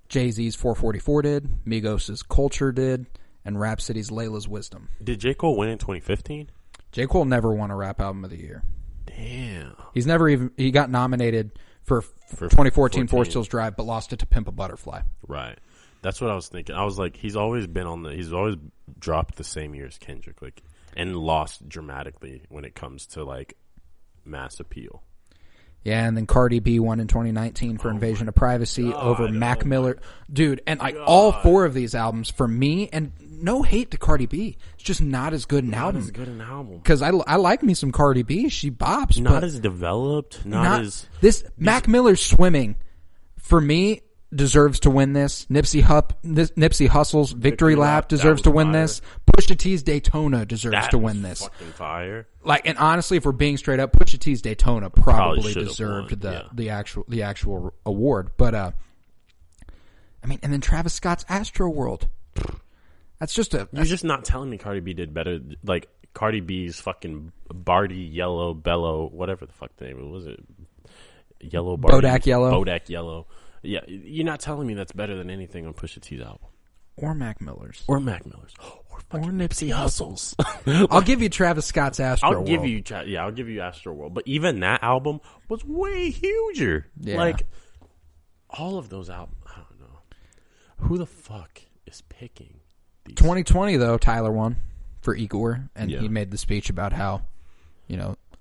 Jay-Z's 444 did. Migos' Culture did. And Rhapsody's Layla's Wisdom. Did J. Cole win in 2015? J. Cole never won a rap album of the year. Damn. He got nominated for 2014 Forest Hills Drive, but lost it to Pimp a Butterfly. Right. That's what I was thinking. I was like, he's always dropped the same year as Kendrick. Like, and lost dramatically when it comes to like mass appeal. Yeah, and then Cardi B won in 2019 for Invasion of Privacy over Mac Miller. Dude, and like all 4 of these albums for me, and no hate to Cardi B, it's just not as good an album. Not as good an album. Because I like me some Cardi B. She bops. Not as developed. Mac Miller's Swimming, for me, deserves to win this. Nipsey Hussle's Victory Lap deserves to win this. Pusha T's Daytona deserves to win this. Fucking fire. Like, and honestly, if we're being straight up, Pusha T's Daytona probably deserved the actual award. But I mean, and then Travis Scott's Astroworld. That's just You're just not telling me Cardi B did better. Like Cardi B's fucking Barty Yellow Bellow, whatever the fuck the name was. It Yellow Barty Bodak Yellow. Yeah, you're not telling me that's better than anything on Pusha T's album. Or Mac Miller's. Or Nipsey Hussle's. I'll give you Travis Scott's Astroworld. I'll give you Astroworld. But even that album was way huger. Yeah. Like, all of those albums, I don't know. Who the fuck is picking these? 2020, though, Tyler won for Igor. And he made the speech about how,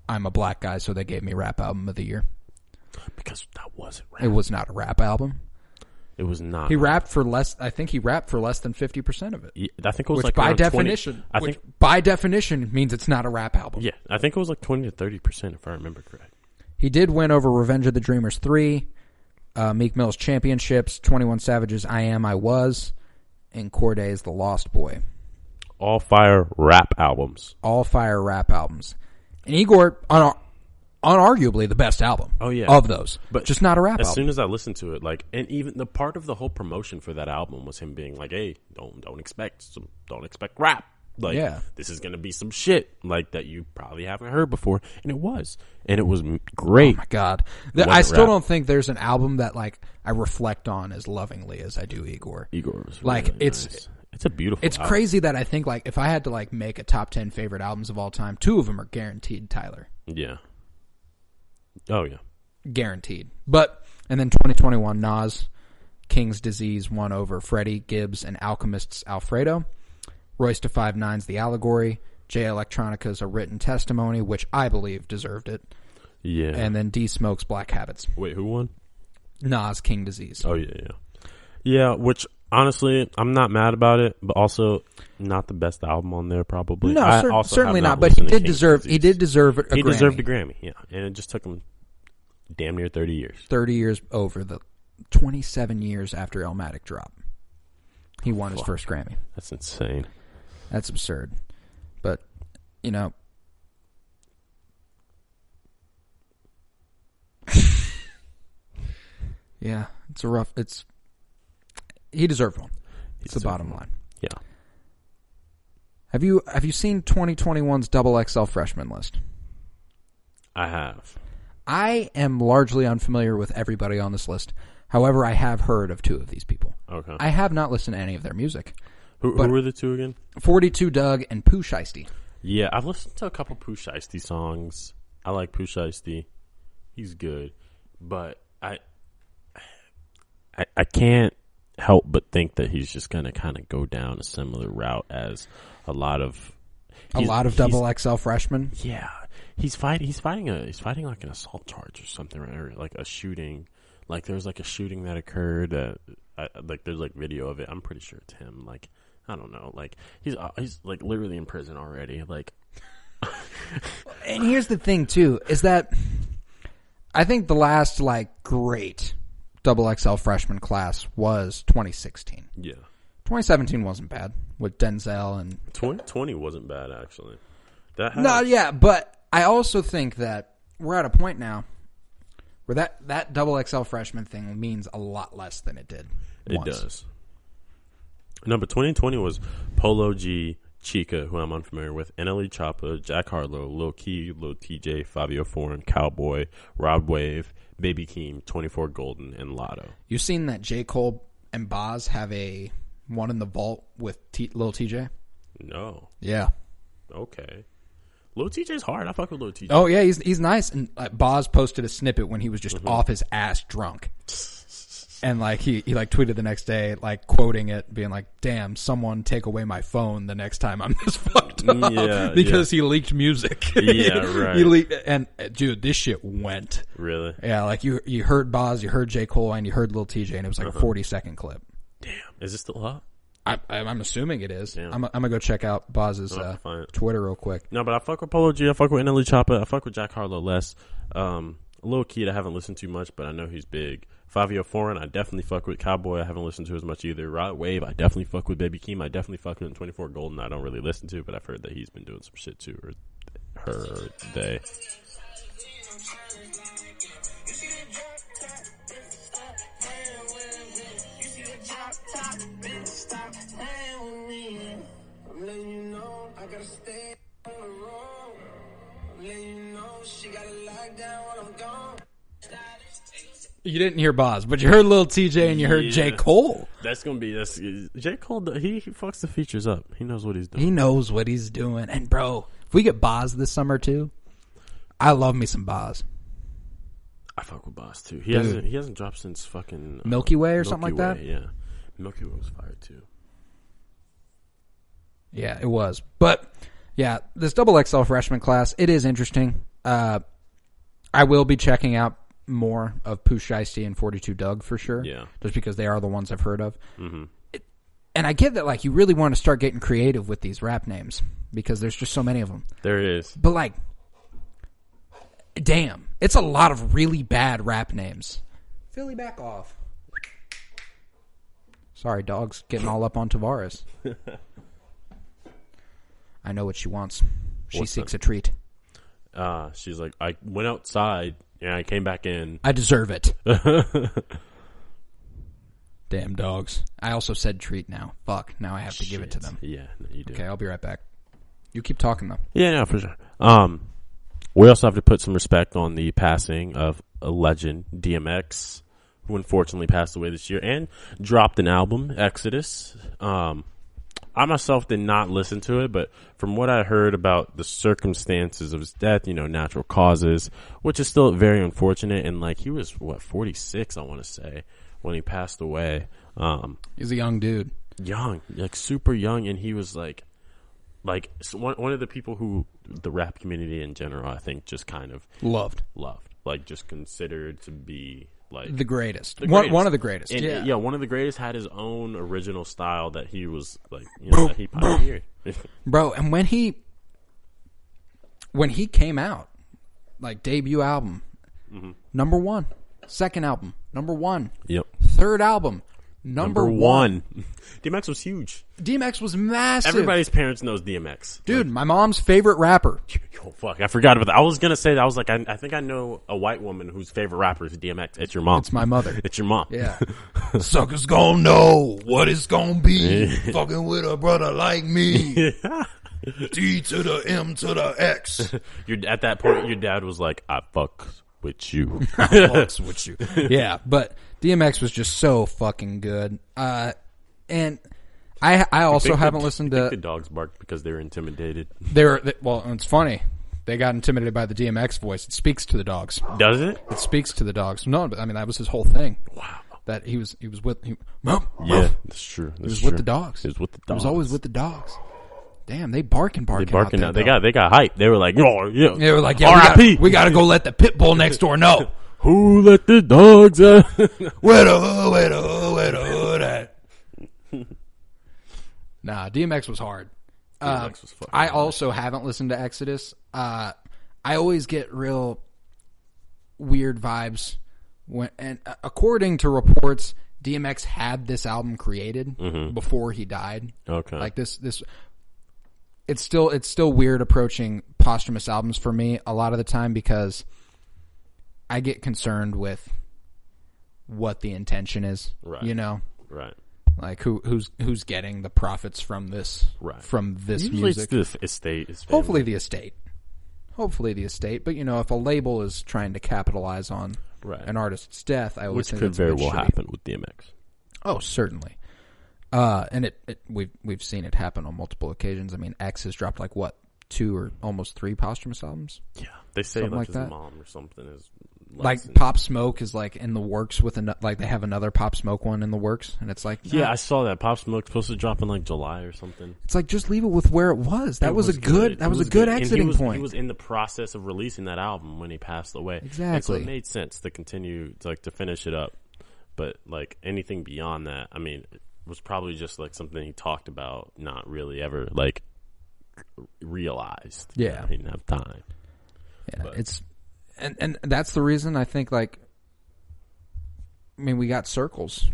I'm a black guy, so they gave me Rap Album of the Year. Because that wasn't rap. It was not a rap album. It was not. He rapped for less. I think he rapped for less than 50% of it. Yeah, I think it was which by definition means it's not a rap album. Yeah, I think it was like 20 to 30% if I remember correct. He did win over Revenge of the Dreamers 3, Meek Mill's Championships, 21 Savage's I Am, I Was, and Corday's The Lost Boy. All fire rap albums. And Igor, unarguably the best album. Oh yeah, of those, but just not a rap album. As soon as I listened to it, like, and even the part of the whole promotion for that album was him being like, "Hey, don't expect rap. Like, this is gonna be some shit like that you probably haven't heard before." And it was great. Oh my god, I still don't think there's an album that like I reflect on as lovingly as I do Igor. Igor was like really it's. Nice. It's a beautiful album. Crazy that I think, like, if I had to, like, make a top 10 favorite albums of all time, 2 of them are guaranteed Tyler. Yeah. Oh, yeah. Guaranteed. But, and then 2021, Nas, King's Disease won over Freddie, Gibbs, and Alchemist's Alfredo. Royce da 5'9's The Allegory. Jay Electronica's A Written Testimony, which I believe deserved it. Yeah. And then D Smoke's Black Habits. Wait, who won? Nas, King Disease. Oh, yeah. Yeah, which... Honestly, I'm not mad about it, but also not the best album on there, probably. No, certainly not. But he did deserve. He did deserve a Grammy. He deserved a Grammy, yeah. And it just took him damn near 30 years. 30 years over the 27 years after Illmatic dropped. He won his first Grammy. That's insane. That's absurd. But you know, yeah, it's a rough. He deserved one. It's the bottom line. Yeah. Have you seen 2021's XXL Freshman list? I have. I am largely unfamiliar with everybody on this list. However, I have heard of 2 of these people. Okay. I have not listened to any of their music. Who were the 2 again? 42 Doug and Pooh Shiesty. Yeah, I've listened to a couple Pooh Shiesty songs. I like Pooh Shiesty. He's good. But I can't help but think that he's just going to kind of go down a similar route as a lot of XXL freshmen. Yeah, he's fighting like an assault charge or something, right? Or like a shooting. Like there's like a shooting that occurred. Like there's like video of it. I'm pretty sure it's him. Like I don't know. Like he's like literally in prison already. Like, and here's the thing too is that I think the last like great XXL Freshman Class was 2016. Yeah. 2017 wasn't bad with Denzel and 2020 wasn't bad actually. But I also think that we're at a point now where that XXL Freshman thing means a lot less than it did. It does. No, but 2020 was Polo G, Chica, who I'm unfamiliar with, NLE Choppa, Jack Harlow, Lil Key, Lil TJ, Fabio Foreign, Cowboy, Rod Wave, Baby Keem, 24 Golden, and Lotto. You seen that J. Cole and Boz have a one in the vault with Lil TJ? No. Yeah. Okay. Lil TJ's hard. I fuck with Lil TJ. Oh yeah, he's nice. And Boz posted a snippet when he was just off his ass drunk, and like he like tweeted the next day, like quoting it, being like, "Damn, someone take away my phone the next time I'm this fucked up," because he leaked music. Yeah, right. He leaked, and dude, this shit went. Really? Yeah, like you heard Boz, you heard J. Cole, and you heard Lil TJ, and it was like a 40-second clip. Damn, is it still up? I'm assuming it is. I'm gonna go check out Boz's Twitter real quick. No, but I fuck with Polo G. I fuck with NLE Choppa. I fuck with Jack Harlow less. Lil Key, I haven't listened to much, but I know he's big. Fabio Foreign, I definitely fuck with. Cowboy, I haven't listened to as much either. Rod Wave, I definitely fuck with. Baby Keem, I definitely fuck with. 24 Golden, I don't really listen to, but I've heard that he's been doing some shit too, or her, or they. You didn't hear Boz, but you heard Lil TJ and you heard J. Cole. That's J. Cole. He fucks the features up. He knows what he's doing. He knows what he's doing. And bro, if we get Boz this summer too, I love me some Boz. I fuck with Boz too. He hasn't dropped since fucking Milky Way or something like that. Yeah, Milky Way was fired too. Yeah, it was. But yeah, this XXL Freshman Class, it is interesting. I will be checking out more of Pooh Shiesty and 42 Doug for sure. Yeah. Just because they are the ones I've heard of. Mm-hmm. And I get that, like, you really want to start getting creative with these rap names because there's just so many of them. There is. But, like, damn, it's a lot of really bad rap names. Philly, back off. Sorry, dog's getting all up on Tavarus. I know what she wants. She seeks a treat. She's like, I went outside and I came back in. I deserve it. Damn dogs. I also said treat now. Fuck. Now I have to give it to them. Yeah, you do. Okay, I'll be right back. You keep talking though. Yeah, for sure. We also have to put some respect on the passing of a legend, DMX, who unfortunately passed away this year and dropped an album, Exodus. I myself did not listen to it, but from what I heard about the circumstances of his death, natural causes, which is still very unfortunate. And like, he was 46, I want to say, when he passed away. He's a young dude. Young, like super young. And he was like one of the people who the rap community in general, I think, just kind of loved, like just considered to be like the greatest. One of the greatest. And, yeah, one of the greatest. Had his own original style that he was like, that he pioneered. Bro, and when he came out, like debut album, number 1, second album, number 1, yep, third album, number 1. DMX was huge. DMX was massive. Everybody's parents knows DMX. Dude, my mom's favorite rapper. Oh, fuck. I forgot about that. I was going to say that. I was like, I think I know a white woman whose favorite rapper is DMX. It's your mom. It's my mother. It's your mom. Yeah. Suckers gon' know what it's gon' be. Fucking with a brother like me. T to the M to the X. At that point, your dad was like, I fuck with you. I fucks with you. Yeah, but DMX was just so fucking good. And I also haven't listened to... the dogs barked because they were intimidated. Well, it's funny. They got intimidated by the DMX voice. It speaks to the dogs. Does it? It speaks to the dogs. No, but I mean, that was his whole thing. Wow. That he was with... Yeah, that's true. He was with the dogs. He was with the dogs. He was always with the dogs. Damn, they barking They out there. They got hype. They were like, oh, yeah. They were like, yeah, R.I.P. we got to go let the pit bull next door know. Who let the dogs out? Where the hood at? Nah, DMX was hard. DMX was fucking I hard. also haven't listened to Exodus. I always get real weird vibes and according to reports, DMX had this album created before he died. Okay. Like this it's still weird approaching posthumous albums for me a lot of the time because I get concerned with what the intention is. Right. Right. Like who's getting the profits from this Usually music? It's the estate. Hopefully the estate. But if a label is trying to capitalize on an artist's death, I always which think could that's very a bit well shitty. happen with DMX. Oh, certainly. And we've seen it happen on multiple occasions. I mean, X has dropped like what 2 or almost 3 posthumous albums. Yeah, they say Something like like his that. mom or something is like Pop Smoke is like in the works with like they have another Pop Smoke one in the works, and it's like I saw that Pop Smoke's supposed to drop in like July or something. It's like just leave it with where it was. That was a good exiting point. He was in the process of releasing that album when he passed away. Exactly. And so it made sense to continue to finish it up. But like anything beyond that, I mean, it was probably just like something he talked about, not really ever like realized. Yeah, he didn't have time. Yeah, but and that's the reason I think like. I mean, we got Circles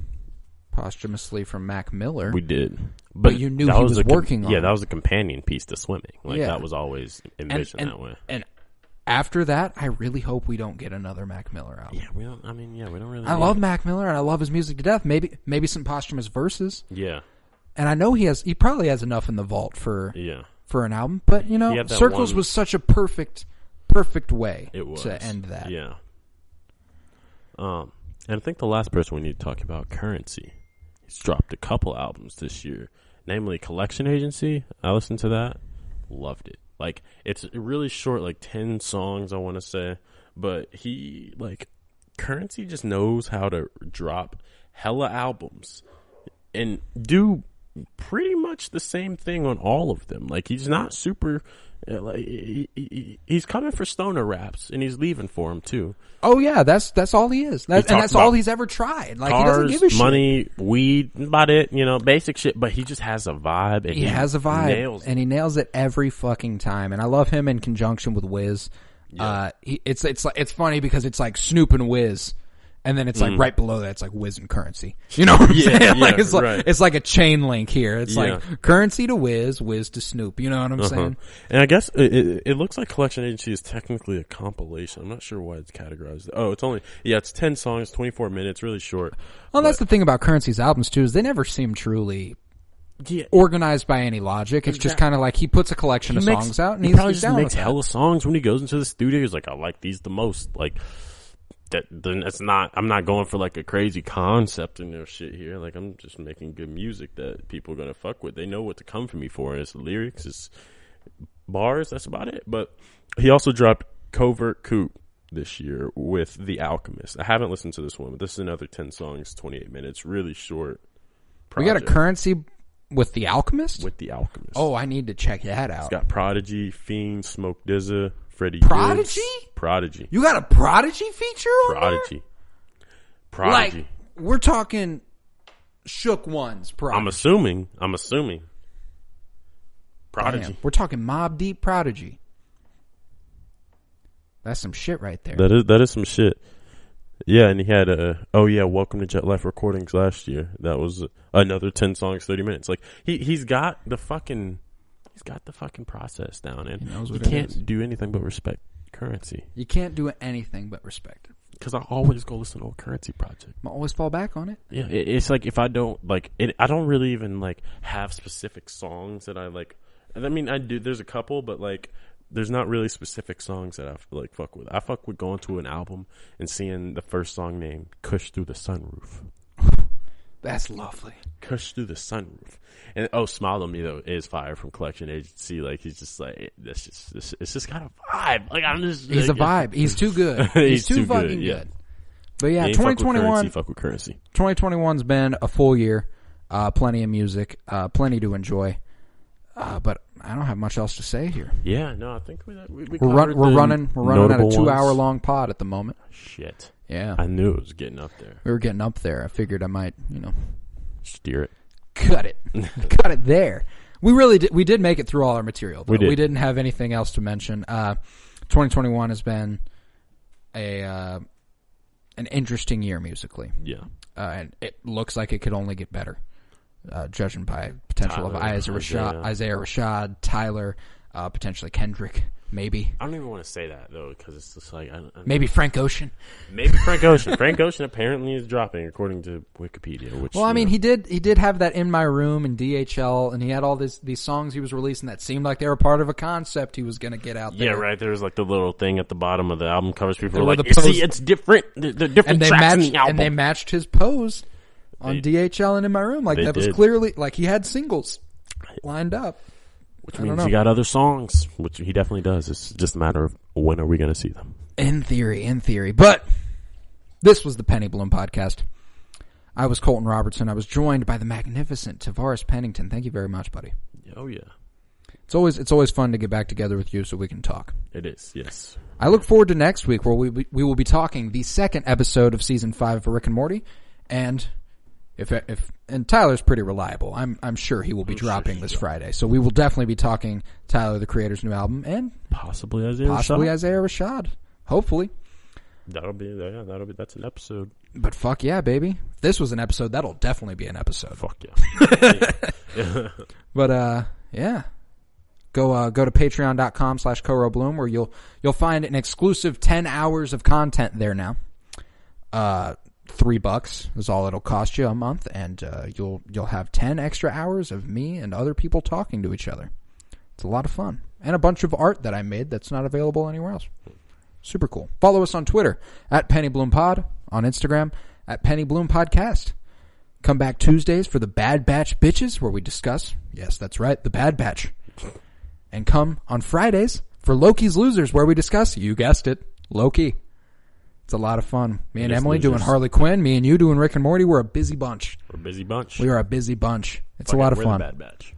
posthumously from Mac Miller. We did, but you knew he was working on. Yeah, that was a companion piece to Swimming. Like that was always envisioned that way. And after that, I really hope we don't get another Mac Miller album. Yeah, we don't. I mean, we don't really. I love Mac Miller and I love his music to death. Maybe some posthumous verses. Yeah. And I know he probably has enough in the vault for an album. But Circles was such a perfect way to end that. Yeah. And I think the last person we need to talk about, Currency. He's dropped a couple albums this year, namely Collection Agency. I listened to that, loved it. Like it's really short, like 10 songs, I want to say, but Currency just knows how to drop hella albums and do pretty much the same thing on all of them. Like he's not super. He's coming for stoner raps, and he's leaving for him too. Oh yeah, that's all he is, and that's all he's ever tried. Like cars, he doesn't give a shit. Money, weed, about it. Basic shit. But he just has a vibe. And he has a vibe, he nails it every fucking time. And I love him in conjunction with Wiz. Yeah. It's funny because it's like Snoop and Wiz And then it's like right below that, it's like Wiz and Currency. You know what I'm saying? Like it's like a chain link here. It's like Currency to Wiz, Wiz to Snoop. You know what I'm saying? And I guess it looks like Collection Agency is technically a compilation. I'm not sure why it's categorized. Oh, it's 10 songs, 24 minutes, really short. Well, that's the thing about Currency's albums too, is they never seem truly organized by any logic. It's just kind of like he puts a collection of songs out, and he probably just makes hella songs when he goes into the studio. He's like, I like these the most. Like then it's not. I'm not going for like a crazy concept and shit here. Like I'm just making good music that people are gonna fuck with. They know what to come for me for. It's lyrics, it's bars. That's about it. But he also dropped Covert Coup this year with The Alchemist. I haven't listened to this one, but this is another 10 songs, 28 minutes, really short project. We got a Currency with The Alchemist? With The Alchemist. Oh, I need to check that out. It's got Prodigy, Fiend, Smoke DZA, Freddie Prodigy? Gibbs. Prodigy. You got a Prodigy feature on Prodigy. there? Prodigy. Like, we're talking Shook Ones Prodigy. I'm assuming. Prodigy. Damn, we're talking Mobb Deep Prodigy. That's some shit right there. That is some shit. Yeah, and he had Welcome to Jet Life Recordings last year. That was another 10 songs, 30 minutes. Like he's got the fucking process down, and you can't do anything but respect Currency. You can't do anything but respect it. Because I always go listen to a Currency project. I always fall back on it. Yeah, it's like if I don't like it, I don't really even like have specific songs that I like. I mean, I do. There's a couple, but like, there's not really specific songs that I like fuck with. I fuck with going to an album and seeing the first song named "Kush Through the Sunroof." That's lovely. Kush Through the Sunroof. And Smile on Me though is fire from Collection Agency. Like he's just like it's just kind of vibe. Like I'm just he's a vibe. He's too good. He's too fucking good. But yeah, 2021. Fuck with Currency. 2021's been a full year. Plenty of music. Plenty to enjoy. But I don't have much else to say here. Yeah, no, I think we're running at a 2-hour long pod at the moment. Shit. Yeah. I knew it was getting up there. We were getting up there. I figured I might, steer it. Cut it. Cut it there. We did make it through all our material, though. We didn't have anything else to mention. 2021 has been an interesting year musically. Yeah. And it looks like it could only get better. Judging by potential of Isaiah Rashad, Tyler, potentially Kendrick, maybe. I don't even want to say that though, because it's just like maybe Frank Ocean. Frank Ocean apparently is dropping, according to Wikipedia. Which, well, I mean, he did have that In My Room and DHL, and he had all these songs he was releasing that seemed like they were part of a concept he was going to get out there. Yeah, right. There was like the little thing at the bottom of the album covers. People were like, "See, it's different. They're different tracks in the album." And they matched his pose on DHL and In My Room. Like, that was clearly, like, he had singles lined up. Which means he got other songs, which he definitely does. It's just a matter of when are we going to see them. In theory. But this was the Penny Bloom Podcast. I was Colton Robertson. I was joined by the magnificent Tavarus Pennington. Thank you very much, buddy. Oh, yeah. It's always fun to get back together with you so we can talk. It is, yes. I look forward to next week where we will be talking the second episode of Season 5 of Rick and Morty, and... And Tyler's pretty reliable. I'm sure he will be dropping this Friday. So we will definitely be talking Tyler, the Creator's new album, and possibly Isaiah Rashad. Hopefully. That's an episode. But fuck yeah, baby. If this was an episode, that'll definitely be an episode. Fuck yeah. But yeah. Go to patreon.com/CoroBloom where you'll find an exclusive 10 hours of content there now. $3 is all it'll cost you a month, and you'll have 10 extra hours of me and other people talking to each other. It's a lot of fun, and a bunch of art that I made that's not available anywhere else. Super cool. Follow us on Twitter at PennyBloomPod, on Instagram at PennyBloomPodcast. Come back Tuesdays for the Bad Batch Bitches, where we discuss, yes, that's right, the Bad Batch. And come on Fridays for Loki's Losers, where we discuss, you guessed it, Loki. It's a lot of fun. Me and Emily doing Harley Quinn. Me and you doing Rick and Morty. We're a busy bunch. We're a busy bunch. We are a busy bunch. It's a lot of fun. We're the Bad Batch.